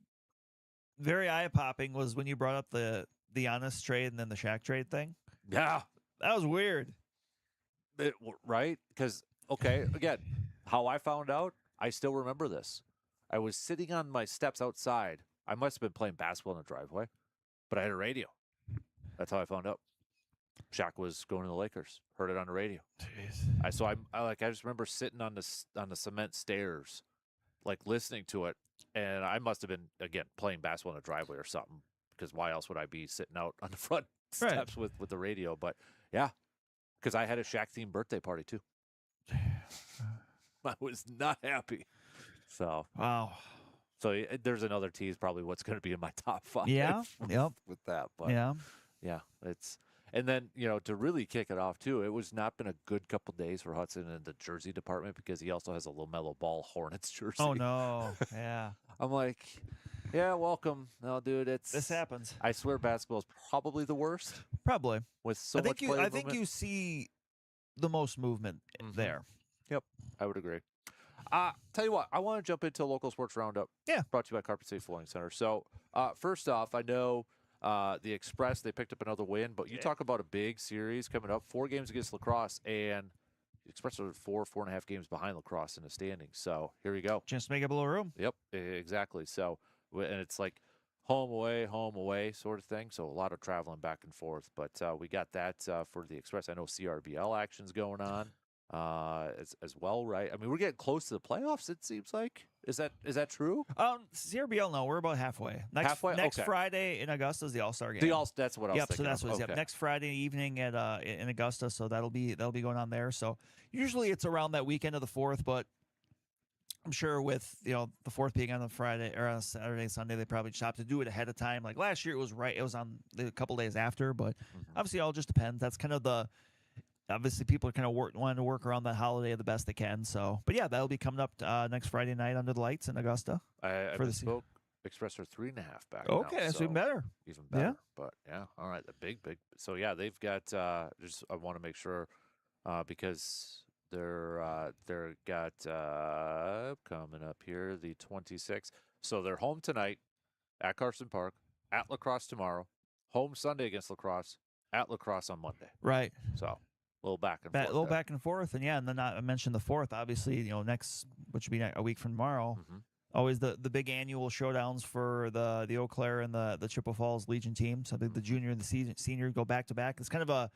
Speaker 3: very eye-popping was when you brought up the honest trade and then the Shaq trade thing.
Speaker 1: Yeah.
Speaker 3: That was weird.
Speaker 1: Right? Because, okay, again, how I found out, I still remember this. I was sitting on my steps outside. I must have been playing basketball in the driveway, but I had a radio. That's how I found out. Shaq was going to the Lakers. Heard it on the radio.
Speaker 3: Jeez.
Speaker 1: I just remember sitting on the cement stairs, like listening to it, and I must have been, again, playing basketball in the driveway or something, because why else would I be sitting out on the front steps with the radio? But yeah, because I had a Shaq themed birthday party too. I was not happy. So
Speaker 3: wow.
Speaker 1: So there's another tease, probably what's going to be in my top 5.
Speaker 3: Yeah. Yep.
Speaker 1: With that, but
Speaker 3: yeah,
Speaker 1: it's. And then, to really kick it off, too, it was not been a good couple days for Hudson in the jersey department, because he also has a LaMelo Ball Hornets jersey.
Speaker 3: Oh, no. Yeah.
Speaker 1: I'm like, yeah, welcome. No, dude,
Speaker 3: this happens.
Speaker 1: I swear basketball is probably the worst.
Speaker 3: Probably.
Speaker 1: With so much player
Speaker 3: I think you see the most movement there.
Speaker 1: Yep, I would agree. Tell you what, I want to jump into a local sports roundup.
Speaker 3: Yeah.
Speaker 1: Brought to you by Carpet City Flooring Center. So, first off, I know the Express, they picked up another win, but you talk about a big series coming up, 4 games against Lacrosse, and the Express are 4.5 games behind Lacrosse in the standings. So here we go.
Speaker 3: Chance to make up a little room.
Speaker 1: Yep, exactly. So, and it's like home away sort of thing. So a lot of traveling back and forth, but we got that for the Express. I know CRBL action's going on as well, right? I mean, we're getting close to the playoffs, it seems like. Is that true?
Speaker 3: CRBL, no, we're about halfway.
Speaker 1: Halfway?
Speaker 3: Next
Speaker 1: Okay.
Speaker 3: Friday in Augusta is the All-Star game.
Speaker 1: That's what I was thinking.
Speaker 3: So that's
Speaker 1: of.
Speaker 3: what
Speaker 1: Okay.
Speaker 3: next Friday evening at in Augusta. So that'll be going on there. So usually it's around that weekend of the 4th, but I'm sure with the 4th being on a Friday or on a Saturday, Sunday, they probably just have to do it ahead of time. Like last year, it was on a couple days after, but obviously it all just depends. That's kind of obviously people are kind of wanting to work around that holiday the best they can. So, but yeah, that'll be coming up next Friday night under the lights in Augusta.
Speaker 1: I spoke. Express are 3.5 back.
Speaker 3: Okay,
Speaker 1: now,
Speaker 3: that's
Speaker 1: so
Speaker 3: even better.
Speaker 1: Even better.
Speaker 3: Yeah.
Speaker 1: But yeah, all right, the big. So yeah, they've got. Just I want to make sure because they're got coming up here the 26th. So they're home tonight at Carson Park, at Lacrosse tomorrow, home Sunday against Lacrosse, at Lacrosse on Monday.
Speaker 3: Right.
Speaker 1: So a little back and forth.
Speaker 3: A little back and forth, and and then I mentioned the 4th. Obviously, next, which would be a week from tomorrow. Always the big annual showdowns for the Eau Claire and the Chippewa Falls Legion team. So the junior and the senior go back to back. It's kind of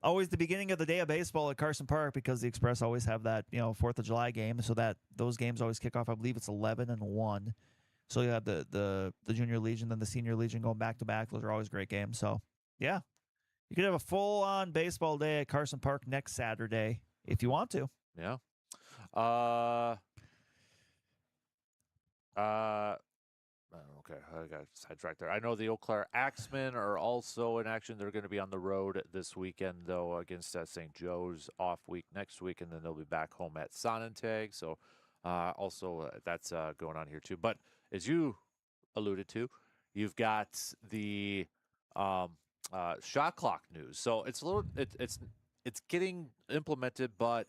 Speaker 3: always the beginning of the day of baseball at Carson Park, because the Express always have that 4th of July game. So that those games always kick off. I believe it's 11 and 1. So you have the junior Legion and the senior Legion going back to back. Those are always great games. So yeah, you could have a full on baseball day at Carson Park next Saturday if you want to.
Speaker 1: Yeah. Okay, I got sidetracked there. I know the Eau Claire Axemen are also in action. They're going to be on the road this weekend, though, against St. Joe's off week next week, and then they'll be back home at Sonnentag. So also that's going on here, too. But as you alluded to, you've got the shot clock news. So it's a little it's getting implemented, but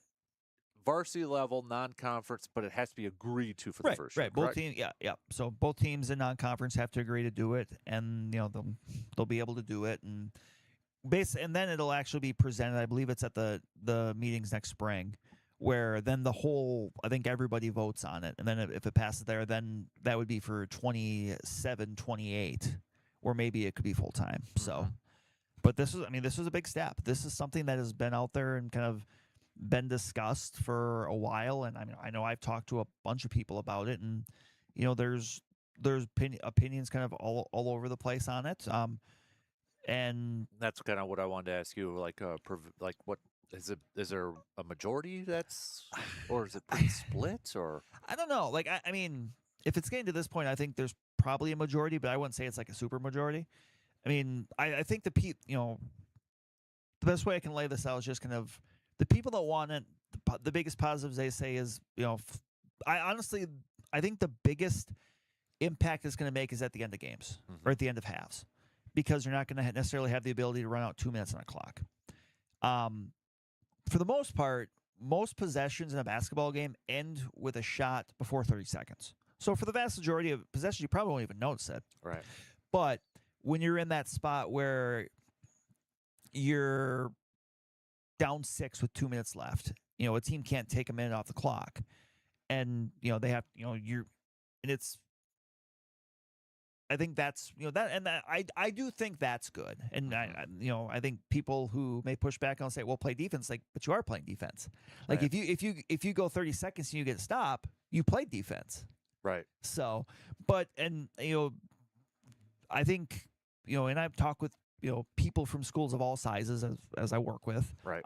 Speaker 1: varsity level, non-conference, but it has to be agreed to for the first year.
Speaker 3: Right, both teams, yeah. So both teams in non-conference have to agree to do it, and they'll be able to do it, and and then it'll actually be presented. I believe it's at the meetings next spring, where then I think everybody votes on it, and then if it passes there, then that would be for 27-28, or maybe it could be full time. So, but this is a big step. This is something that has been out there and kind of been discussed for a while. And I know I've talked to a bunch of people about it, and there's opinions kind of all over the place on it. And
Speaker 1: that's kind of what I wanted to ask you. Like, what is it? Is there a majority or is it pretty split? Or
Speaker 3: I don't know. Like, I mean, if it's getting to this point, I think there's probably a majority, but I wouldn't say it's like a super majority. I mean, I think the best way I can lay this out is just kind of the people that want it. The biggest positives they say is, I think the biggest impact it's going to make is at the end of games or at the end of halves, because you're not going to necessarily have the ability to run out 2 minutes on a clock. For the most part, most possessions in a basketball game end with a shot before 30 seconds. So for the vast majority of possessions, you probably won't even notice it.
Speaker 1: Right.
Speaker 3: But when you're in that spot where you're down 6 with 2 minutes left, a team can't take a minute off the clock, and they have, I think that's I do think that's good, and I think people who may push back and say, well, play defense, but you are playing defense. Like,
Speaker 1: right.
Speaker 3: if you go 30 seconds and you get a stop, you played defense.
Speaker 1: Right.
Speaker 3: So, but I think and I've talked with people from schools of all sizes as I work with.
Speaker 1: Right.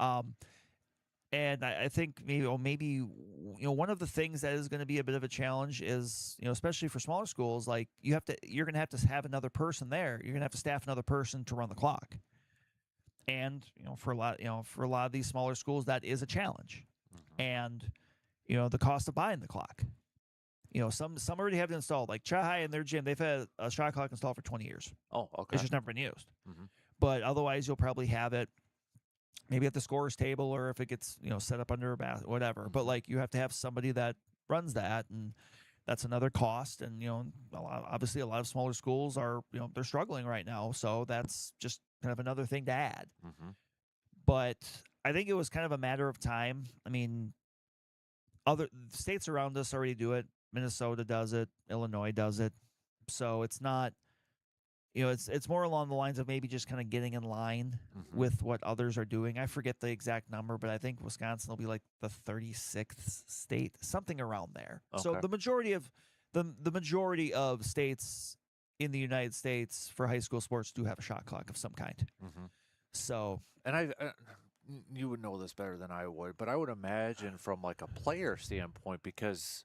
Speaker 3: And I think maybe one of the things that is going to be a bit of a challenge is, especially for smaller schools, like you're going to have another person there. You're going to have to staff another person to run the clock. And, for a lot of these smaller schools, that is a challenge. And, the cost of buying the clock. Some already have it installed. Like Chai in their gym, they've had a shot clock installed for 20 years.
Speaker 1: Oh, okay.
Speaker 3: It's just never been used. But otherwise, you'll probably have it maybe at the scorer's table, or if it gets set up under a basket, whatever. But like, you have to have somebody that runs that, and that's another cost. And obviously a lot of smaller schools are they're struggling right now, so that's just kind of another thing to add. But I think it was kind of a matter of time. I mean, other states around us already do it. Minnesota does it. Illinois does it. So it's not. It's more along the lines of maybe just kind of getting in line with what others are doing. I forget the exact number, but I think Wisconsin will be like the 36th state, something around there.
Speaker 1: Okay.
Speaker 3: So the majority of states in the United States for high school sports do have a shot clock of some kind. So,
Speaker 1: and you would know this better than I would, but I would imagine from like a player standpoint, because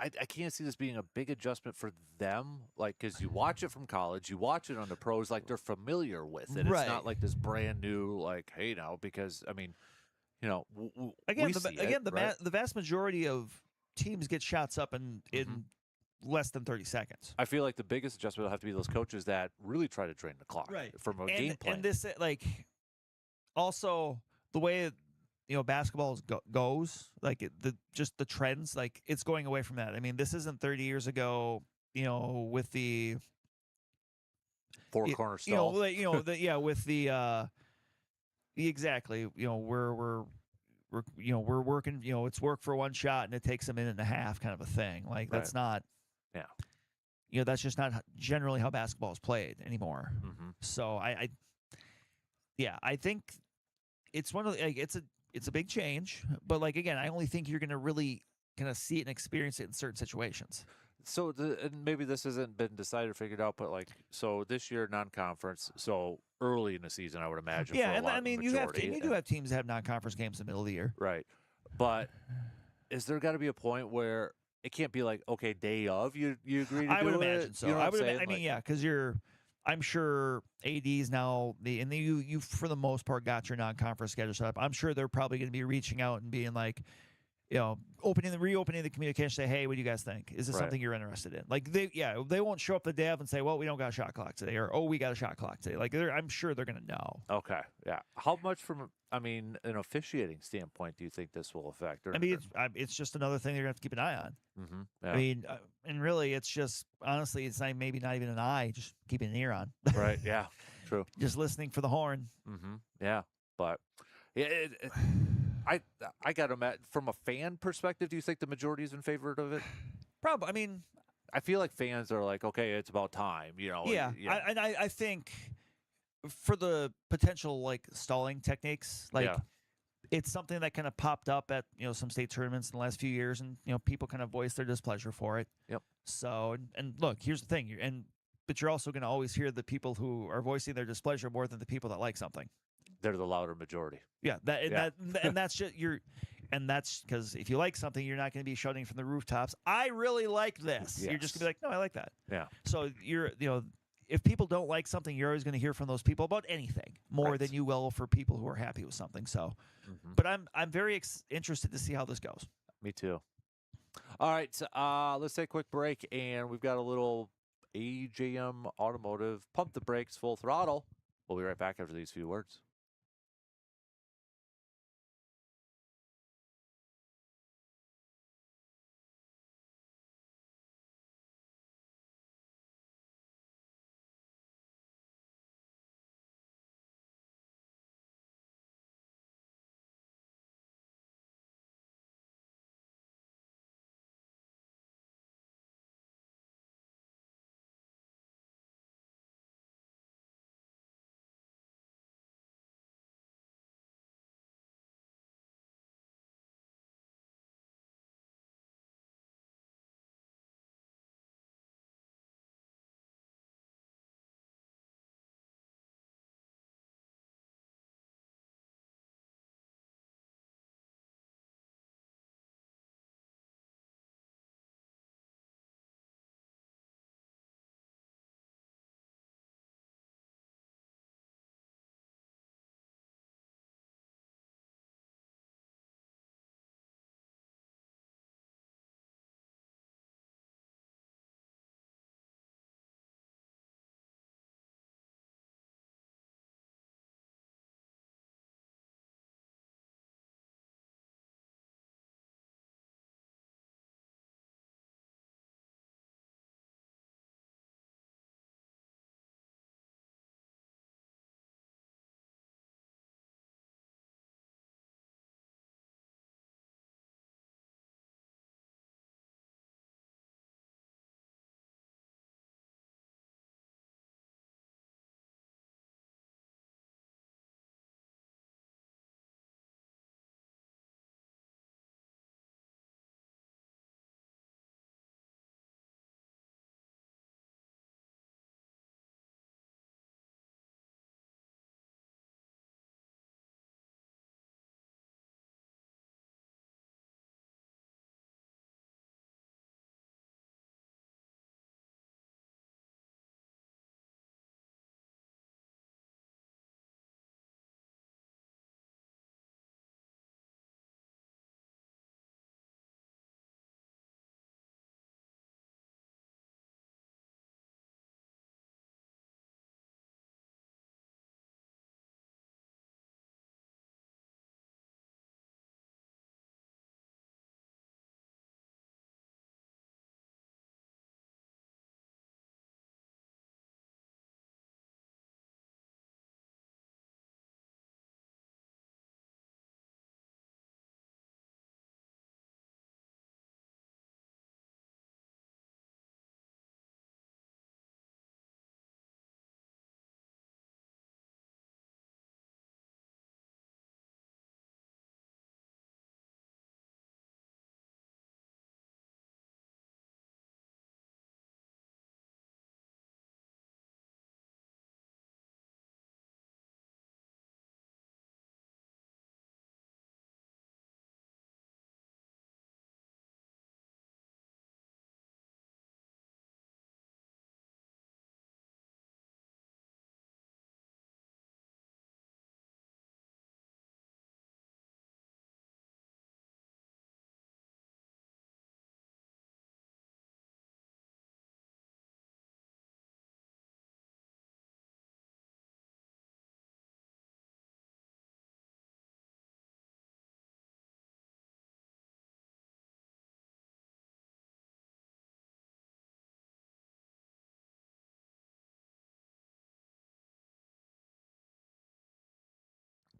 Speaker 1: I can't see this being a big adjustment for them, like, because you watch it from college, you watch it on the pros, like they're familiar with it.
Speaker 3: Right.
Speaker 1: It's not like this brand new, like, hey, now, because I mean,
Speaker 3: the vast majority of teams get shots up in less than 30 seconds.
Speaker 1: I feel like the biggest adjustment will have to be those coaches that really try to drain the clock,
Speaker 3: right,
Speaker 1: from a game plan.
Speaker 3: And this, like, also the way basketball goes, like the trends, like it's going away from that. I mean, this isn't 30 years ago, with the
Speaker 1: four-corner stall.
Speaker 3: With the exactly, we're working, it's work for one shot and it takes a minute and a half kind of a thing. Like, that's not, that's just not generally how basketball is played anymore. So I think it's one of the, like, it's a big change, but like, again, I only think you're going to really kind of see it and experience it in certain situations.
Speaker 1: So and maybe this hasn't been decided or figured out, but like, so this year non-conference, so early in the season, I would imagine.
Speaker 3: Yeah,
Speaker 1: for a
Speaker 3: and
Speaker 1: lot
Speaker 3: I mean, you do have teams that have non-conference games in the middle of the year,
Speaker 1: right? But is there got to be a point where it can't be like, okay, day of you agree to do it?
Speaker 3: I would imagine so.
Speaker 1: You know
Speaker 3: because I'm sure ADs now, you for the most part got your non-conference schedule set up. I'm sure they're probably going to be reaching out and being like, reopening the communication, say, hey, what do you guys think? Is this something you're interested in? Like, they won't show up the day of and say, well, we don't got a shot clock today, or, oh, we got a shot clock today. Like, I'm sure they're going to know.
Speaker 1: Okay, yeah. How much an officiating standpoint do you think this will affect?
Speaker 3: It's just another thing they're going to have to keep an eye on.
Speaker 1: Yeah.
Speaker 3: I mean, and really, it's just, honestly, it's maybe not even an eye, just keeping an ear on.
Speaker 1: Right, yeah, true.
Speaker 3: Just listening for the horn.
Speaker 1: Yeah, but I got to from a fan perspective, do you think the majority is in favor of it?
Speaker 3: Probably. I mean,
Speaker 1: I feel like fans are like, okay, it's about time,
Speaker 3: Yeah, I think for the potential like stalling techniques, like it's something that kind of popped up at some state tournaments in the last few years, and people kind of voiced their displeasure for it.
Speaker 1: Yep.
Speaker 3: So and look, here's the thing, but you're also going to always hear the people who are voicing their displeasure more than the people that like something.
Speaker 1: They're the louder majority.
Speaker 3: Yeah, that's just and that's because if you like something, you're not going to be shouting from the rooftops, "I really like this."
Speaker 1: Yes.
Speaker 3: You're just going to be like, "No, I like that."
Speaker 1: Yeah.
Speaker 3: So if people don't like something, you're always going to hear from those people about anything more than you will for people who are happy with something. So, but I'm very interested to see how this goes.
Speaker 1: Me too. All right, so, let's take a quick break, and we've got a little AJM Automotive Pump the Brakes Full Throttle. We'll be right back after these few words.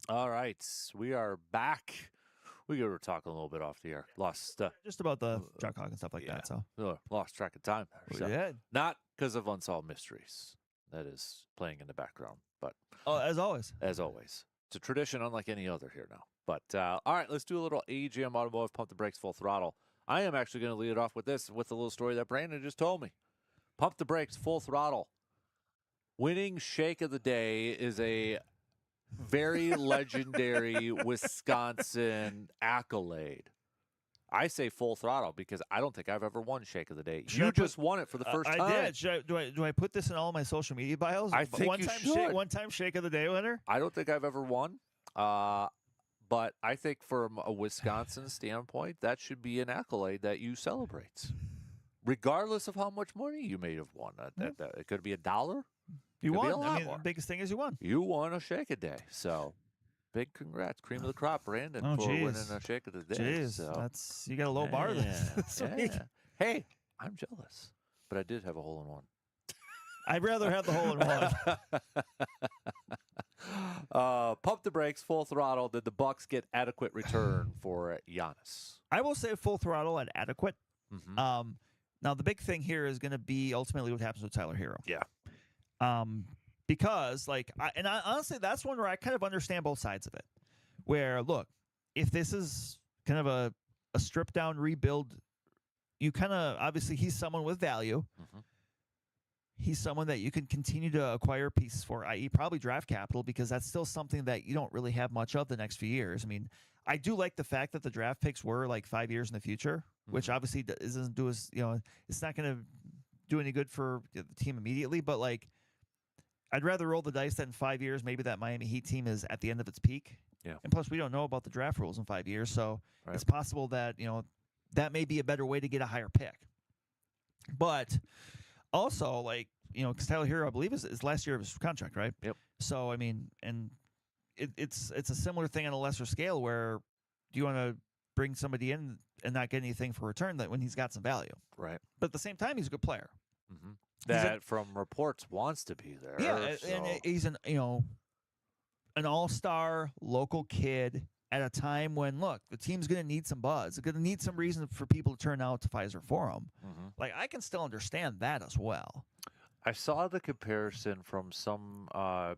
Speaker 1: All right, we are back We were talking a little bit off the air. Lost
Speaker 3: just about the Chuck Hogg and stuff like that. So
Speaker 1: lost track of time there. So.
Speaker 3: did.
Speaker 1: Not because of Unsolved Mysteries. That is playing in the background. But
Speaker 3: as always.
Speaker 1: As always. It's a tradition unlike any other here now. But all right, let's do a little AGM Automotive Pump the Brakes Full Throttle. I am actually going to lead it off with this, with a little story that Brandon just told me. Pump the Brakes Full Throttle. Winning shake of the day is a very legendary Wisconsin accolade. I say full throttle because I don't think I've ever won shake of the day. You just won it for the first time.
Speaker 3: I did. Do I put this in all my social media bios?
Speaker 1: I think you should.
Speaker 3: One time shake of the day winner?
Speaker 1: I don't think I've ever won. But I think from a Wisconsin standpoint, that should be an accolade that you celebrate, regardless of how much money you may have won. It could be $1.
Speaker 3: You won. I mean, the biggest thing is you won.
Speaker 1: You won a shake a day. So, big congrats, cream of the crop, Brandon, for winning a shake of the day.
Speaker 3: Jeez,
Speaker 1: so,
Speaker 3: you got a low bar this week.
Speaker 1: Hey, I'm jealous, but I did have a hole in one.
Speaker 3: I'd rather have the hole in one.
Speaker 1: Pump the brakes, full throttle. Did the Bucks get adequate return for Giannis?
Speaker 3: I will say full throttle and adequate. Mm-hmm. Now the big thing here is going to be ultimately what happens with Tyler Hero.
Speaker 1: Yeah.
Speaker 3: Because honestly, that's one where I kind of understand both sides of it. Where look, if this is kind of a stripped down rebuild, you kind of obviously he's someone with value. Mm-hmm. He's someone that you can continue to acquire pieces for, i.e. probably draft capital, because that's still something that you don't really have much of the next few years. I mean, I do like the fact that the draft picks were like 5 years in the future, which obviously doesn't do us, it's not going to do any good for the team immediately, but like, I'd rather roll the dice that in 5 years, maybe that Miami Heat team is at the end of its peak.
Speaker 1: Yeah.
Speaker 3: And plus, we don't know about the draft rules in 5 years, so it's possible that, that may be a better way to get a higher pick. But also, like, because Tyler Hero, I believe, is last year of his contract, right?
Speaker 1: Yep.
Speaker 3: So, I mean, and it's a similar thing on a lesser scale where do you want to bring somebody in and not get anything for return that when he's got some value?
Speaker 1: Right.
Speaker 3: But at the same time, he's a good player.
Speaker 1: Mm-hmm. That, from reports, wants to be there.
Speaker 3: Yeah,
Speaker 1: so.
Speaker 3: And he's an all-star local kid at a time when, look, the team's going to need some buzz. It's going to need some reason for people to turn out to Pfizer for him. Mm-hmm. Like, I can still understand that as well.
Speaker 1: I saw the comparison from some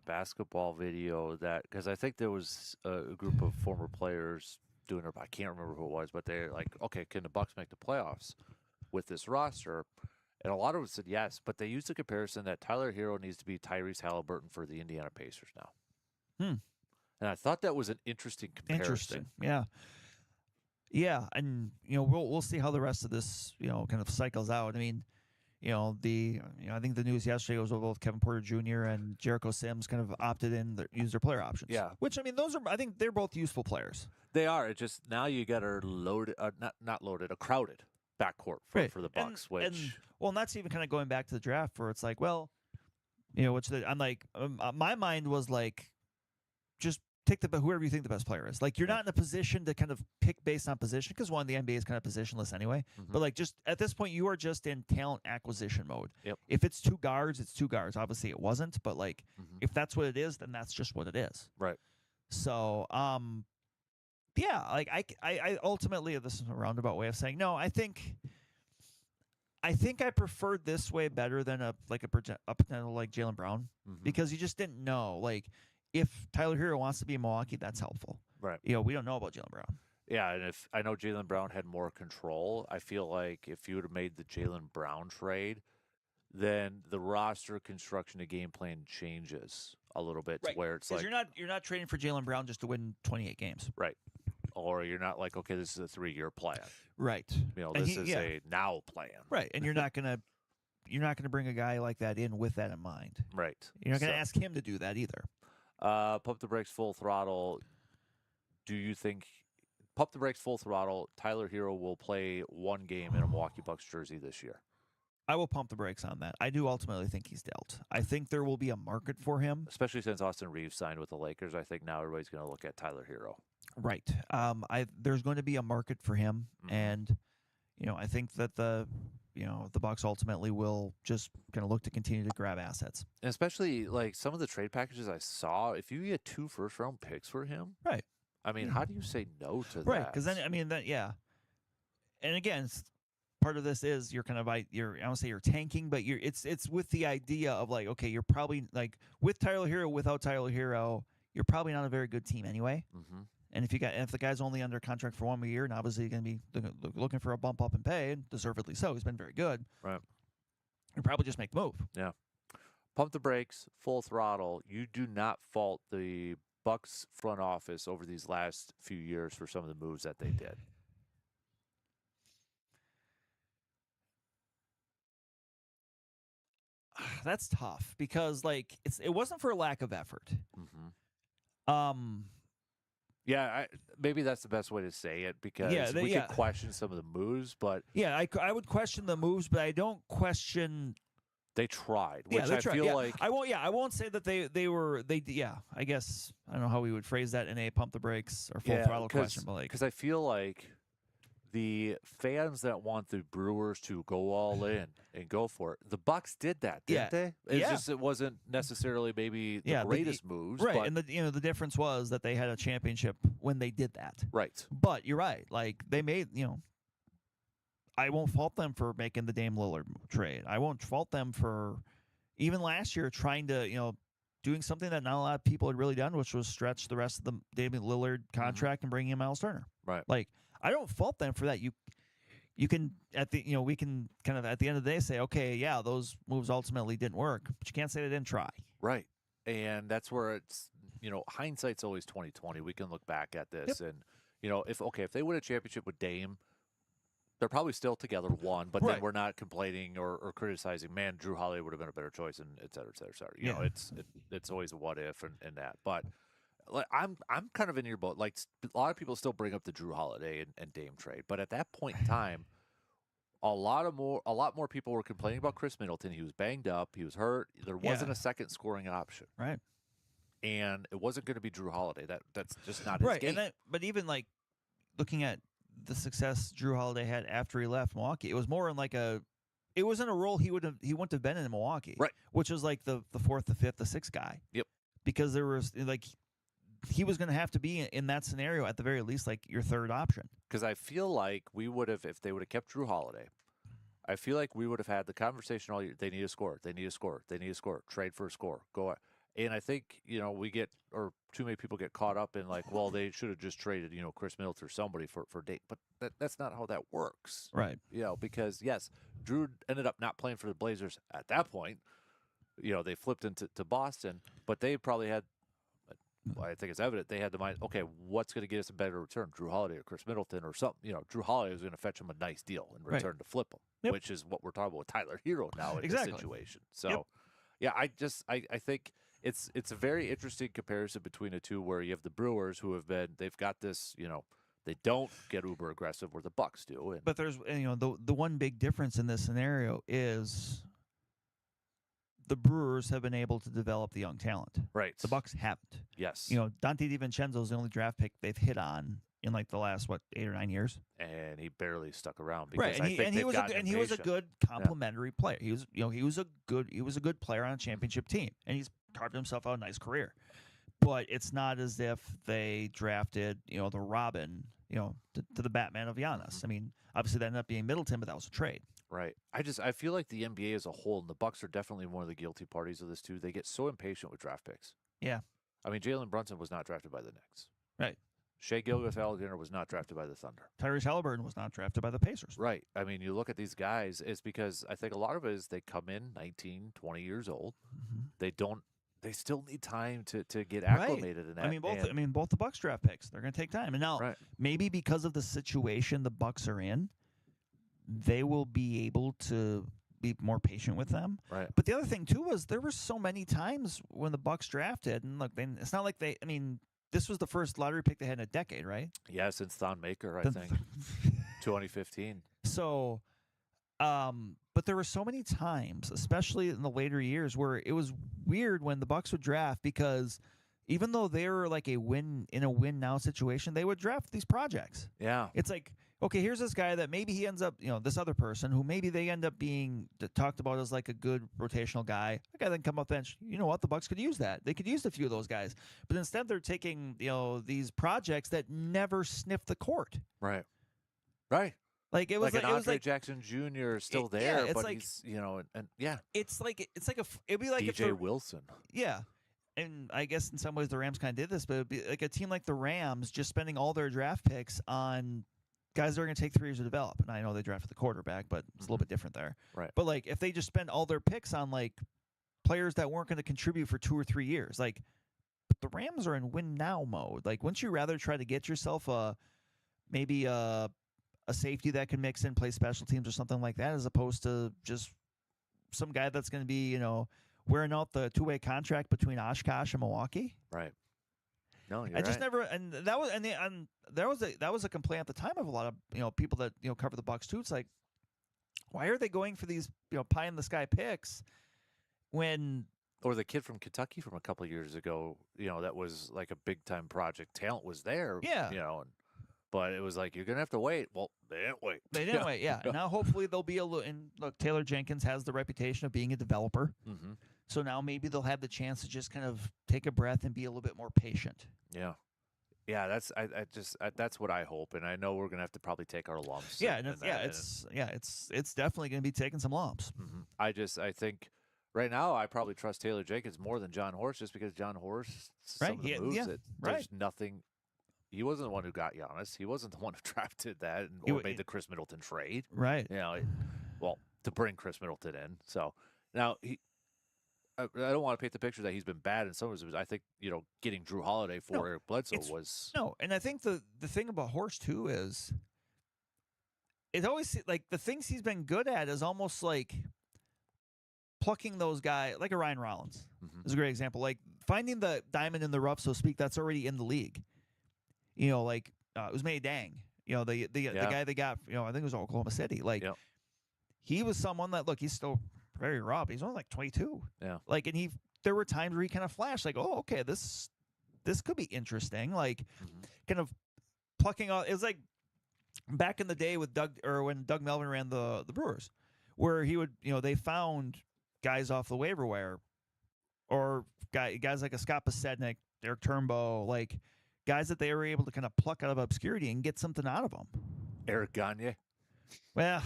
Speaker 1: basketball video because I think there was a group of former players doing it. I can't remember who it was, but they're like, okay, can the Bucks make the playoffs with this roster? And a lot of them said yes, but they used the comparison that Tyler Hero needs to be Tyrese Halliburton for the Indiana Pacers now. And I thought that was an interesting comparison.
Speaker 3: Interesting, yeah. Yeah, and, we'll see how the rest of this, kind of cycles out. I mean, I think the news yesterday was both Kevin Porter Jr. and Jericho Sims kind of opted in, use their player options.
Speaker 1: Yeah.
Speaker 3: Which, I mean, I think they're both useful players.
Speaker 1: They are. It's just now you got a loaded, not loaded, a crowded backcourt for the Bucks.
Speaker 3: And that's even kind of going back to the draft where it's like, well, I'm like, my mind was like, just take whoever you think the best player is. Like, you're not in a position to kind of pick based on position because the NBA is kind of positionless anyway. Mm-hmm. But like, just at this point, you are just in talent acquisition mode.
Speaker 1: Yep.
Speaker 3: If it's two guards, it's two guards. Obviously, it wasn't, but like, if that's what it is, then that's just what it is.
Speaker 1: Right.
Speaker 3: So, yeah, like I ultimately, this is a roundabout way of saying no. I think I preferred this way better than a potential like Jaylen Brown because you just didn't know like. If Tyler Hero wants to be in Milwaukee, that's helpful.
Speaker 1: Right.
Speaker 3: We don't know about Jaylen Brown.
Speaker 1: Yeah, and if I know Jaylen Brown had more control, I feel like if you would have made the Jaylen Brown trade, then the roster construction, the game plan changes a little bit to where it's like
Speaker 3: you're not trading for Jaylen Brown just to win 28 games.
Speaker 1: Right. Or you're not like, okay, this is a 3-year plan.
Speaker 3: Right.
Speaker 1: This is a now plan.
Speaker 3: Right. And you're not gonna bring a guy like that in with that in mind.
Speaker 1: Right.
Speaker 3: You're not gonna ask him to do that either.
Speaker 1: Pump the brakes, full throttle. Do you think pump the brakes, full throttle? Tyler Hero will play one game in a Milwaukee Bucks jersey this year.
Speaker 3: I will pump the brakes on that. I do ultimately think he's dealt. I think there will be a market for him,
Speaker 1: especially since Austin Reeves signed with the Lakers. I think now everybody's going to look at Tyler Hero.
Speaker 3: Right. There's going to be a market for him, and I think that the Bucks ultimately will just kind of look to continue to grab assets.
Speaker 1: And especially like some of the trade packages I saw, if you get 2 first-round picks for him,
Speaker 3: right?
Speaker 1: I mean, how do you say no to
Speaker 3: Right,
Speaker 1: that?
Speaker 3: because then I mean that and again, part of this is you're kind of I don't say you're tanking, but it's with the idea of like, okay, you're probably like with Tyler Hero, without Tyler Hero, you're probably not a very good team anyway.
Speaker 1: Mm-hmm.
Speaker 3: And if the guy's only under contract for 1 more year, and obviously going to be looking for a bump up in pay, and deservedly so, he's been very good.
Speaker 1: Right.
Speaker 3: You probably just make the move.
Speaker 1: Yeah. Pump the brakes, full throttle. You do not fault the Bucks front office over these last few years for some of the moves that they did.
Speaker 3: That's tough because like it wasn't for a lack of effort.
Speaker 1: Mm-hmm. Yeah, maybe that's the best way to say it because we could question some of the moves, but
Speaker 3: yeah, I would question the moves, but I don't question.
Speaker 1: They tried, which I feel like
Speaker 3: I won't say that I guess I don't know how we would phrase that in a pump the brakes or full throttle question, but like
Speaker 1: because I feel like the fans that want the Brewers to go all in and go for it, the Bucks did that, didn't they? It's just it wasn't necessarily maybe the greatest moves,
Speaker 3: right?
Speaker 1: But,
Speaker 3: and the difference was that they had a championship when they did that,
Speaker 1: right?
Speaker 3: But you're right, like they made I won't fault them for making the Dame Lillard trade. I won't fault them for even last year trying to doing something that not a lot of people had really done, which was stretch the rest of the Damian Lillard contract and bring in Miles Turner.
Speaker 1: Right.
Speaker 3: Like I don't fault them for that. You can we can kind of at the end of the day say, okay, yeah, those moves ultimately didn't work, but you can't say they didn't try.
Speaker 1: Right. And that's where it's hindsight's always 20/20. We can look back at this and if they win a championship with Dame, they're probably still together one, but then we're not complaining or criticizing. Man, Drew Holiday would have been a better choice, and et cetera, et cetera, et cetera. It's always a what if and that. But like, I'm kind of in your boat. Like a lot of people still bring up the Drew Holiday and Dame trade, but at that point in time, a lot more people were complaining about Chris Middleton. He was banged up, he was hurt. There wasn't a second scoring option,
Speaker 3: right?
Speaker 1: And it wasn't going to be Drew Holiday. That's just not his game.
Speaker 3: But even like looking at the success Drew Holiday had after he left Milwaukee, it was more in like it was in a role he wouldn't have been in Milwaukee,
Speaker 1: right?
Speaker 3: Which was like the fourth, the fifth, the sixth guy.
Speaker 1: Yep.
Speaker 3: Because there was like he was going to have to be in that scenario at the very least, like your third option.
Speaker 1: Because I feel like we would have, if they would have kept Drew Holiday, I feel like we would have had the conversation all year. They need a score. They need a score. They need a score. Trade for a score. Go on. And I think, we get, or too many people get caught up in like, well, they should have just traded, Chris Middleton or somebody for Dame. But that's not how that works.
Speaker 3: Right.
Speaker 1: Because, yes, Drew ended up not playing for the Blazers at that point. They flipped into Boston, but they probably had, I think it's evident, they had the mind, okay, what's going to get us a better return, Drew Holiday or Chris Middleton or something? Drew Holiday was going to fetch him a nice deal in return to flip him, which is what we're talking about with Tyler Hero now in this situation. So, I think it's a very interesting comparison between the two, where you have the Brewers who they've got this, they don't get uber aggressive where the Bucks do.
Speaker 3: But there's, the one big difference in this scenario is the Brewers have been able to develop the young talent.
Speaker 1: Right.
Speaker 3: The Bucks haven't.
Speaker 1: Yes.
Speaker 3: Dante DiVincenzo is the only draft pick they've hit on in like the last 8 or 9 years.
Speaker 1: And he barely stuck around because
Speaker 3: he was a good complementary player. He was a good player on a championship team, and he's carved himself out a nice career. But it's not as if they drafted, the Robin, to the Batman of Giannis.
Speaker 1: Mm-hmm.
Speaker 3: I mean, obviously that ended up being Middleton, but that was a trade.
Speaker 1: Right. I feel like the NBA as a whole, and the Bucks are definitely one of the guilty parties of this too. They get so impatient with draft picks.
Speaker 3: Yeah.
Speaker 1: I mean, Jalen Brunson was not drafted by the Knicks.
Speaker 3: Right.
Speaker 1: Shai Gilgeous-Alexander was not drafted by the Thunder.
Speaker 3: Tyrese Halliburton was not drafted by the Pacers.
Speaker 1: Right. I mean, you look at these guys, it's because I think a lot of it is they come in 19, 20 years old. Mm-hmm. They still need time to get acclimated in that.
Speaker 3: I mean, both the Bucks draft picks, they're going to take time. And now, maybe because of the situation the Bucks are in, they will be able to be more patient with them.
Speaker 1: Right.
Speaker 3: But the other thing too was there were so many times when the Bucks drafted, and look, it's not like this was the first lottery pick they had in a decade, right?
Speaker 1: Yeah, since Thon Maker, I think. 2015.
Speaker 3: So, but there were so many times, especially in the later years, where it was weird when the Bucks would draft because, even though they're like a win now situation, they would draft these projects.
Speaker 1: Yeah.
Speaker 3: It's like, okay, here's this guy that maybe he ends up, this other person who maybe they end up being talked about as like a good rotational guy. A guy that can come off bench. You know what? The Bucks could use that. They could use a few of those guys. But instead, they're taking these projects that never sniff the court.
Speaker 1: Right. Right.
Speaker 3: Like it was
Speaker 1: like an
Speaker 3: it was
Speaker 1: Andre
Speaker 3: like
Speaker 1: Jackson Jr. is still there,
Speaker 3: it's
Speaker 1: but
Speaker 3: like,
Speaker 1: he's and yeah.
Speaker 3: It'd be like if
Speaker 1: DJ Wilson.
Speaker 3: Yeah. And I guess in some ways the Rams kind of did this, but it'd be like a team like the Rams just spending all their draft picks on guys that are going to take 3 years to develop. And I know they drafted the quarterback, but it's a little bit different there.
Speaker 1: Right.
Speaker 3: But like if they just spend all their picks on like players that weren't going to contribute for 2 or 3 years, like the Rams are in win now mode. Like wouldn't you rather try to get yourself maybe a safety that can mix in, play special teams or something like that, as opposed to just some guy that's going to be, wearing out the 2-way contract between Oshkosh and Milwaukee?
Speaker 1: Right. No, you're
Speaker 3: I just
Speaker 1: right.
Speaker 3: never, and that was a complaint at the time of a lot of people that cover the Bucks too. It's like, why are they going for these pie in the sky picks when?
Speaker 1: Or the kid from Kentucky from a couple of years ago, that was like a big time project. Talent was there,
Speaker 3: Yeah.
Speaker 1: But it was like, you're gonna have to wait. Well, they didn't wait.
Speaker 3: They didn't wait. Yeah. And now hopefully they'll be and look, Taylor Jenkins has the reputation of being a developer.
Speaker 1: Mm-hmm.
Speaker 3: So now maybe they'll have the chance to just kind of take a breath and be a little bit more patient.
Speaker 1: Yeah. Yeah, that's what I hope, and I know we're gonna have to probably take our lumps.
Speaker 3: Yeah, it's definitely gonna be taking some lumps.
Speaker 1: Mm-hmm. I think right now I probably trust Taylor Jenkins more than John Horst, just because John Horst, some of the moves there's nothing. He wasn't the one who got Giannis. He wasn't the one who drafted that or made the Chris Middleton trade.
Speaker 3: Right.
Speaker 1: To bring Chris Middleton in. So now I don't want to paint the picture that he's been bad in some of his. I think getting Drew Holiday for Eric Bledsoe was
Speaker 3: and I think the thing about Horst too is it always like the things he's been good at is almost like plucking those guys, like a Ryan Rollins is a great example. Like finding the diamond in the rough, so to speak, that's already in the league. Like Usmane Dang, the guy they got, I think it was Oklahoma City. Like he was someone that, look, he's still very raw, but he's only like 22.
Speaker 1: Yeah.
Speaker 3: Like, and there were times where he kind of flashed like, oh, okay, this could be interesting. Like kind of plucking out. It was like back in the day with when Doug Melvin ran the Brewers, where he would, they found guys off the waiver wire or guys like a Scott Pasednik, Derek Turnbow, like guys that they were able to kind of pluck out of obscurity and get something out of them.
Speaker 1: Eric Gagne.
Speaker 3: Well,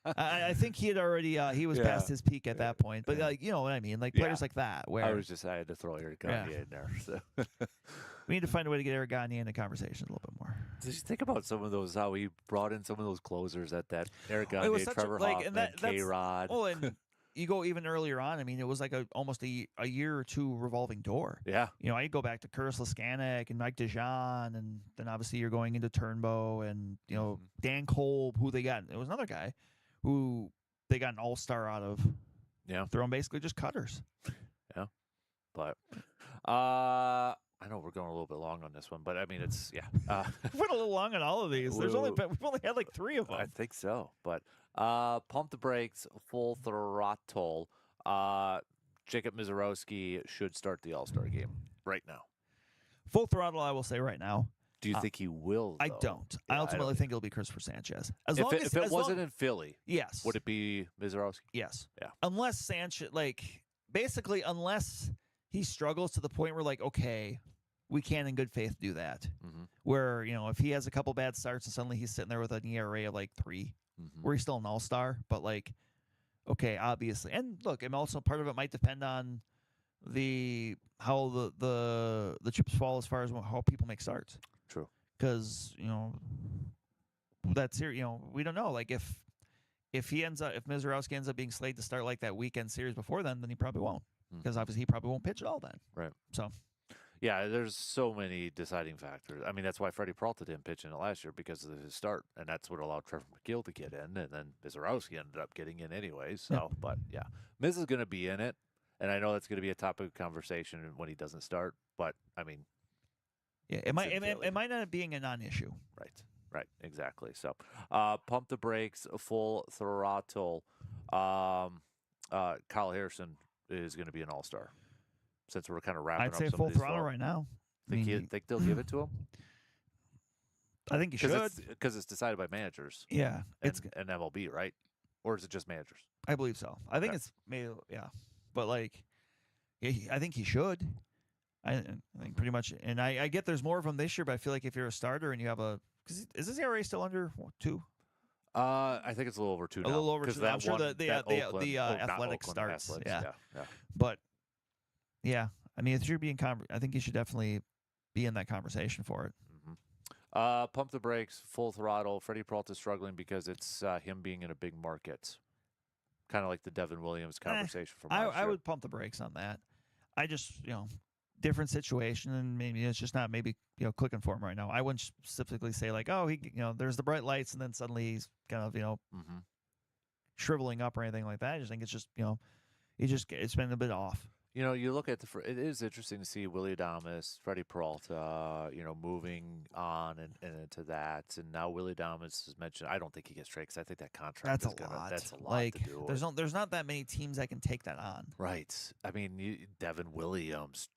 Speaker 3: I think he had already he was past his peak at that point. But like, you know what I mean, like players like that. Where
Speaker 1: I had to throw Eric Gagne in there. So
Speaker 3: we need to find a way to get Eric Gagne in the conversation a little bit more.
Speaker 1: Did you think about some of those? How he brought in some of those closers at that Eric Gagne, Trevor Hoffman, K-Rod.
Speaker 3: Oh, and you go even earlier on. I mean, it was like almost a year or two revolving door.
Speaker 1: Yeah.
Speaker 3: I go back to Curtis Laskanek and Mike DeJean, and then obviously you're going into Turnbow and, Dan Kolb, who they got. It was another guy who they got an all-star out of.
Speaker 1: Yeah.
Speaker 3: Throwing basically just cutters.
Speaker 1: Yeah. But I know we're going a little bit long on this one, but I mean, it's,
Speaker 3: we went a little long on all of these. We've only had like 3 of them.
Speaker 1: I think so. But pump the brakes, full throttle. Jacob Mizorowski should start the All-Star game right now.
Speaker 3: Full throttle, I will say right now.
Speaker 1: Do you think he will, though?
Speaker 3: I don't. I ultimately think it'll be Christopher Sanchez.
Speaker 1: If it wasn't in Philly,
Speaker 3: yes.
Speaker 1: Would it be Mizorowski?
Speaker 3: Yes.
Speaker 1: Yeah.
Speaker 3: Unless Sanchez, basically, unless he struggles to the point where, okay, we can in good faith do that. Where, if he has a couple bad starts and suddenly he's sitting there with an ERA of 3, where he's still an all-star, but okay, obviously. And look, and also part of it might depend on how the chips fall as far as how people make starts.
Speaker 1: True.
Speaker 3: Because, that's here, we don't know. Like if Mizorowski ends up being slated to start that weekend series before then he probably won't. Because obviously he probably won't pitch at all then.
Speaker 1: Right.
Speaker 3: So
Speaker 1: yeah, there's so many deciding factors. I mean, that's why Freddie Peralta didn't pitch in it last year, because of his start, and that's what allowed Trevor McGill to get in, and then Mizorowski ended up getting in anyway. So, but yeah, Miz is going to be in it, and I know that's going to be a topic of conversation when he doesn't start. But I mean,
Speaker 3: yeah, it might not being a non-issue.
Speaker 1: Right, exactly. So, pump the brakes, full throttle. Kyle Harrison is going to be an all-star. since we're kind of wrapping
Speaker 3: I'd
Speaker 1: up
Speaker 3: say
Speaker 1: some
Speaker 3: full
Speaker 1: of these
Speaker 3: throttle right now.
Speaker 1: Think they'll give it to him?
Speaker 3: I think you should.
Speaker 1: Because it's decided by managers.
Speaker 3: Yeah,
Speaker 1: it's an MLB, right? Or is it just managers?
Speaker 3: I believe so. I think it's maybe, but like, I think he should. I think pretty much, and I get there's more of them this year, but I feel like if you're a starter and you have because is this ERA still under 2?
Speaker 1: I think it's a little over 2 now.
Speaker 3: A little over 2. I'm sure the athletic starts.
Speaker 1: Athletics,
Speaker 3: yeah. But yeah, I mean, if you're being, I think you should definitely be in that conversation for it.
Speaker 1: Pump the brakes, full throttle. Freddie Peralta's struggling because it's him being in a big market. Kind of like the Devin Williams conversation from last year.
Speaker 3: I would pump the brakes on that. I just, different situation, and maybe it's just not clicking for him right now. I wouldn't specifically say like, oh, he, there's the bright lights, and then suddenly he's kind of, shriveling up or anything like that. I just think it's just, it's been a bit off.
Speaker 1: You look at it is interesting to see Willie Adames, Freddie Peralta, moving on and into that. And now Willie Adames has mentioned, I don't think he gets traded because I think that contract
Speaker 3: that's a lot.
Speaker 1: That's a lot
Speaker 3: like,
Speaker 1: to do.
Speaker 3: There's not that many teams that can take that on.
Speaker 1: Right. I mean, Devin Williams,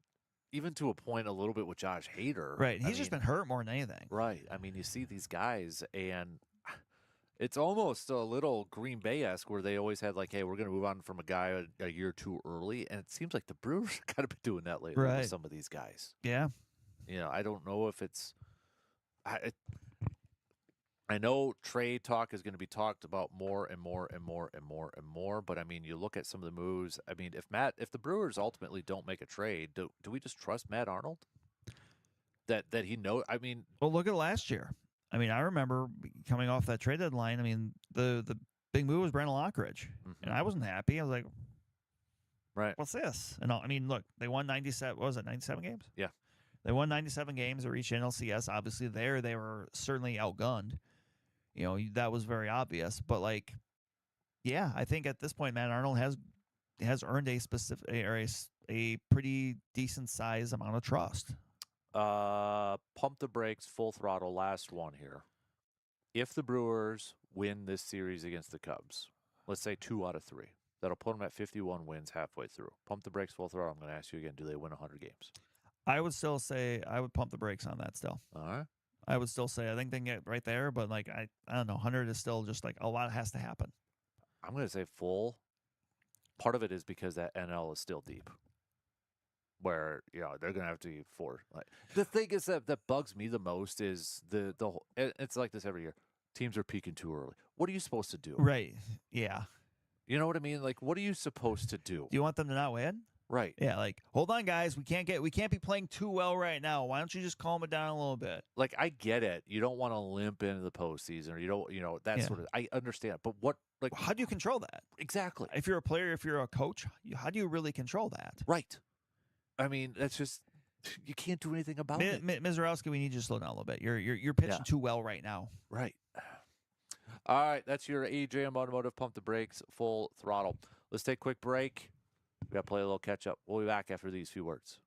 Speaker 1: even to a point a little bit with Josh Hader.
Speaker 3: Right. He's just been hurt more than anything.
Speaker 1: Right. I mean, you see these guys, and it's almost a little Green Bay-esque where they always had like, hey, we're going to move on from a guy a year too early. And it seems like the Brewers have kind of been doing that lately with some of these guys.
Speaker 3: Yeah.
Speaker 1: I don't know if it's I know trade talk is going to be talked about more and more and more and more and more. But, I mean, you look at some of the moves. I mean, if the Brewers ultimately don't make a trade, do we just trust Matt Arnold? That he knows? I mean.
Speaker 3: Well, look at last year. I mean, I remember coming off that trade deadline. I mean, the big move was Brandon Lockridge, and I wasn't happy. I was like,
Speaker 1: right,
Speaker 3: what's this? And I mean, look, they won 97. What was it, 97 games?
Speaker 1: Yeah,
Speaker 3: they won 97 games. They reached NLCS. Obviously, they were certainly outgunned. That was very obvious. But like, yeah, I think at this point, Matt Arnold has earned a specific or a pretty decent size amount of trust.
Speaker 1: Pump the brakes, full throttle, last one here. If the Brewers win this series against the Cubs, let's say 2 out of 3, that'll put them at 51 wins halfway through. Pump the brakes, full throttle. I'm going to ask you again, do they win 100 games?
Speaker 3: I would still say I would pump the brakes on that still.
Speaker 1: All right.
Speaker 3: I would still say I think they can get right there, but like I don't know, 100 is still just like a lot has to happen.
Speaker 1: I'm going to say full. Part of it is because that NL is still deep. Where they're gonna have to be 4. Like, the thing is that bugs me the most is the whole. It's like this every year. Teams are peaking too early. What are you supposed to do?
Speaker 3: Right. Yeah.
Speaker 1: You know what I mean? Like, what are you supposed to do?
Speaker 3: Do you want them to not win?
Speaker 1: Right.
Speaker 3: Yeah. Like, hold on, guys. We can't be playing too well right now. Why don't you just calm it down a little bit?
Speaker 1: Like, I get it. You don't want to limp into the postseason, or you don't. That sort of. I understand. But what? Like,
Speaker 3: how do you control that?
Speaker 1: Exactly.
Speaker 3: If you're a player, if you're a coach, how do you really control that?
Speaker 1: Right. I mean, that's just you can't do anything about it.
Speaker 3: Mizorowski, we need you to slow down a little bit. You're pitching too well right now.
Speaker 1: Right. All right, that's your AJM Automotive Pump the Brakes full throttle. Let's take a quick break. We got to play a little catch up. We'll be back after these few words.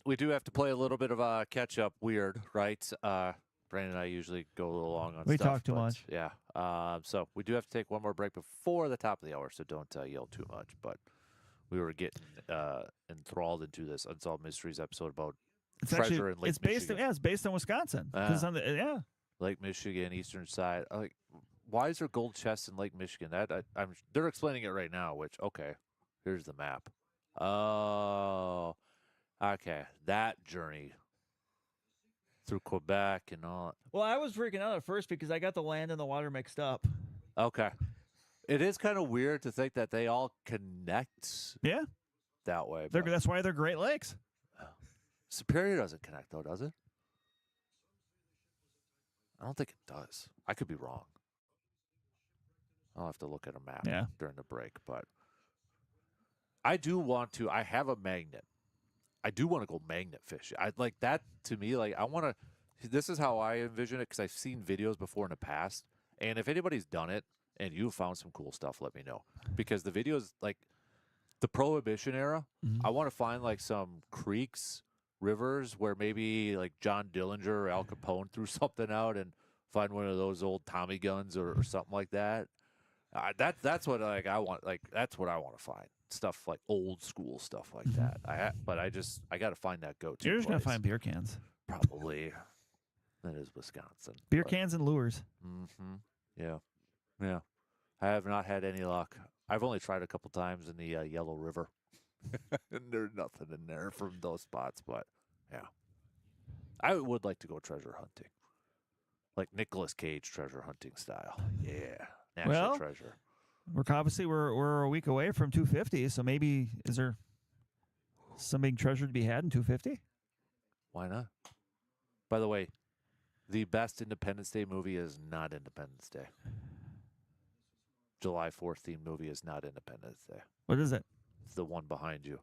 Speaker 1: we do have to play a little bit of catch up. Weird, right? Brandon and I usually go a little long on
Speaker 3: We
Speaker 1: stuff.
Speaker 3: talk too much.
Speaker 1: Yeah. So we do have to take one more break before the top of the hour, so don't yell too much. But we were getting enthralled into this Unsolved Mysteries episode about treasure in Lake Michigan.
Speaker 3: It's based on Wisconsin.
Speaker 1: Lake Michigan, eastern side. Like, why is there gold chests in Lake Michigan? They're explaining it right now. Which, okay, here's the map. Oh, okay, that journey through Quebec and all.
Speaker 3: Well, I was freaking out at first because I got the land and the water mixed up.
Speaker 1: Okay, it is kind of weird to think that they all connect.
Speaker 3: Yeah,
Speaker 1: that way.
Speaker 3: That's why they're Great Lakes.
Speaker 1: Superior doesn't connect though, does it? I don't think it does. I could be wrong. I'll have to look at a map during the break, but I do want to. I have a magnet. I do want to go magnet fishing. I like that to me. Like I want to. This is how I envision it because I've seen videos before in the past, and if anybody's done it and you found some cool stuff, let me know because the videos like the Prohibition era. I want to find like some creeks, rivers where maybe like John Dillinger or Al Capone threw something out and find one of those old Tommy guns or something like that. That's what like I want. Like that's what I want to find. Stuff like old school stuff like that. I got to find that go-to.
Speaker 3: You're just gonna find beer cans.
Speaker 1: Probably. That is Wisconsin.
Speaker 3: Beer cans and lures.
Speaker 1: Yeah. Yeah. I have not had any luck. I've only tried a couple times in the Yellow River. And there's nothing in there from those spots, but yeah. I would like to go treasure hunting. Like Nicolas Cage treasure hunting style. Yeah. National treasure.
Speaker 3: We're a week away from 250, so maybe is there some big treasure to be had in 250?
Speaker 1: Why not? By the way, the best Independence Day movie is not Independence Day. July 4th themed movie is not Independence Day.
Speaker 3: What is it?
Speaker 1: It's the one behind you.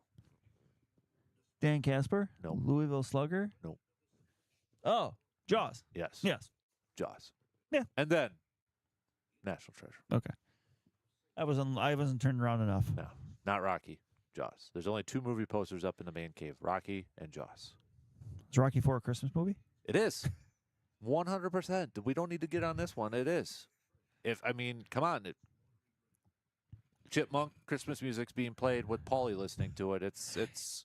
Speaker 3: Dan Kasper?
Speaker 1: No.
Speaker 3: Louisville Slugger?
Speaker 1: No.
Speaker 3: Oh, Jaws.
Speaker 1: Yes.
Speaker 3: Yes.
Speaker 1: Jaws.
Speaker 3: Yeah.
Speaker 1: And then National Treasure.
Speaker 3: Okay. I wasn't turned around enough.
Speaker 1: No, not Rocky. Jaws. There's only 2 movie posters up in the man cave: Rocky and Jaws.
Speaker 3: Is Rocky IV a Christmas movie?
Speaker 1: It is. 100%. We don't need to get on this one. It is. Come on. Chipmunk Christmas music's being played with Paulie listening to it. It's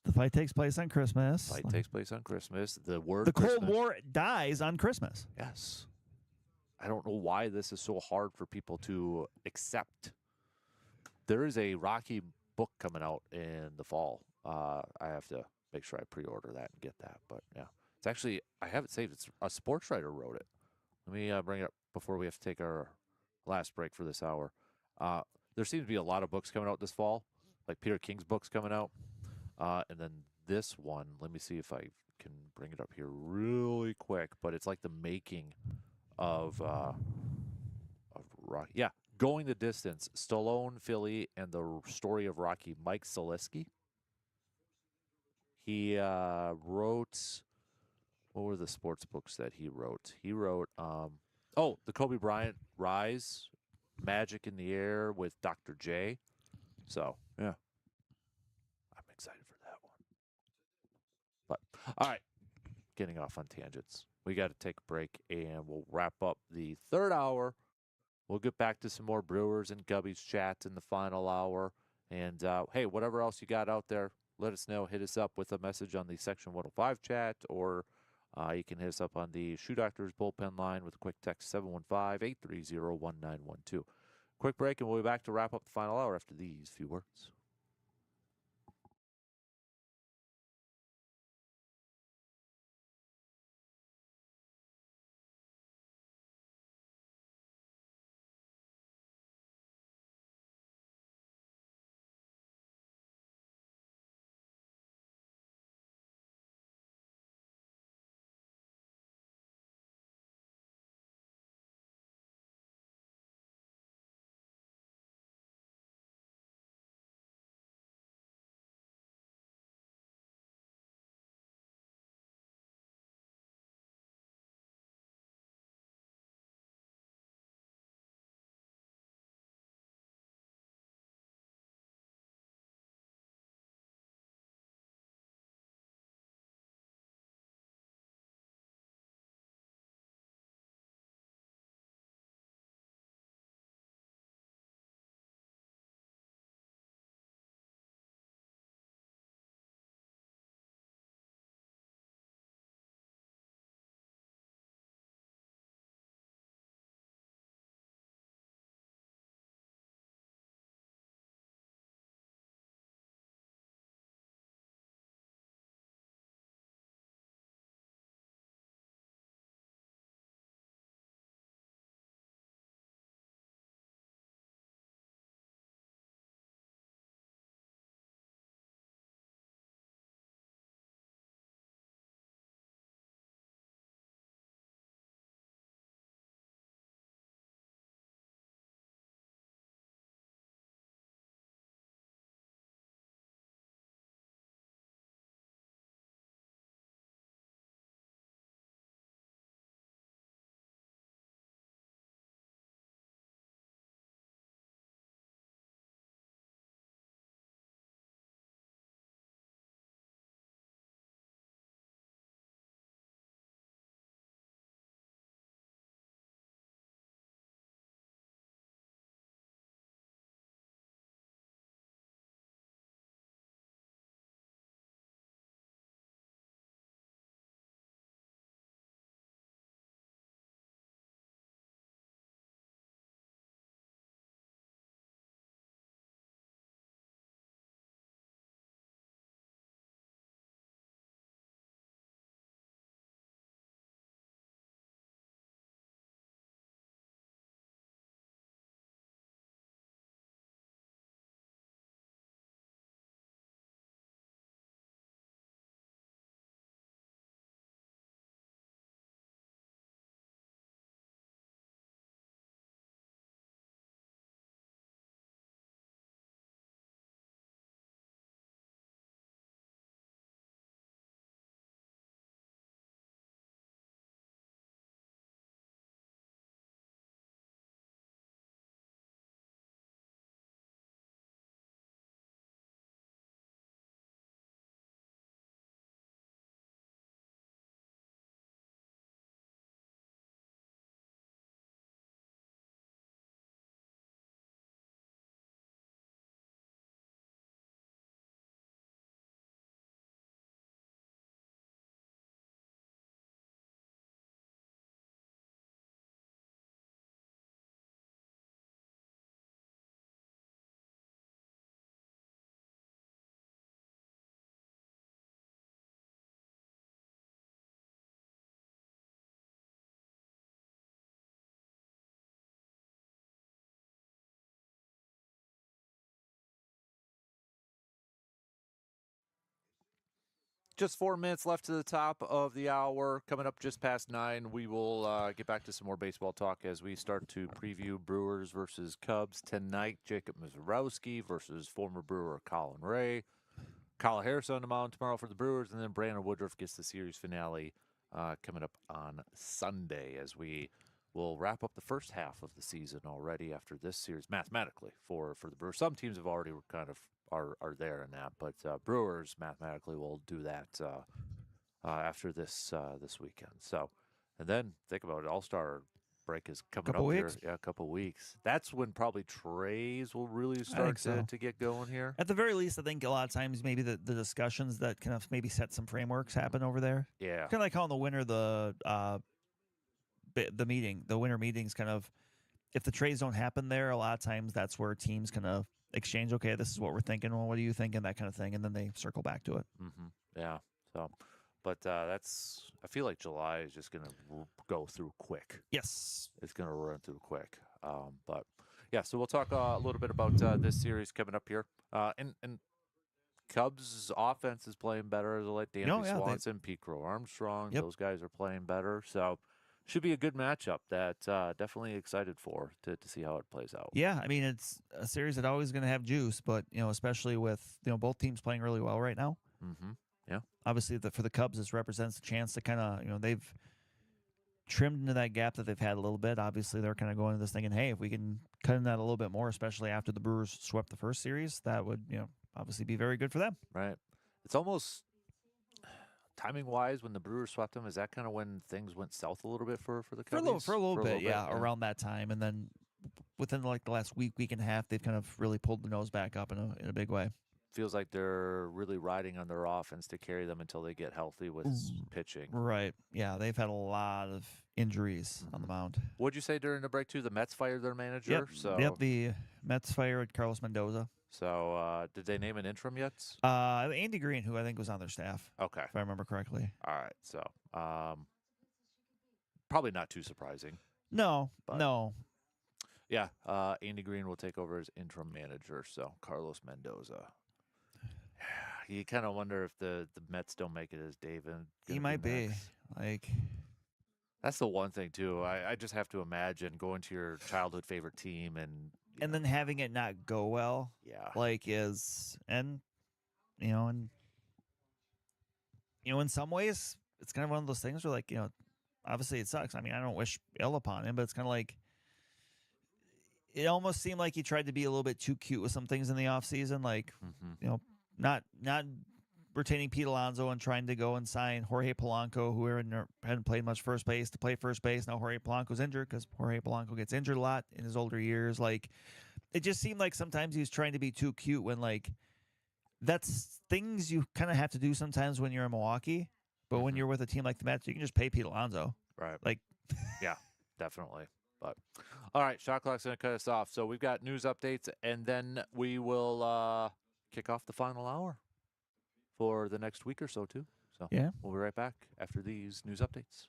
Speaker 3: the fight takes place on Christmas.
Speaker 1: Fight takes place on Christmas. The
Speaker 3: Cold War dies on Christmas.
Speaker 1: Yes. I don't know why this is so hard for people to accept. There is a Rocky book coming out in the fall. I have to make sure I pre-order that and get that. But yeah, it's actually, I have it saved. It's a sports writer wrote it. Let me bring it up before we have to take our last break for this hour. There seems to be a lot of books coming out this fall, like Peter King's books coming out. And then this one, let me see if I can bring it up here really quick. But it's like the making of Rocky. Yeah, Going the Distance, Stallone, Philly, and the story of Rocky. Mike Zaleski. He wrote, what were the sports books that he wrote? He wrote, the Kobe Bryant Rise, Magic in the Air with Dr. J. So, yeah. I'm excited for that one. But, all right, getting off on tangents. We got to take a break, and we'll wrap up the third hour. We'll get back to some more Brewers and Gubbies chat in the final hour. And, hey, whatever else you got out there, let us know. Hit us up with a message on the Section 105 chat, or you can hit us up on the Shoe Doctors bullpen line with a quick text, 715-830-1912. Quick break, and we'll be back to wrap up the final hour after these few words. Just 4 minutes left to the top of the hour. Coming up just past 9, we will get back to some more baseball talk as we start to preview Brewers versus Cubs tonight. Jacob Mizorowski versus former Brewer Colin Ray. Kyle Harris on the mound tomorrow for the Brewers, and then Brandon Woodruff gets the series finale coming up on Sunday as we will wrap up the first half of the season already after this series mathematically for the Brewers. Some teams have already kind of are there in that, but Brewers mathematically will do that after this weekend. So, and then think about it, All-Star break is coming
Speaker 3: Couple
Speaker 1: up
Speaker 3: weeks.
Speaker 1: here. Yeah, a couple weeks. That's when probably trades will really start to get going here.
Speaker 3: At the very least, I think a lot of times maybe the discussions that kind of maybe set some frameworks happen over there.
Speaker 1: Yeah.
Speaker 3: Kind of like how in the winter the winter meetings kind of, if the trades don't happen there, a lot of times that's where teams kind of exchange, okay, this is what we're thinking, well, what are you thinking, that kind of thing, and then they circle back to it.
Speaker 1: Yeah. So, but I feel like July is just going to go through quick.
Speaker 3: Yes.
Speaker 1: It's going to run through quick. But yeah, so we'll talk a little bit about this series coming up here. And Cubs' offense is playing better as of late. Dansby Swanson, Pete Crow Armstrong, those guys are playing better. So should be a good matchup that definitely excited for to see how it plays out.
Speaker 3: Yeah, I mean, it's a series that always going to have juice, but, especially with, both teams playing really well right now.
Speaker 1: Mm-hmm. Yeah.
Speaker 3: Obviously, for the Cubs, this represents a chance to kind of, they've trimmed into that gap that they've had a little bit. Obviously, they're kind of going to this thinking, hey, if we can cut in that a little bit more, especially after the Brewers swept the first series, that would, obviously be very good for them.
Speaker 1: Right. It's almost timing-wise when the Brewers swept them. Is that kind of when things went south a little bit for the Cubs?
Speaker 3: For a little bit, around that time, and then within like the last week and a half, they've kind of really pulled the nose back up in a big way.
Speaker 1: Feels like they're really riding on their offense to carry them until they get healthy with pitching.
Speaker 3: Right. Yeah, they've had a lot of injuries on the mound.
Speaker 1: What'd you say during the break, too? The Mets fired their manager?
Speaker 3: Yep, the Mets fired Carlos Mendoza.
Speaker 1: So did they name an interim yet?
Speaker 3: Andy Green, who I think was on their staff.
Speaker 1: Okay.
Speaker 3: If I remember correctly.
Speaker 1: All right. So probably not too surprising.
Speaker 3: No.
Speaker 1: Yeah, Andy Green will take over as interim manager, so Carlos Mendoza. You kind of wonder if the Mets don't make it as David.
Speaker 3: He might be. Like,
Speaker 1: that's the one thing, too. I just have to imagine going to your childhood favorite team and
Speaker 3: then having it not go well.
Speaker 1: Yeah.
Speaker 3: Like in some ways, it's kind of one of those things where, like, obviously it sucks. I mean, I don't wish ill upon him, but it's kind of like, it almost seemed like he tried to be a little bit too cute with some things in the offseason, like, not retaining Pete Alonso and trying to go and sign Jorge Polanco, who hadn't played much first base, to play first base. Now Jorge Polanco's injured because Jorge Polanco gets injured a lot in his older years. Like, it just seemed like sometimes he was trying to be too cute when, like, that's things you kind of have to do sometimes when you're in Milwaukee. But when you're with a team like the Mets, you can just pay Pete Alonso.
Speaker 1: Right.
Speaker 3: Like,
Speaker 1: yeah, definitely. But all right, shot clock's going to cut us off. So we've got news updates, and then we will kick off the final hour for the next week or so, too. So
Speaker 3: yeah,
Speaker 1: we'll be right back after these news updates.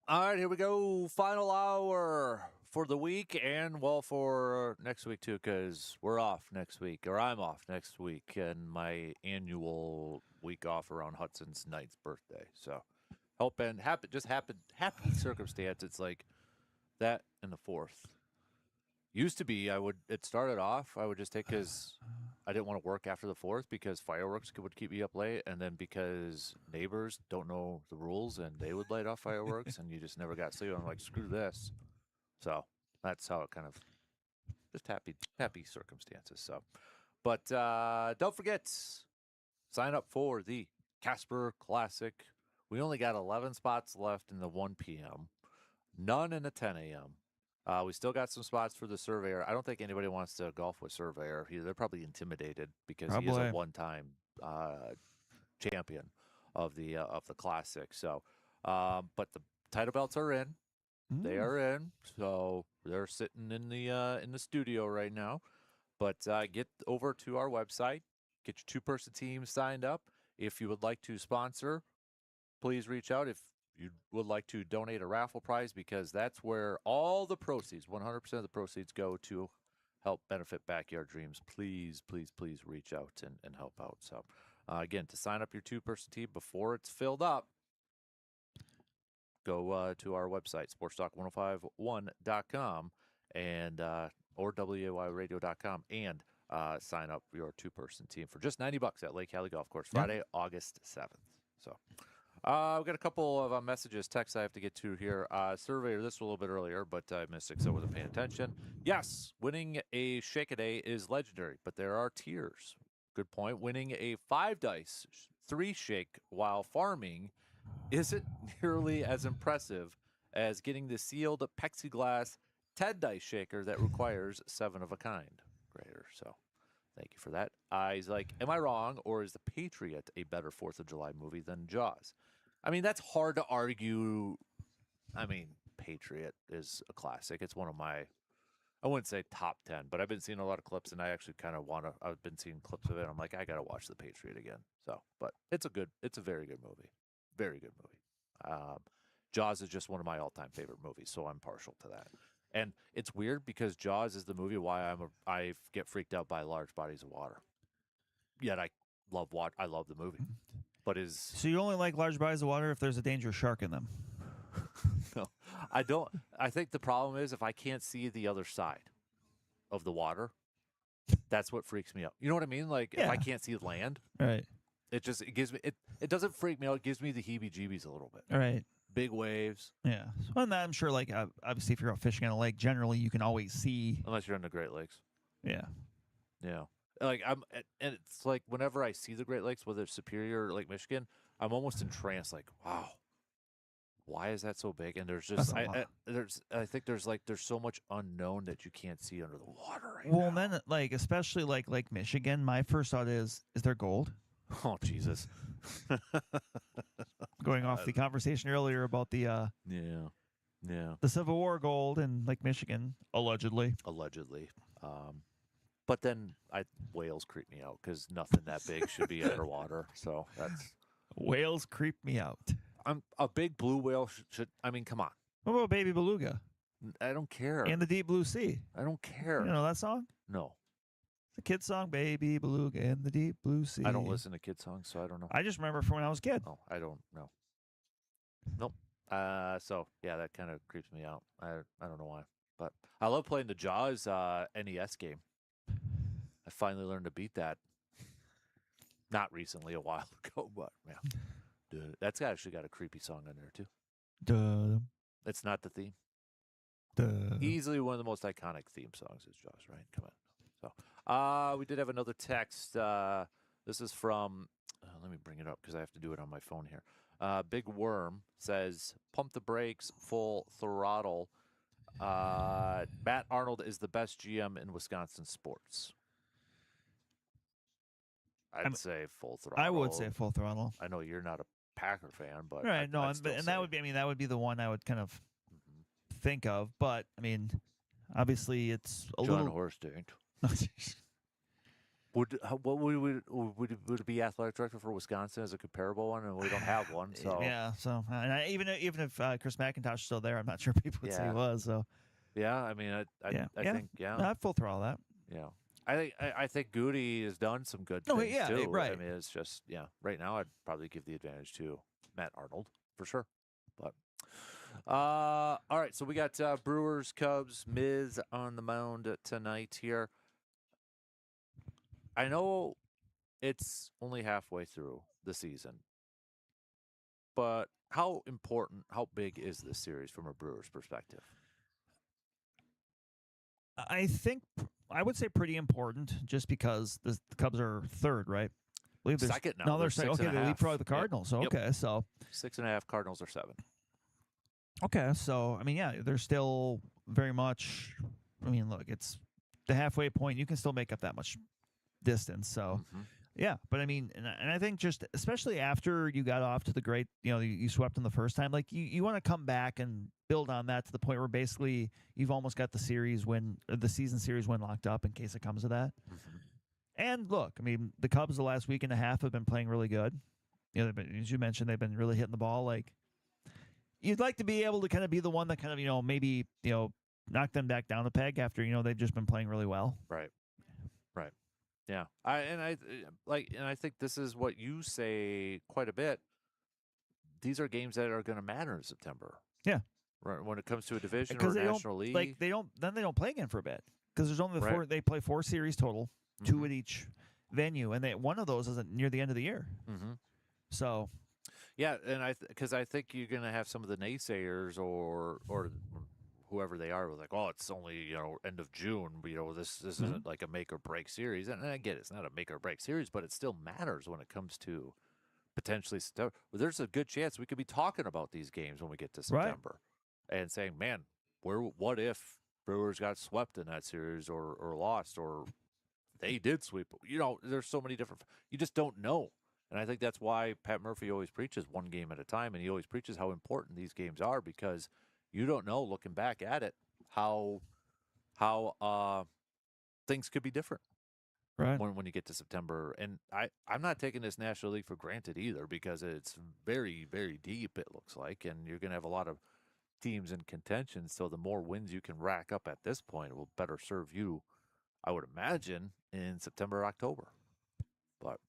Speaker 1: All right, here we go. Final hour for the week and, well, for next week, too, because we're off next week, or I'm off next week, and my annual week off around Hudson's 9th birthday. So, happy circumstance. It's like that and the 4th. Used to be, it started off, I would just take because I didn't want to work after the 4th because fireworks would keep me up late. And then because neighbors don't know the rules and they would light off fireworks and you just never got sleep. I'm like, screw this. So that's how it kind of just happy circumstances. So, but don't forget, sign up for the Kasper Classic. We only got 11 spots left in the 1 p.m., none in the 10 a.m. We still got some spots for the Surveyor. I don't think anybody wants to golf with Surveyor. They're probably intimidated because he is a one-time champion of the Classic. So, but the title belts are in. They are in. So they're sitting in the studio right now. But get over to our website. Get your 2-person team signed up. If you would like to sponsor, please reach out. If you would like to donate a raffle prize, because that's where all the proceeds, 100% of the proceeds, go to help benefit Backyard Dreams. Please, please, please reach out and help out. So, again, to sign up your 2-person team before it's filled up, go to our website, sportstalk1051.com and or wayradio.com, and sign up your 2-person team for just $90 at Lake Hallie Golf Course, Friday, August 7th. So, we've got a couple of messages, texts I have to get to here. Surveyor, this was a little bit earlier, but I missed it because I wasn't paying attention. Yes, winning a shake-a-day is legendary, but there are tiers. Good point. Winning a 5-dice 3-shake while farming isn't nearly as impressive as getting the sealed plexiglass 10-dice shaker that requires 7 of a kind. Greater. So, thank you for that. He's like, am I wrong, or is The Patriot a better 4th of July movie than Jaws? I mean, that's hard to argue. I mean, Patriot is a classic. It's one of my, I wouldn't say top 10, but I've been seeing a lot of clips, and I actually kind of want to, I've been seeing clips of it. I'm like, I got to watch The Patriot again. So, but it's a very good movie. Very good movie. Jaws is just one of my all-time favorite movies, so I'm partial to that. And it's weird because Jaws is the movie why I get freaked out by large bodies of water. Yet I love the movie. But so
Speaker 3: you only like large bodies of water if there's a dangerous shark in them?
Speaker 1: No, I don't. I think the problem is if I can't see the other side of the water, that's what freaks me out. You know what I mean? Like if I can't see land,
Speaker 3: right?
Speaker 1: It gives me it doesn't freak me out. It gives me the heebie-jeebies a little bit.
Speaker 3: Right.
Speaker 1: Big waves.
Speaker 3: Yeah. So, and I'm sure, like, obviously, if you're out fishing on a lake, generally you can always see.
Speaker 1: Unless you're in the Great Lakes.
Speaker 3: Yeah.
Speaker 1: Yeah. Like and it's like whenever I see the Great Lakes, whether it's Superior or Lake Michigan, I'm almost entranced. Like, wow, why is that so big? And there's just I think there's so much unknown that you can't see under the water right now.
Speaker 3: Well, and then like especially like Lake Michigan, my first thought is there gold?
Speaker 1: Oh Jesus!
Speaker 3: Going off the conversation earlier about the the Civil War gold in Lake Michigan, allegedly.
Speaker 1: But then whales creep me out because nothing that big should be underwater. So that's
Speaker 3: whales creep me out.
Speaker 1: I'm a big blue whale should. I mean, come on.
Speaker 3: What about baby beluga?
Speaker 1: I don't care.
Speaker 3: In the deep blue sea.
Speaker 1: I don't care.
Speaker 3: You know that song?
Speaker 1: No.
Speaker 3: It's a kid song, Baby Beluga in the Deep Blue Sea.
Speaker 1: I don't listen to kid songs, so I don't know.
Speaker 3: I just remember from when I was a kid.
Speaker 1: Oh, I don't know. Nope. So yeah, that kind of creeps me out. I don't know why, but I love playing the Jaws NES game. I finally learned to beat that. Not recently, a while ago, but yeah, dude, that's actually got a creepy song in there too.
Speaker 3: Duh.
Speaker 1: It's not the theme.
Speaker 3: Duh.
Speaker 1: Easily one of the most iconic theme songs is Jaws, right? Come on. So, we did have another text. This is from, let me bring it up because I have to do it on my phone here. Big Worm says, pump the brakes, full throttle. Matt Arnold is the best GM in Wisconsin sports. I'd say full throttle.
Speaker 3: I would say full throttle.
Speaker 1: I know you're not a Packer fan, but
Speaker 3: right, that would be. That would be the one I would kind of think of. But I mean, obviously, it's a
Speaker 1: John
Speaker 3: little.
Speaker 1: Horst ain't. What would it be athletic director for Wisconsin as a comparable one, and we don't have one. So
Speaker 3: yeah, so and even if Chris McIntosh is still there, I'm not sure people would say he was. So
Speaker 1: yeah, I mean, I think
Speaker 3: no, I'd full throw all that.
Speaker 1: Yeah, I think Goody has done some good
Speaker 3: No,
Speaker 1: things
Speaker 3: yeah,
Speaker 1: too.
Speaker 3: right.
Speaker 1: I mean, it's just right now I'd probably give the advantage to Matt Arnold for sure. But all right, so we got Brewers, Cubs, Miz on the mound tonight here. I know it's only halfway through the season, but how big is this series from a Brewers perspective?
Speaker 3: I think I would say pretty important, just because the Cubs are third, right? I believe
Speaker 1: second now.
Speaker 3: No, they're second. Okay, they leapfrog the Cardinals.
Speaker 1: Yep.
Speaker 3: Okay, so
Speaker 1: 6.5. Cardinals are 7.
Speaker 3: Okay, so I mean, yeah, they're still very much. I mean, look, it's the halfway point. You can still make up that much distance. So, yeah, but I mean, and I think just especially after you got off to the great, you swept them the first time, like you want to come back and build on that to the point where basically you've almost got the season series win locked up in case it comes to that. And look, I mean, the Cubs the last week and a half have been playing really good. As you mentioned, they've been really hitting the ball. Like, you'd like to be able to kind of be the one that kind of, maybe, knock them back down a peg after, they've just been playing really well.
Speaker 1: Right. Yeah. I think this is what you say quite a bit. These are games that are going to matter in September.
Speaker 3: Yeah.
Speaker 1: Right. When it comes to a division or a national league.
Speaker 3: Like they don't play again for a bit. Because there's only they play 4 series total, 2 at each venue, and one of those is near the end of the year. So,
Speaker 1: yeah, and because I think you're going to have some of the naysayers or whoever they are, like, oh, it's only end of June. This isn't like a make or break series, and I get it's not a make or break series, but it still matters when it comes to potentially. There's a good chance we could be talking about these games when we get to September, and saying, man, what if Brewers got swept in that series or lost or they did sweep? There's so many different. You just don't know. And I think that's why Pat Murphy always preaches one game at a time, and he always preaches how important these games are, because you don't know, looking back at it, how things could be different when you get to September. And I'm not taking this National League for granted either, because it's very, very deep, it looks like, and you're going to have a lot of teams in contention. So the more wins you can rack up at this point, it will better serve you, I would imagine, in September or October. But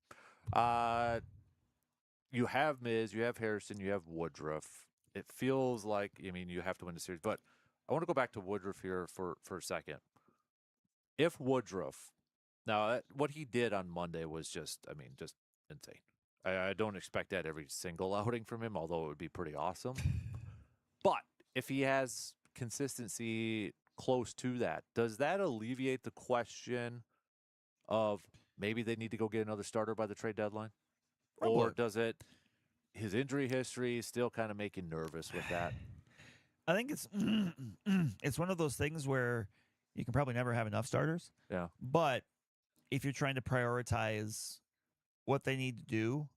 Speaker 1: you have Miz, you have Harrison, you have Woodruff. It feels like, you have to win the series. But I want to go back to Woodruff here for a second. If Woodruff, now what he did on Monday was just insane. I don't expect that every single outing from him, although it would be pretty awesome. But if he has consistency close to that, does that alleviate the question of maybe they need to go get another starter by the trade deadline?
Speaker 3: Probably.
Speaker 1: Or does his injury history still kind of make you nervous with that?
Speaker 3: I think it's one of those things where you can probably never have enough starters.
Speaker 1: Yeah.
Speaker 3: But if you're trying to prioritize what they need to do,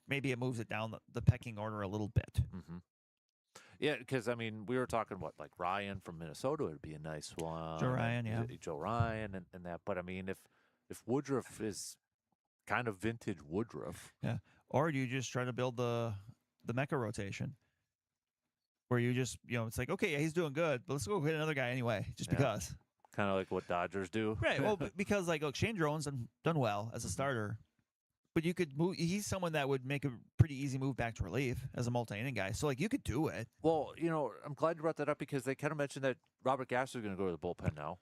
Speaker 3: maybe it moves it down the pecking order a little bit.
Speaker 1: Yeah, because, we were talking, like Ryan from Minnesota would be a nice one.
Speaker 3: Joe Ryan, yeah.
Speaker 1: Joe Ryan and that. But, if Woodruff is kind of vintage Woodruff.
Speaker 3: Yeah. Or you just try to build the Mecca rotation, where you just, it's like, okay, yeah, he's doing good, but let's go get another guy anyway, just because.
Speaker 1: Kind of like what Dodgers do.
Speaker 3: Right. Well, because, like, look, Shane Drone's done well as a starter, but you could move. He's someone that would make a pretty easy move back to relief as a multi-inning guy. So, like, you could do it.
Speaker 1: Well, I'm glad you brought that up, because they kind of mentioned that Robert Gasser is going to go to the bullpen now,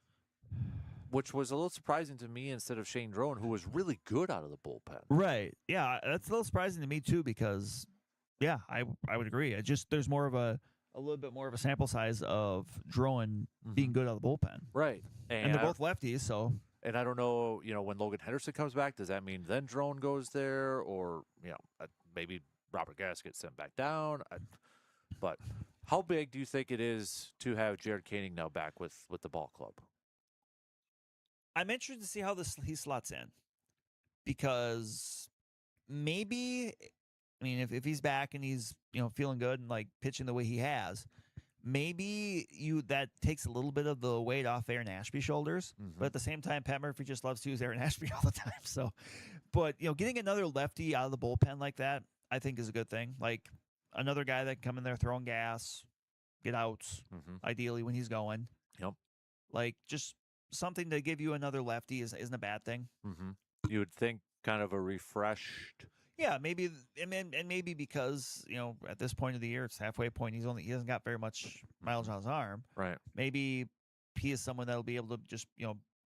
Speaker 1: which was a little surprising to me, instead of Shane Drone, who was really good out of the bullpen.
Speaker 3: Right. Yeah, that's a little surprising to me too, because, yeah, I would agree. There's more of a little bit more of a sample size of Drone being good out of the bullpen.
Speaker 1: Right.
Speaker 3: And they're both lefties, so.
Speaker 1: And I don't know, when Logan Henderson comes back, does that mean then Drone goes there, or maybe Robert Gas gets sent back down? But how big do you think it is to have Jared Koenig now back with the ball club?
Speaker 3: I'm interested to see how he slots in, because maybe, if he's back and he's feeling good and like pitching the way he has, maybe that takes a little bit of the weight off Aaron Ashby's shoulders. But at the same time, Pat Murphy just loves to use Aaron Ashby all the time. So, but getting another lefty out of the bullpen like that, I think is a good thing. Like another guy that can come in there throwing gas, get outs, ideally when he's going.
Speaker 1: Yep.
Speaker 3: Like just something to give you another lefty isn't a bad thing.
Speaker 1: You would think kind of a refreshed.
Speaker 3: Yeah, maybe, and maybe because at this point of the year, it's halfway point. He hasn't got very much mileage on his arm.
Speaker 1: Right.
Speaker 3: Maybe he is someone that'll be able to just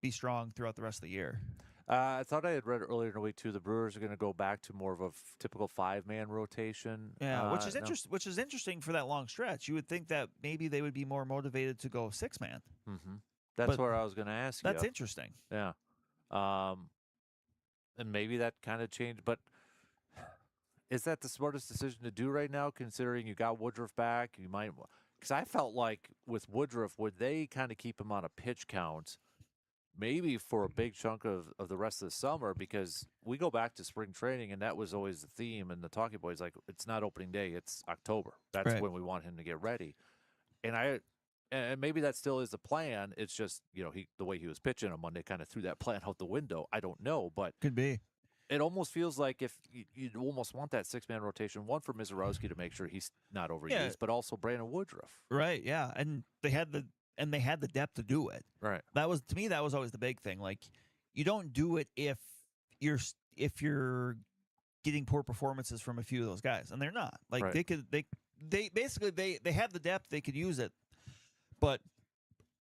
Speaker 3: be strong throughout the rest of the year.
Speaker 1: I thought I had read earlier in the week too. The Brewers are going to go back to more of a typical 5-man rotation.
Speaker 3: Yeah, which is interesting. Which is interesting for that long stretch. You would think that maybe they would be more motivated to go 6-man.
Speaker 1: That's where I was going to ask you.
Speaker 3: That's interesting.
Speaker 1: Yeah. And maybe that kind of changed, but is that the smartest decision to do right now, considering you got Woodruff back? You might, because I felt like with Woodruff, would they kind of keep him on a pitch count, maybe for a big chunk of the rest of the summer? Because we go back to spring training, and that was always the theme and the talking points. Like, it's not opening day; it's October. That's when we want him to get ready. And maybe that still is the plan. It's just the way he was pitching on Monday kind of threw that plan out the window. I don't know, but
Speaker 3: could be.
Speaker 1: It almost feels like if you'd almost want that 6-man rotation, one for Mizorowski to make sure he's not overused, but also Brandon Woodruff.
Speaker 3: Right. Yeah, and they had the depth to do it.
Speaker 1: Right.
Speaker 3: That was always the big thing. Like you don't do it if you're getting poor performances from a few of those guys, and they're not. Like they basically have the depth, they could use it. But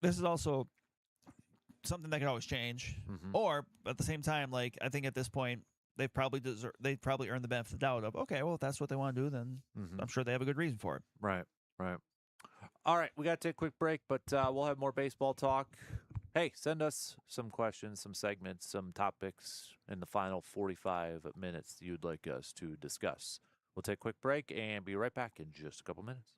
Speaker 3: this is also something that can always change. Or at the same time, like I think at this point they've probably earned the benefit of the doubt of, okay, well if that's what they want to do, then I'm sure they have a good reason for it.
Speaker 1: Right. All right, we got to take a quick break, but we'll have more baseball talk. Hey, send us some questions, some segments, some topics in the final 45 minutes you'd like us to discuss. We'll take a quick break and be right back in just a couple minutes.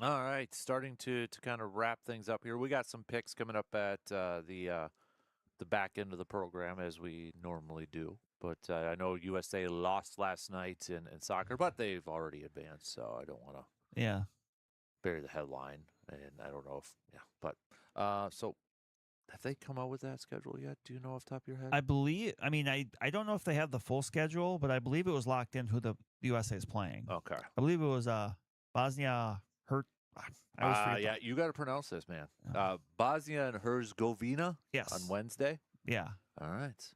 Speaker 1: All right, starting to kind of wrap things up here. We got some picks coming up at the back end of the program as we normally do. But I know USA lost last night in soccer, but they've already advanced, so I don't want to bury the headline. And I don't know if but so have they come out with that schedule yet? Do you know off the top of your head?
Speaker 3: I believe. I mean, I don't know if they have the full schedule, but I believe it was locked in who the USA is playing.
Speaker 1: Okay.
Speaker 3: I believe it was Bosnia. I always forget
Speaker 1: yeah, you got to pronounce this, man. Bosnia and Herzegovina.
Speaker 3: Yes.
Speaker 1: On Wednesday.
Speaker 3: Yeah.
Speaker 1: All right.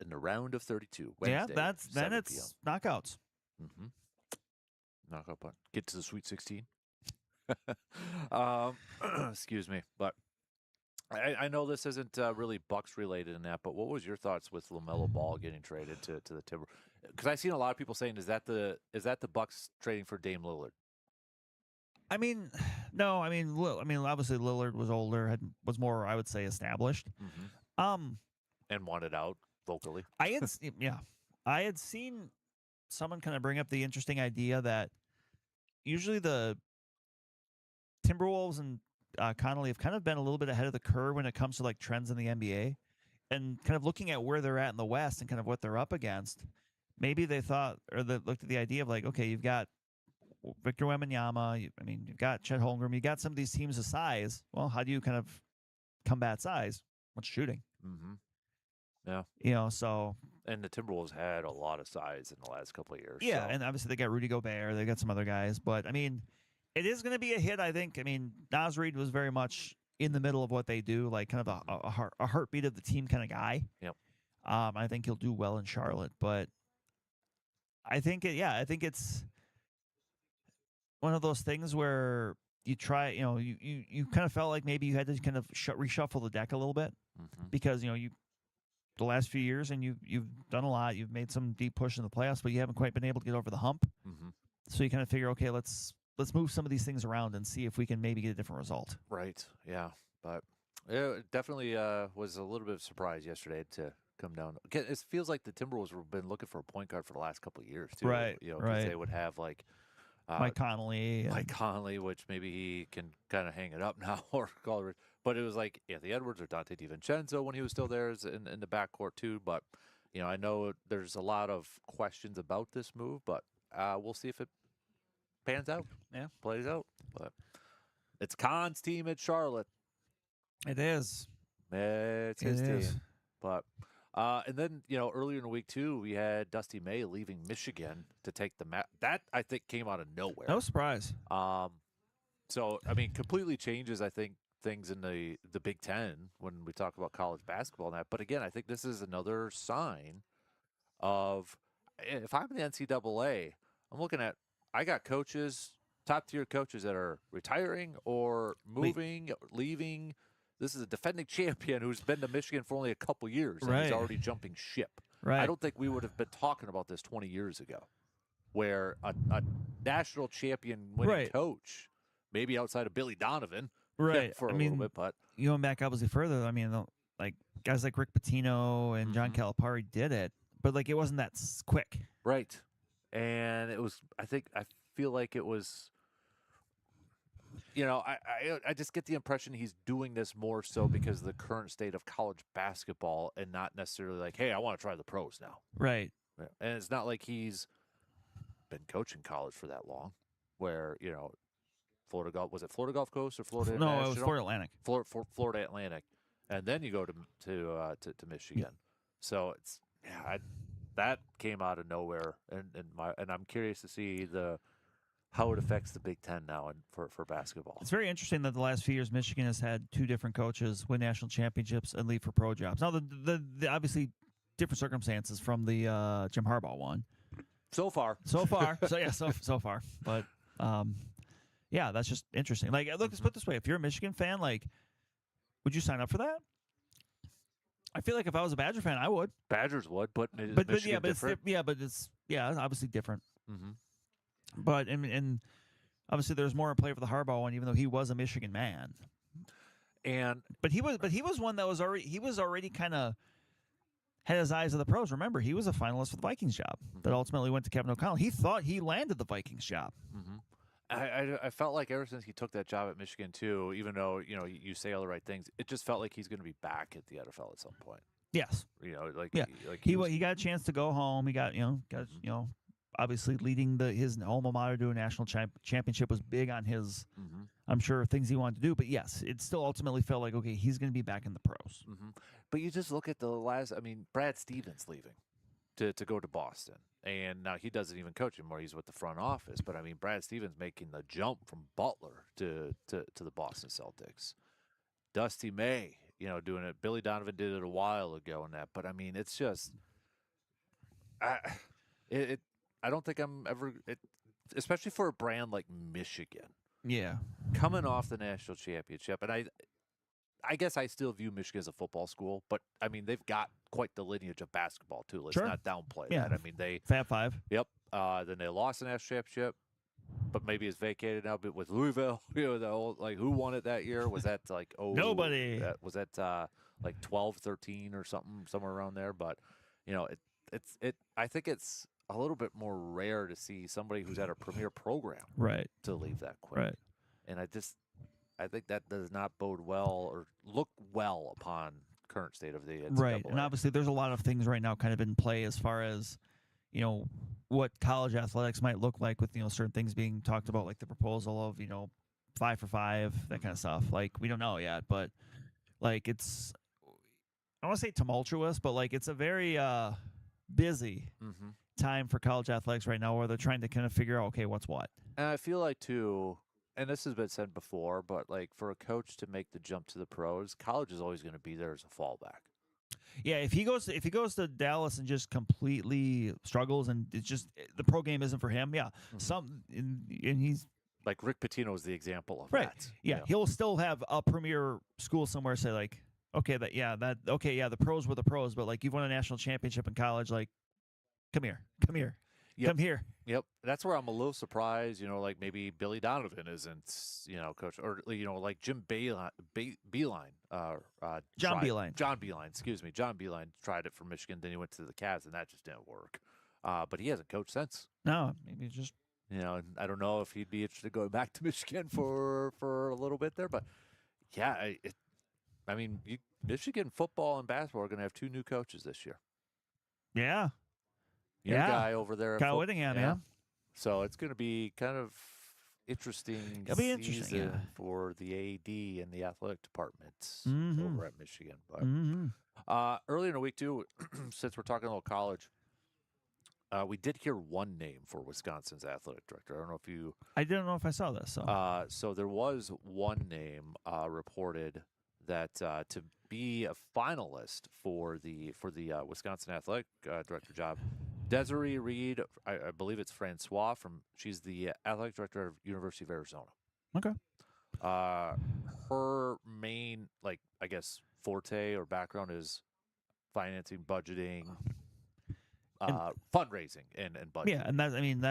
Speaker 1: In the round of 32. Wednesday,
Speaker 3: yeah, then it's knockouts.
Speaker 1: Mm-hmm. Knockout punt. Get to the Sweet 16. Excuse me, but I know this isn't really Bucks related in that, but what was your thoughts with LaMelo Ball getting traded to the Timber? Because I've seen a lot of people saying, is that the Bucks trading for Dame Lillard?
Speaker 3: I mean, no. I mean, obviously Lillard was older, was more, I would say, established.
Speaker 1: Mm-hmm. And wanted out vocally.
Speaker 3: I had seen someone kind of bring up the interesting idea that usually the Timberwolves and Connolly have kind of been a little bit ahead of the curve when it comes to like trends in the NBA, and kind of looking at where they're at in the West and kind of what they're up against. Maybe they thought, or they looked at the idea of like, okay, you've got Victor Wembanyama, you've got Chet Holmgren, you've got some of these teams of size. Well, how do you kind of combat size? What's shooting?
Speaker 1: Mm-hmm. Yeah.
Speaker 3: So.
Speaker 1: And the Timberwolves had a lot of size in the last couple of years.
Speaker 3: Yeah,
Speaker 1: so.
Speaker 3: And obviously they got Rudy Gobert, they got some other guys, but I mean, it is going to be a hit, I think. I mean, Naz Reid was very much in the middle of what they do, like kind of a heartbeat of the team kind of guy.
Speaker 1: Yep.
Speaker 3: I think he'll do well in Charlotte, but I think it's one of those things where you try, you kind of felt like maybe you had to kind of reshuffle the deck a little bit, because the last few years and you've done a lot, you've made some deep push in the playoffs, but you haven't quite been able to get over the hump. So you kind of figure, okay, let's move some of these things around and see if we can maybe get a different result.
Speaker 1: Right. Yeah. But it definitely was a little bit of a surprise yesterday to come down. It feels like the Timberwolves have been looking for a point guard for the last couple of years too.
Speaker 3: Right.
Speaker 1: Because they would have like
Speaker 3: Mike Conley,
Speaker 1: which maybe he can kind of hang it up now or call it. But it was like Anthony Edwards or Dante DiVincenzo when he was still there in the backcourt too. But I know there's a lot of questions about this move, but we'll see if it pans out. Yeah, plays out. But it's Khan's team at Charlotte.
Speaker 3: It is.
Speaker 1: It's his team. But and then earlier in the week too, we had Dusty May leaving Michigan to take the map. That I think came out of nowhere.
Speaker 3: No surprise.
Speaker 1: So I mean, completely changes I think things in the Big Ten when we talk about college basketball and that. But again, I think this is another sign of, if I'm the NCAA, I'm looking at, I got coaches, top tier coaches that are retiring or moving, leaving. This is a defending champion who's been to Michigan for only a couple years, and he's already jumping ship.
Speaker 3: Right.
Speaker 1: I don't think we would have been talking about this 20 years ago, where a national champion winning coach, maybe outside of Billy Donovan, for a little bit, but
Speaker 3: going back obviously further, I mean, like guys like Rick Pitino and John Calipari did it, but like it wasn't that quick.
Speaker 1: Right. And it was, I feel like it was, I just get the impression he's doing this more so because of the current state of college basketball and not necessarily like, hey, I want to try the pros now.
Speaker 3: Right.
Speaker 1: And it's not like he's been coaching college for that long where, Florida Gulf Coast or Florida?
Speaker 3: No, it was Florida Atlantic.
Speaker 1: Florida Atlantic. And then you go to Michigan. So it's, that came out of nowhere, and I'm curious to see how it affects the Big Ten now and for basketball.
Speaker 3: It's very interesting that the last few years Michigan has had two different coaches win national championships and leave for pro jobs. Now the obviously different circumstances from the Jim Harbaugh one.
Speaker 1: So far.
Speaker 3: So far, but yeah, that's just interesting. Like, look, let's put it this way: if you're a Michigan fan, like, would you sign up for that? I feel like if I was a Badger fan, I would.
Speaker 1: Badgers would, but
Speaker 3: Michigan different? It's obviously different. But and obviously there's more in play for the Harbaugh one, even though he was a Michigan man. But he was one that was already kind of had his eyes on the pros. Remember, he was a finalist for the Vikings job that ultimately went to Kevin O'Connell. He thought he landed the Vikings job.
Speaker 1: I felt like ever since he took that job at Michigan too, even though you say all the right things, it just felt like he's going to be back at the NFL at some point.
Speaker 3: Yes.
Speaker 1: Like
Speaker 3: he got a chance to go home. He got obviously leading his alma mater to a national championship was big on his.
Speaker 1: Mm-hmm.
Speaker 3: I'm sure things he wanted to do, but yes, it still ultimately felt like okay, he's going to be back in the pros.
Speaker 1: Mm-hmm. But you just look at the last. I mean, Brad Stevens leaving to go to Boston, and now he doesn't even coach anymore. He's with the front office. But I mean, Brad Stevens making the jump from Butler to the Boston Celtics. Dusty May, doing it. Billy Donovan did it a while ago and that. But I mean, it's just, I don't think I'm ever, especially for a brand like Michigan.
Speaker 3: Yeah.
Speaker 1: Coming off the national championship, and I guess I still view Michigan as a football school, but I mean they've got quite the lineage of basketball too. Let's not downplay that. I mean they
Speaker 3: Fab Five.
Speaker 1: Yep. Then they lost the national championship, but maybe it's vacated now. But with Louisville, the old, who won it that year? Was that
Speaker 3: nobody?
Speaker 1: Was that 12, 13 or something, somewhere around there? But I think it's a little bit more rare to see somebody who's at a premier program to leave that quick.
Speaker 3: Right.
Speaker 1: And I think that does not bode well or look well upon current state of the NCAA.
Speaker 3: Right. And obviously there's a lot of things right now kind of in play as far as, what college athletics might look like with, certain things being talked about, like the proposal of, 5 for 5, that kind of stuff. Like, we don't know yet, but it's, I don't want to say tumultuous, but it's a very busy time for college athletics right now where they're trying to kind of figure out, okay, what's what.
Speaker 1: And I feel like, too, and this has been said before, but for a coach to make the jump to the pros, college is always going to be there as a fallback.
Speaker 3: Yeah, if he goes to Dallas and just completely struggles and it's just the pro game isn't for him, and he's
Speaker 1: like Rick Pitino is the example of that.
Speaker 3: Yeah, he'll still have a premier school somewhere say the pros were the pros, but you've won a national championship in college, come here.
Speaker 1: Yep.
Speaker 3: Come here.
Speaker 1: Yep. That's where I'm a little surprised, maybe Billy Donovan isn't, coach, or, Jim Beeline,
Speaker 3: John Beeline,
Speaker 1: excuse me. John Beeline tried it for Michigan, then he went to the Cavs, and that just didn't work. But he hasn't coached since.
Speaker 3: No, maybe just,
Speaker 1: and I don't know if he'd be interested in going back to Michigan for a little bit there, but yeah, Michigan football and basketball are going to have 2 new coaches this year.
Speaker 3: Yeah.
Speaker 1: Your guy over there.
Speaker 3: Kyle Whittingham, yeah.
Speaker 1: So it's going to be kind of interesting season for the AD and the athletic department over at Michigan. But earlier in the week, too, since we're talking a little college, we did hear one name for Wisconsin's athletic director.
Speaker 3: I didn't know if I saw this.
Speaker 1: So there was one name reported that to be a finalist for the Wisconsin athletic director job. Desiree Reed, I believe it's Francois she's the athletic director of University of Arizona.
Speaker 3: Okay.
Speaker 1: Her main, forte or background is financing, budgeting, fundraising, and budgeting.
Speaker 3: Yeah, and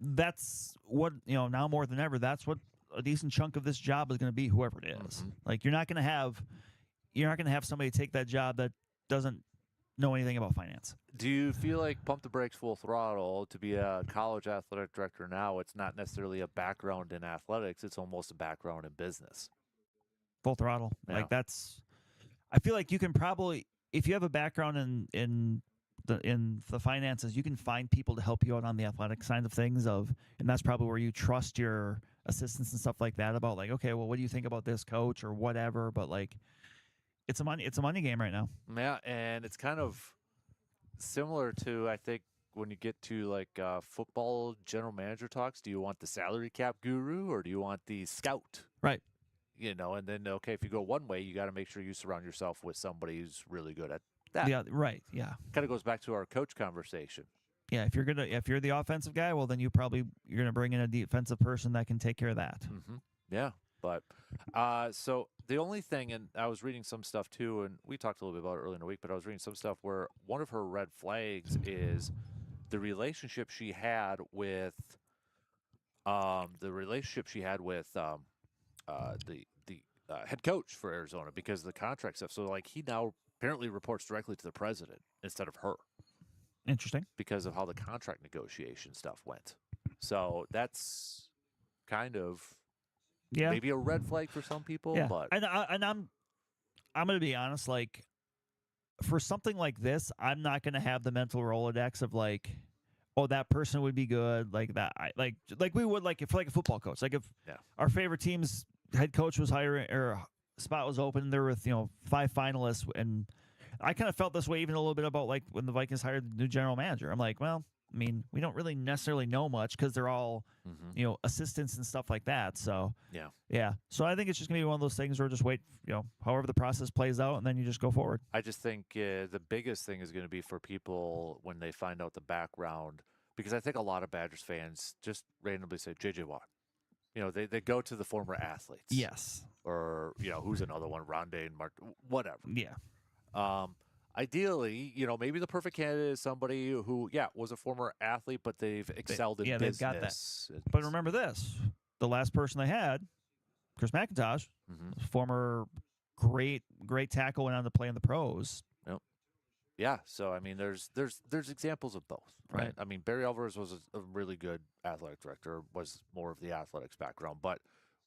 Speaker 3: that's what, now more than ever, that's what a decent chunk of this job is going to be, whoever it is. You're not going to have somebody take that job that doesn't know anything about finance.
Speaker 1: Do you feel like pump the brakes full throttle to be a college athletic director now? It's not necessarily a background in athletics. It's almost a background in business.
Speaker 3: Full throttle.
Speaker 1: Yeah.
Speaker 3: I feel like you can probably, if you have a background in the finances, you can find people to help you out on the athletic side of things and that's probably where you trust your assistants and stuff like that about okay, well, what do you think about this, coach, or whatever, but it's a money game right now.
Speaker 1: Yeah, and it's kind of similar to, I think, when you get to football general manager talks. Do you want the salary cap guru or do you want the scout?
Speaker 3: Right.
Speaker 1: And then if you go one way, you got to make sure you surround yourself with somebody who's really good at that.
Speaker 3: Yeah. Right. Yeah.
Speaker 1: Kind of goes back to our coach conversation.
Speaker 3: Yeah. If you're the offensive guy, well, then you're gonna bring in a defensive person that can take care of that.
Speaker 1: Mm-hmm. Yeah. But so the only thing, and I was reading some stuff too, and we talked a little bit about it earlier in the week, but I was reading some stuff where one of her red flags is the relationship she had with the head coach for Arizona because of the contract stuff. So he now apparently reports directly to the president instead of her.
Speaker 3: Interesting.
Speaker 1: Because of how the contract negotiation stuff went. So that's kind of
Speaker 3: Yeah.
Speaker 1: maybe a red flag for some people,
Speaker 3: Yeah.
Speaker 1: but
Speaker 3: And I'm going to be honest, like for something like this, I'm not going to have the mental Rolodex of like, oh, that person would be good, like that. Like we would like if like a football coach, like if our favorite team's head coach was hiring or spot was open, there were 5 finalists, and I kind of felt this way even a little bit about like when the Vikings hired the new general manager. I'm like, well, I mean, we don't really necessarily know much because they're all assistants and stuff like that. So yeah. So I think it's just gonna be one of those things where just wait, however the process plays out, and then you just go forward.
Speaker 1: I just think the biggest thing is going to be for people when they find out the background, because I think a lot of Badgers fans just randomly say J.J. Watt. They go to the former athletes.
Speaker 3: Yes.
Speaker 1: Or, who's another one? Rondé and Mark, whatever.
Speaker 3: Yeah.
Speaker 1: Ideally, maybe the perfect candidate is somebody who, was a former athlete, but they've excelled in business.
Speaker 3: They've got that. But remember this, the last person they had, Chris McIntosh, former great tackle, went on to play in the pros.
Speaker 1: Yep. Yeah, so I mean, there's examples of both, right? I mean, Barry Alvarez was a really good athletic director, was more of the athletics background, but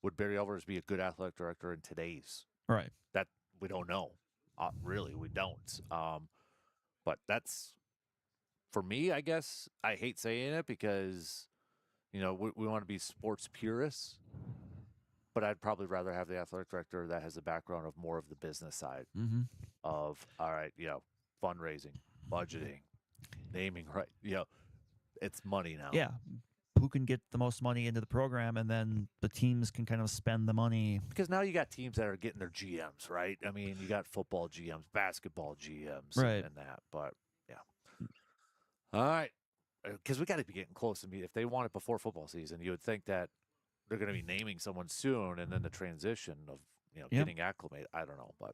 Speaker 1: would Barry Alvarez be a good athletic director in today's?
Speaker 3: Right.
Speaker 1: That we don't know. Really, we don't. But that's, for me, I guess, I hate saying it because, we want to be sports purists, but I'd probably rather have the athletic director that has a background of more of the business side of, all right, fundraising, budgeting, naming, right? It's money now.
Speaker 3: Yeah. Who can get the most money into the program, and then the teams can kind of spend the money.
Speaker 1: Because now you got teams that are getting their GMs, right? I mean, you got football GMs, basketball GMs,
Speaker 3: right,
Speaker 1: and that. But, yeah. All right. Because we got to be getting close. I mean, if they want it before football season, you would think that they're going to be naming someone soon, and then the transition of, getting acclimated. I don't know. But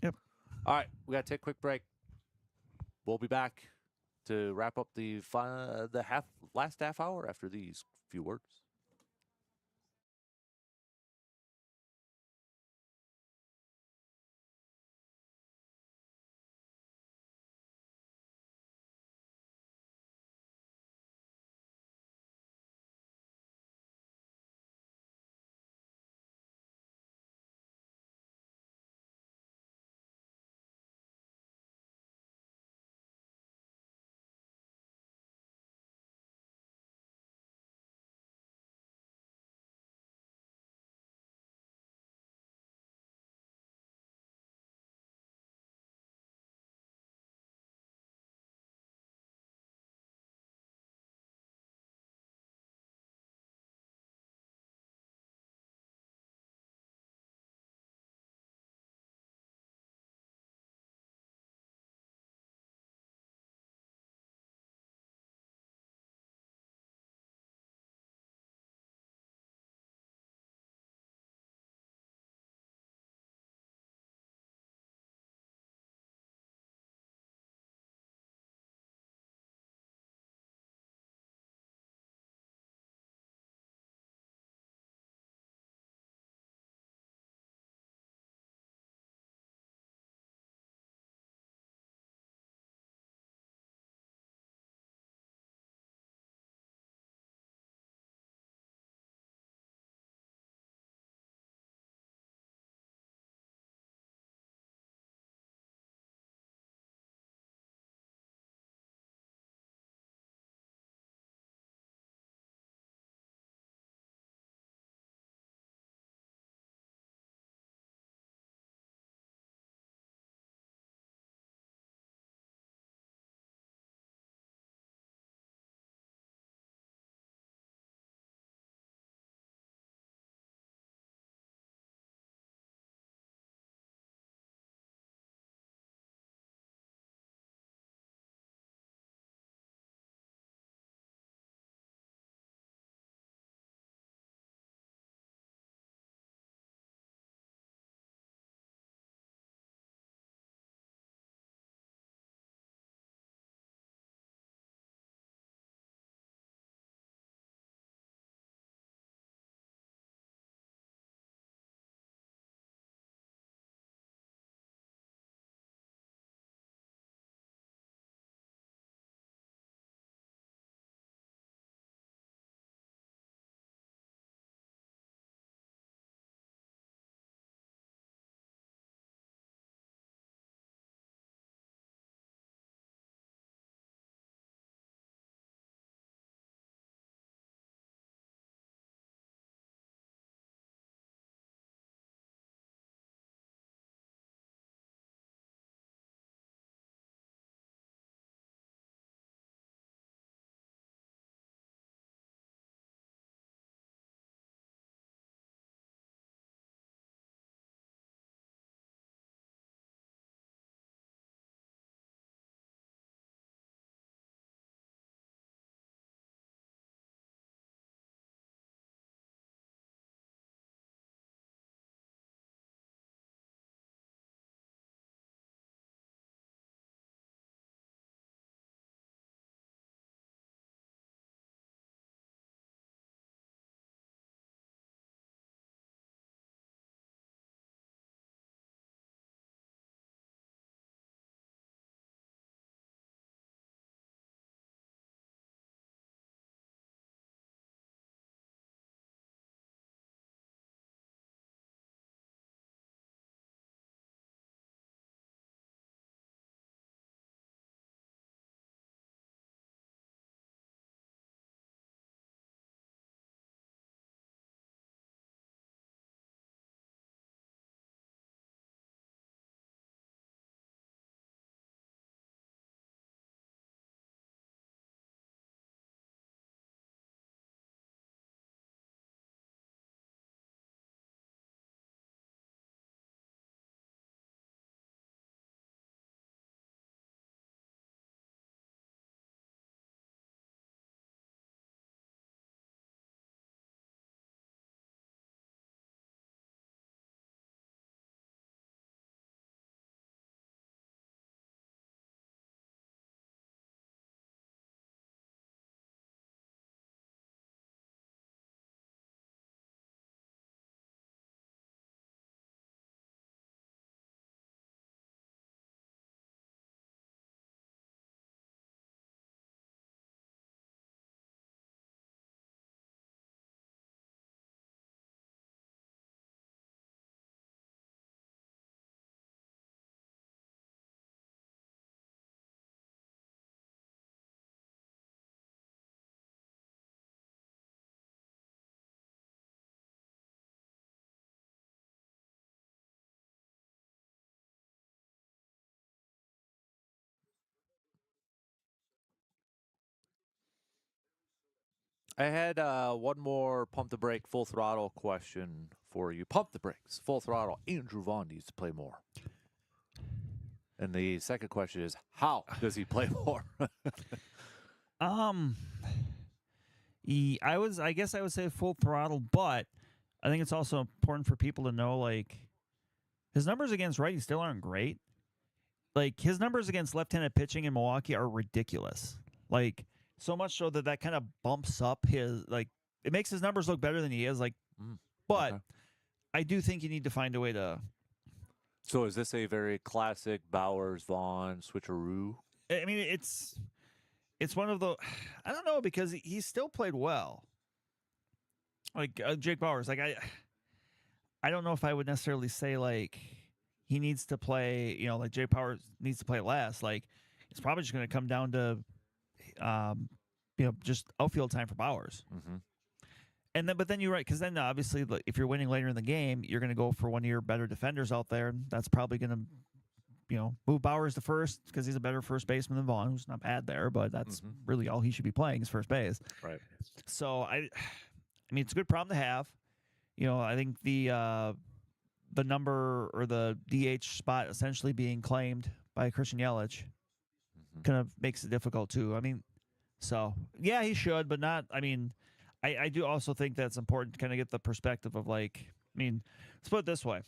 Speaker 1: all right, we got to take a quick break. We'll be back to wrap up the last half hour after these few words. I had one more pump the brake, full throttle question for you. Pump the brakes, full throttle. Andrew Vaughn needs to play more. And the second question is, how does he play more?
Speaker 3: I guess I would say full throttle, but I think it's also important for people to know, like, his numbers against righties still aren't great. Like, his numbers against left-handed pitching in Milwaukee are ridiculous. Like, so much so that kind of bumps up his, like, it makes his numbers look better than he is. Like, but I do think you need to find a way to.
Speaker 1: So is this a very classic Bowers Vaughn switcheroo?
Speaker 3: I mean, it's one of the, I don't know, because he still played well. Like Jake Bowers, like I don't know if I would necessarily say like he needs to play, like Jake Bowers needs to play less. Like it's probably just going to come down to, just outfield time for Bowers.
Speaker 1: Mm-hmm.
Speaker 3: And then, but then you're right, because then obviously, if you're winning later in the game, you're going to go for one of your better defenders out there. And that's probably going to, move Bowers to first because he's a better first baseman than Vaughn, who's not bad there, but that's really all he should be playing is first base.
Speaker 1: Right.
Speaker 3: So I mean, it's a good problem to have. I think the number or the DH spot essentially being claimed by Christian Yelich kind of makes it difficult too. I mean, so yeah, he should, but not. I mean, I do also think that's important to kind of get the perspective of like. I mean, let's put it this way.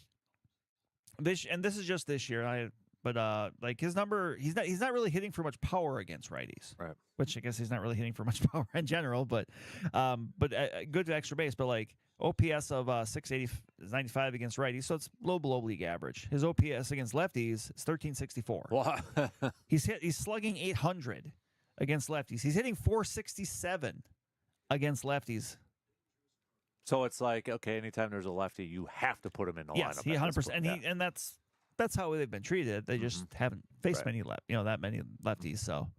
Speaker 3: This is just this year. But like his number, he's not really hitting for much power against righties,
Speaker 1: right? Which
Speaker 3: I guess he's not really hitting for much power in general. But good extra base. But like OPS of 695 against righties, so it's below league average. His OPS against lefties is 1364.
Speaker 1: Wow.
Speaker 3: He's slugging 800 against lefties. He's hitting 467 against lefties.
Speaker 1: So it's like, okay, anytime there's a lefty, you have to put him in the lineup.
Speaker 3: Yes, 100%. And that's how they've been treated. They just haven't faced many that many lefties. So,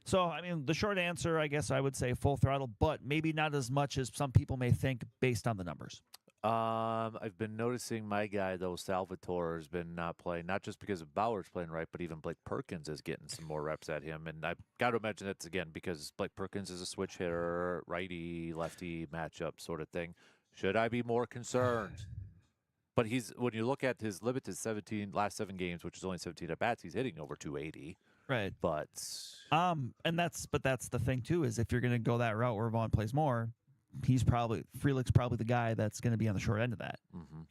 Speaker 3: so I mean, the short answer, I guess, I would say full throttle, but maybe not as much as some people may think based on the numbers.
Speaker 1: I've been noticing my guy though, Salvatore, has been not playing, not just because of Bowers playing right, but even Blake Perkins is getting some more reps at him. And I've got to imagine it's again because Blake Perkins is a switch hitter, righty lefty matchup sort of thing. Should I be more concerned? But when you look at his limited last 7 games, which is only 17 at bats, he's hitting over 280.
Speaker 3: Right.
Speaker 1: But
Speaker 3: that's the thing too, is if you're going to go that route where Vaughn plays more, Frelick's probably the guy that's going to be on the short end of that.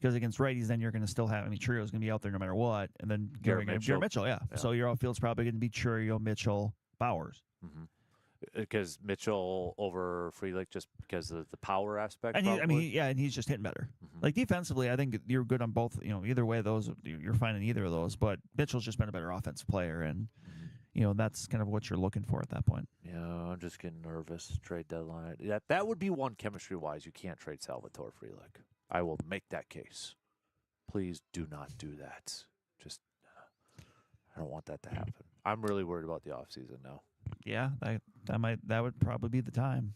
Speaker 3: Because against righties, then you're going to still have, Churio's going to be out there no matter what, and then Garrett Mitchell, yeah. So your outfield's probably going to be Churio, Mitchell, Bowers.
Speaker 1: Because Mitchell over Frelick just because of the power aspect.
Speaker 3: And and he's just hitting better. Like defensively, I think you're good on both. Either way, you're fine in either of those. But Mitchell's just been a better offensive player, and that's kind of what you're looking for at that point.
Speaker 1: Yeah, I'm just getting nervous. Trade deadline. That would be one chemistry wise. You can't trade Salvatore Frelick. I will make that case. Please do not do that. Just I don't want that to happen. I'm really worried about the offseason now.
Speaker 3: Yeah, that would probably be the time.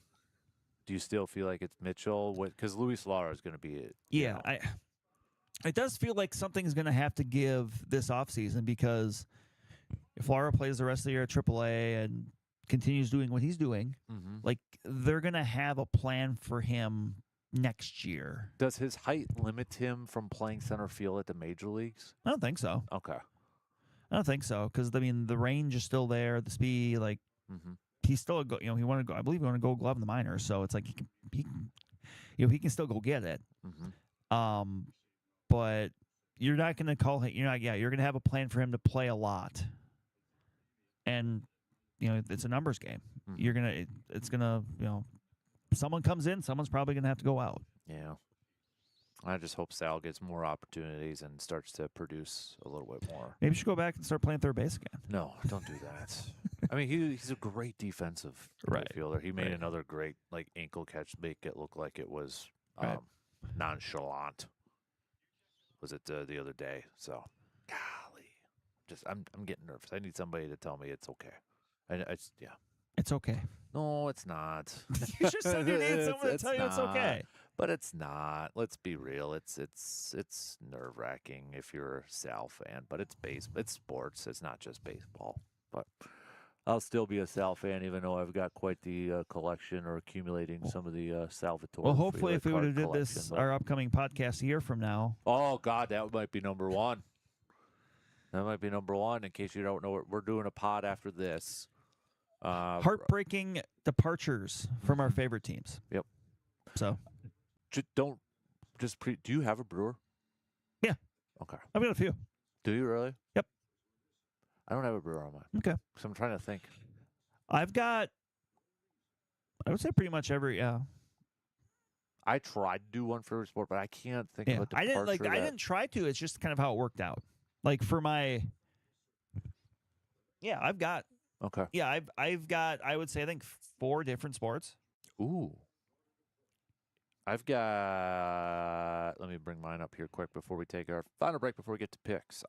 Speaker 1: Do you still feel like it's Mitchell? Because Luis Lara is going to be it.
Speaker 3: Yeah, it does feel like something's going to have to give this offseason, because if Lara plays the rest of the year at AAA and continues doing what he's doing, like they're going to have a plan for him next year.
Speaker 1: Does his height limit him from playing center field at the major leagues?
Speaker 3: I don't think so.
Speaker 1: Okay.
Speaker 3: I don't think so, because the range is still there, the speed, like he's still he wanted to go. I believe he wanted to go glove in the minors, so it's like he can still go get it. But you're not going to call him. You're going to have a plan for him to play a lot, and it's a numbers game. It's gonna someone comes in, someone's probably going to have to go out.
Speaker 1: Yeah. I just hope Sal gets more opportunities and starts to produce a little bit more.
Speaker 3: Maybe you should go back and start playing third base again.
Speaker 1: No, don't do that. He's a great defensive fielder. He made another great ankle catch, make it look like it was nonchalant. Was it the other day? So, golly, I'm getting nervous. I need somebody to tell me it's okay.
Speaker 3: It's okay.
Speaker 1: No, it's not.
Speaker 3: You just said you need someone to tell you it's okay.
Speaker 1: But it's not. Let's be real. It's nerve-wracking if you're a Sal fan, but it's sports. It's not just baseball. But I'll still be a Sal fan, even though I've got quite the collection or accumulating some of the Salvatore.
Speaker 3: Well, hopefully, if we would have did
Speaker 1: collection,
Speaker 3: this,
Speaker 1: but...
Speaker 3: our upcoming podcast a year from now.
Speaker 1: Oh, God, that might be number one. That might be number one. In case you don't know, we're doing a pod after this.
Speaker 3: Heartbreaking departures from our favorite teams.
Speaker 1: Yep.
Speaker 3: So,
Speaker 1: do you have a brewer?
Speaker 3: Yeah.
Speaker 1: Okay.
Speaker 3: I've got a few.
Speaker 1: Do you really?
Speaker 3: Yep.
Speaker 1: I don't have a brewer on mine.
Speaker 3: Okay.
Speaker 1: So I'm trying to think.
Speaker 3: I've got, I would say pretty much every,
Speaker 1: I tried to do one for every sport, but I can't think of a
Speaker 3: I
Speaker 1: departure.
Speaker 3: I didn't try to. It's just kind of how it worked out. Like for my, I've got.
Speaker 1: Okay.
Speaker 3: Yeah, I've got, I would say, I think 4 different sports.
Speaker 1: Ooh. I've got, let me bring mine up here quick before we take our final break, before we get to picks.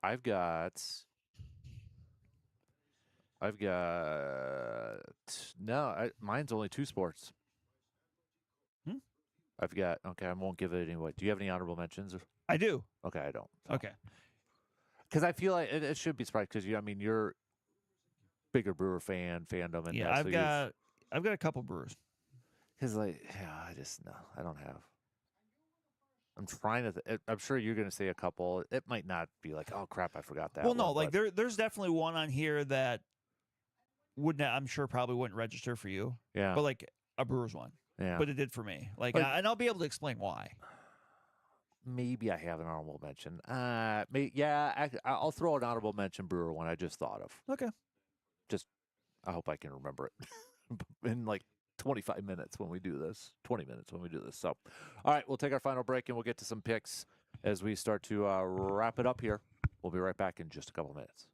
Speaker 1: Mine's only 2 sports. Okay, I won't give it anyway. Do you have any honorable mentions?
Speaker 3: I do.
Speaker 1: Okay, I don't. So.
Speaker 3: Okay.
Speaker 1: Because I feel like it should be surprised because you're bigger Brewer fandom. And
Speaker 3: yeah, I've got a couple Brewers.
Speaker 1: Because I don't have. I'm trying to. I'm sure you're going to say a couple. It might not be like, oh crap, I forgot that.
Speaker 3: Well, no, like there's definitely one on here that I'm sure probably wouldn't register for you.
Speaker 1: Yeah.
Speaker 3: But like a Brewers one.
Speaker 1: Yeah.
Speaker 3: But it did for me. And I'll be able to explain why.
Speaker 1: Maybe I have an honorable mention. I'll throw an honorable mention Brewer one I just thought of.
Speaker 3: Okay.
Speaker 1: I hope I can remember it in like 25 minutes when we do this. 20 minutes when we do this. So, all right, we'll take our final break and we'll get to some picks as we start to wrap it up here. We'll be right back in just a couple minutes.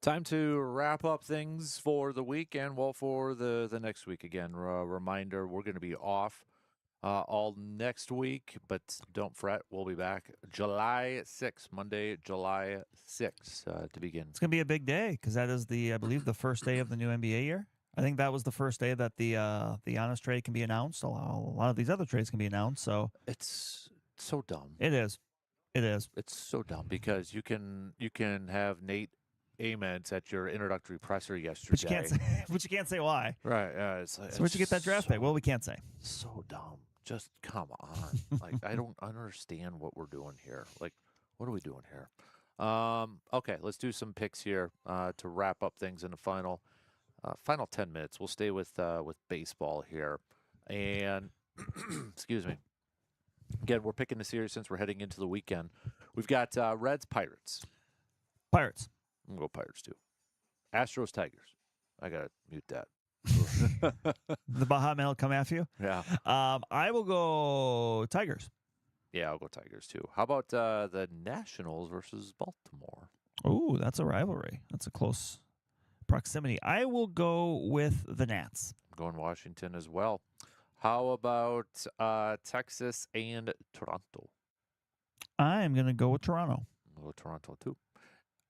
Speaker 1: Time to wrap up things for the week and, well, for the next week. Again, reminder, we're going to be off all next week, but don't fret. We'll be back July 6th, Monday, July 6th to begin.
Speaker 3: It's going to be a big day because that is I believe, the first day of the new NBA year. I think that was the first day that the Giannis trade can be announced. A lot of these other trades can be announced. So
Speaker 1: it's so dumb.
Speaker 3: It is.
Speaker 1: It's so dumb because you can have Nate Amens at your introductory presser yesterday.
Speaker 3: But you can't say why.
Speaker 1: Right.
Speaker 3: So where'd you get that draft pick? Well, we can't say.
Speaker 1: So dumb. Just come on. Like, I don't understand what we're doing here. Like, what are we doing here? Okay, let's do some picks here to wrap up things in the final 10 minutes. We'll stay with baseball here. And, excuse me. Again, we're picking the series since we're heading into the weekend. We've got Reds, Pirates.
Speaker 3: Pirates.
Speaker 1: I'm going to go Pirates, too. Astros, Tigers. I got to mute that.
Speaker 3: The Baja Man will come after you?
Speaker 1: Yeah.
Speaker 3: I will go Tigers.
Speaker 1: Yeah, I'll go Tigers, too. How about the Nationals versus Baltimore?
Speaker 3: Ooh, that's a rivalry. That's a close proximity. I will go with the Nats.
Speaker 1: I'm going Washington as well. How about Texas and Toronto?
Speaker 3: I'm going to go with Toronto.
Speaker 1: I'll go Toronto, too.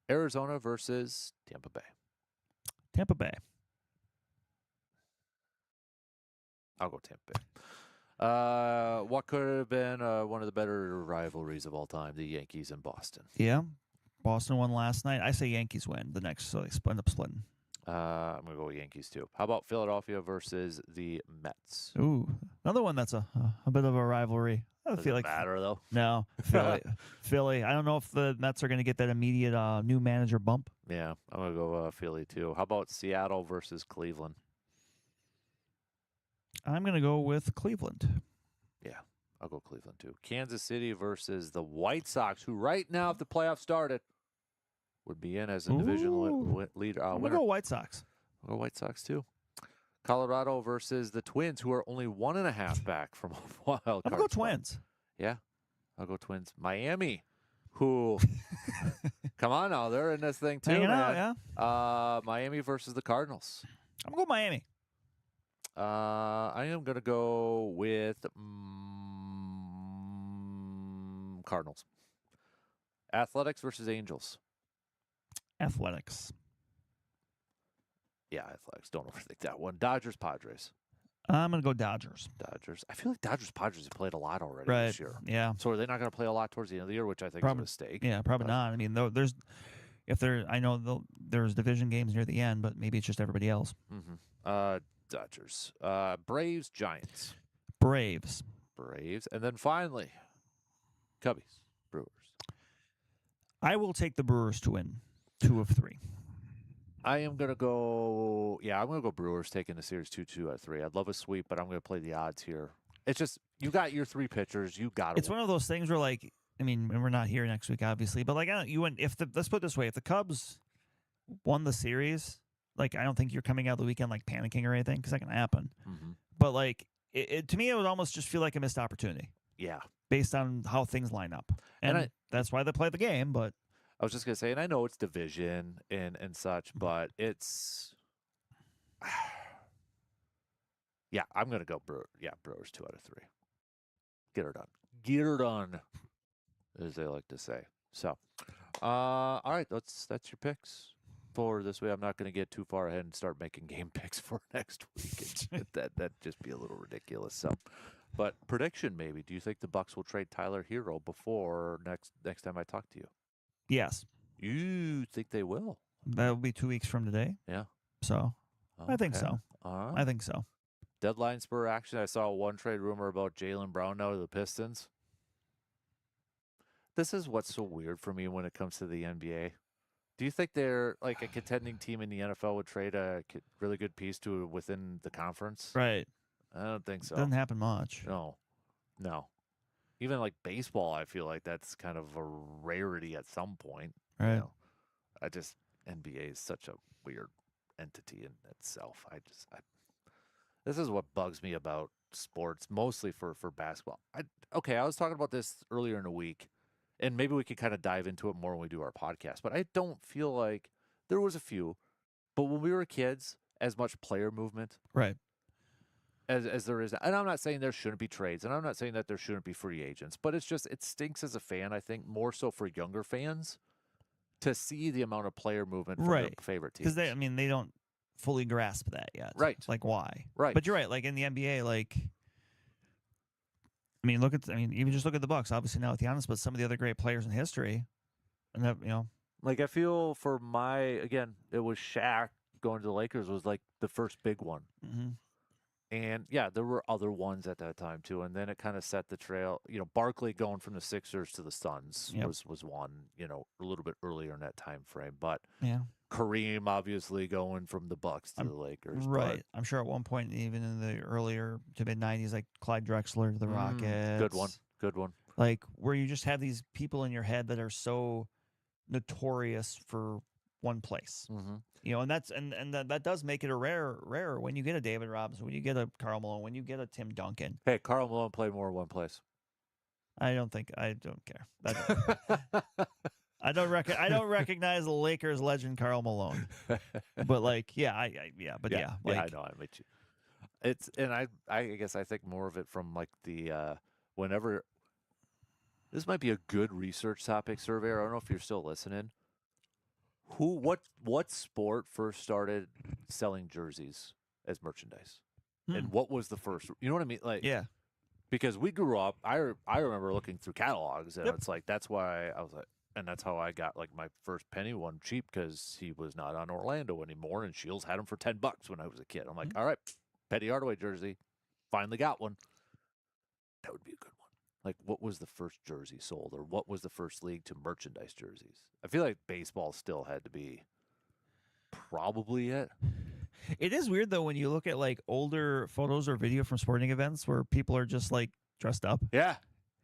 Speaker 1: Arizona versus Tampa Bay.
Speaker 3: Tampa Bay.
Speaker 1: I'll go Tampa Bay. What could have been one of the better rivalries of all time, the Yankees and Boston.
Speaker 3: Yeah. Boston won last night. I say Yankees win the next, so they end up splitting.
Speaker 1: I'm going to go with Yankees, too. How about Philadelphia versus the Mets?
Speaker 3: Ooh, another one that's a bit of a rivalry. I
Speaker 1: Does
Speaker 3: feel
Speaker 1: it
Speaker 3: like
Speaker 1: matter, though?
Speaker 3: No, Philly. I don't know if the Mets are going to get that immediate new manager bump.
Speaker 1: Yeah, I'm going to go Philly, too. How about Seattle versus Cleveland?
Speaker 3: I'm going to go with Cleveland.
Speaker 1: Yeah, I'll go Cleveland, too. Kansas City versus the White Sox, who right now, if the playoffs started, would be in as a division leader.
Speaker 3: I'm going to go White Sox.
Speaker 1: I'll go White Sox, too. Colorado versus the Twins, who are only 1.5 back from a wild card.
Speaker 3: I'm going to go Twins.
Speaker 1: Yeah, I'll go Twins. Miami, who, come on now, they're in this thing, too,
Speaker 3: Hanging
Speaker 1: man.
Speaker 3: out, yeah.
Speaker 1: Miami versus the Cardinals.
Speaker 3: I'm going to go Miami.
Speaker 1: I am going to go with Cardinals. Athletics versus Angels.
Speaker 3: Athletics.
Speaker 1: Yeah, Athletics. Don't overthink that one. Dodgers, Padres.
Speaker 3: I'm going to go Dodgers.
Speaker 1: Dodgers. I feel like Dodgers, Padres have played a lot already
Speaker 3: Right.
Speaker 1: this year.
Speaker 3: Yeah.
Speaker 1: So are they not going to play a lot towards the end of the year, which I think is a mistake?
Speaker 3: Yeah, probably not. I mean, I know there's division games near the end, but maybe it's just everybody else.
Speaker 1: Mm-hmm. Dodgers. Braves, Giants.
Speaker 3: Braves.
Speaker 1: And then finally, Cubbies, Brewers.
Speaker 3: I will take the Brewers to win 2 of 3.
Speaker 1: I am going to go, I'm going to go Brewers taking the series 2-2 out of 3. I'd love a sweep, but I'm going to play the odds here. It's just, you got your 3 pitchers. You got it.
Speaker 3: It's one of those things where, like, I mean, we're not here next week, obviously, but, like, let's put it this way. If the Cubs won the series, like, I don't think you're coming out of the weekend, like, panicking or anything, because that can happen.
Speaker 1: Mm-hmm.
Speaker 3: But, like, to me, it would almost just feel like a missed opportunity.
Speaker 1: Yeah.
Speaker 3: Based on how things line up. And that's why they play the game, but...
Speaker 1: I was just going to say, and I know it's division and such, but it's... yeah, I'm going to go Brewers 2 out of 3. Get her done. Get her done, as they like to say. So, all right, that's your picks for this week. I'm not going to get too far ahead and start making game picks for next week. That'd just be a little ridiculous. So, but prediction maybe. Do you think the Bucks will trade Tyler Hero before next time I talk to you?
Speaker 3: Yes.
Speaker 1: You think they will?
Speaker 3: That will be 2 weeks from today.
Speaker 1: Yeah.
Speaker 3: So, I think so.
Speaker 1: All right.
Speaker 3: I think so.
Speaker 1: Deadline spur action. I saw one trade rumor about Jaylen Brown now to the Pistons. This is what's so weird for me when it comes to the NBA. Do you think they're like a contending team in the NFL would trade a really good piece to within the conference?
Speaker 3: Right.
Speaker 1: I don't think so.
Speaker 3: Doesn't happen much.
Speaker 1: No. Even like baseball, I feel like that's kind of a rarity at some point.
Speaker 3: Right.
Speaker 1: You know? NBA is such a weird entity in itself. This is what bugs me about sports, mostly for basketball. I was talking about this earlier in the week, and maybe we could kind of dive into it more when we do our podcast, but I don't feel like there was a few, but when we were kids, as much player movement
Speaker 3: Right.
Speaker 1: as there is, and I'm not saying there shouldn't be trades, and I'm not saying that there shouldn't be free agents, but it's just it stinks as a fan. I think more so for younger fans to see the amount of player movement from their favorite teams.
Speaker 3: Because they don't fully grasp that yet.
Speaker 1: Right.
Speaker 3: Like why?
Speaker 1: Right.
Speaker 3: But you're right. Like in the NBA, like even just look at the Bucks. Obviously now with Giannis, but some of the other great players in history, and that
Speaker 1: like I feel for it was Shaq going to the Lakers was like the first big one.
Speaker 3: Mm-hmm.
Speaker 1: And yeah, there were other ones at that time too, and then it kind of set the trail. Barkley going from the Sixers to the Suns was one. A little bit earlier in that time frame, but Kareem obviously going from the Bucks to the Lakers.
Speaker 3: Right, I'm sure at one point, even in the earlier to mid '90s, like Clyde Drexler to the Rockets.
Speaker 1: Good one.
Speaker 3: Like where you just have these people in your head that are so notorious for one place.
Speaker 1: Mm-hmm.
Speaker 3: And that's and that does make it a rarer when you get a David Robinson, when you get a Karl Malone, when you get a Tim Duncan.
Speaker 1: Hey, Karl Malone played more in one place.
Speaker 3: I don't care. I don't recognize the Lakers legend Karl Malone. But like, I know I met you.
Speaker 1: It's I guess I think more of it from like the whenever this might be a good research topic, surveyor. I don't know if you're still listening. What sport first started selling jerseys as merchandise? And what was the first? You know what I mean? Like, because we grew up. I remember looking through catalogs, and it's like that's why I was like, and that's how I got like my first penny one cheap because he was not on Orlando anymore, and Shields had him for $10 when I was a kid. I'm like, all right, Petty Hardaway jersey, finally got one. That would be a good one. Like, what was the first jersey sold, or what was the first league to merchandise jerseys? I feel like baseball still had to be probably it.
Speaker 3: It is weird, though, when you look at, like, older photos or video from sporting events where people are just, like, dressed up.
Speaker 1: Yeah.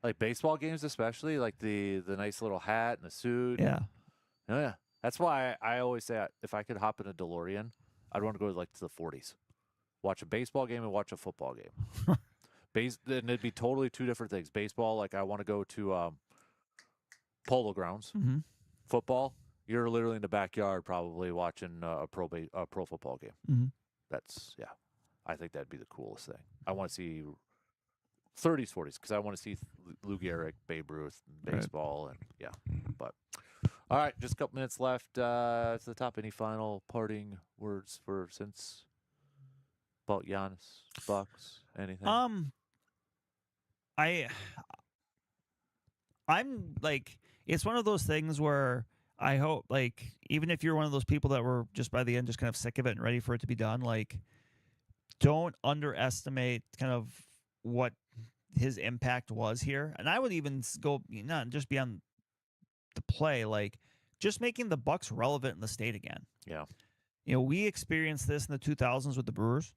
Speaker 1: Like baseball games especially, like the nice little hat and the suit.
Speaker 3: Yeah.
Speaker 1: Oh, yeah. That's why I always say if I could hop in a DeLorean, I'd want to go, like, to the 40s. Watch a baseball game and watch a football game. And it'd be totally two different things. Baseball, like I want to go to polo grounds.
Speaker 3: Mm-hmm.
Speaker 1: Football, you're literally in the backyard probably watching a pro football game.
Speaker 3: Mm-hmm.
Speaker 1: That's, I think that'd be the coolest thing. I want to see 30s, 40s, because I want to see Lou Gehrig, Babe Ruth, baseball, and But, all right, just a couple minutes left to the top. Any final parting words about Giannis, Bucks, anything?
Speaker 3: I'm like, it's one of those things where I hope, like, even if you're one of those people that were just by the end just kind of sick of it and ready for it to be done, like, don't underestimate kind of what his impact was here. And I would even go not just beyond the play, like just making the Bucks relevant in the state again.
Speaker 1: Yeah.
Speaker 3: We experienced this in the 2000s with the Brewers,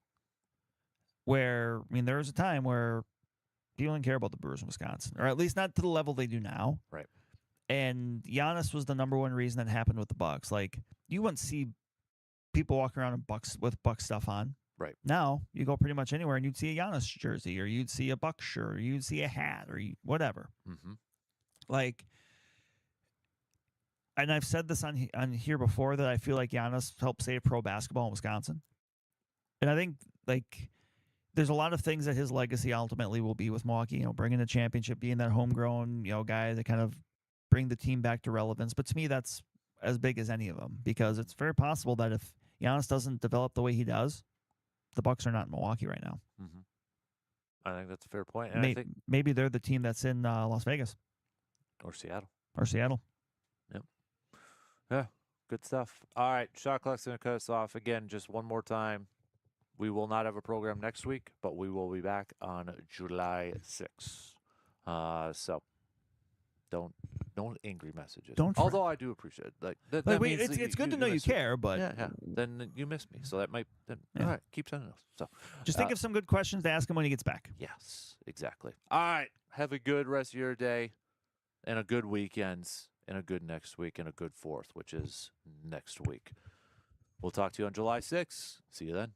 Speaker 3: where, there was a time where people didn't care about the Brewers in Wisconsin, or at least not to the level they do now.
Speaker 1: Right.
Speaker 3: And Giannis was the number one reason that happened with the Bucks. Like, you wouldn't see people walking around with Bucks stuff on.
Speaker 1: Right.
Speaker 3: Now, you go pretty much anywhere and you'd see a Giannis jersey, or you'd see a Bucks shirt, or you'd see a hat, or whatever.
Speaker 1: Mm-hmm.
Speaker 3: Like, and I've said this on here before, that I feel like Giannis helped save pro basketball in Wisconsin. And I think, like, there's a lot of things that his legacy ultimately will be with Milwaukee, bringing a championship, being that homegrown, guy that kind of bring the team back to relevance. But to me, that's as big as any of them, because it's very possible that if Giannis doesn't develop the way he does, the Bucks are not in Milwaukee right now.
Speaker 1: Mm-hmm. I think that's a fair point. And I think
Speaker 3: maybe they're the team that's in Las Vegas.
Speaker 1: Or Seattle.
Speaker 3: Yep.
Speaker 1: Yeah, good stuff. All right, shot clock's going to cut us off. Again, just one more time. We will not have a program next week, but we will be back on July 6th. So don't angry messages. Although I do appreciate it. Like, that means
Speaker 3: it's good to know you care, but
Speaker 1: yeah. Then you miss me, so that might. All right, keep sending those. So
Speaker 3: just think of some good questions to ask him when he gets back.
Speaker 1: Yes, exactly. All right, have a good rest of your day, and a good weekend, and a good next week, and a good 4th, which is next week. We'll talk to you on July 6th. See you then.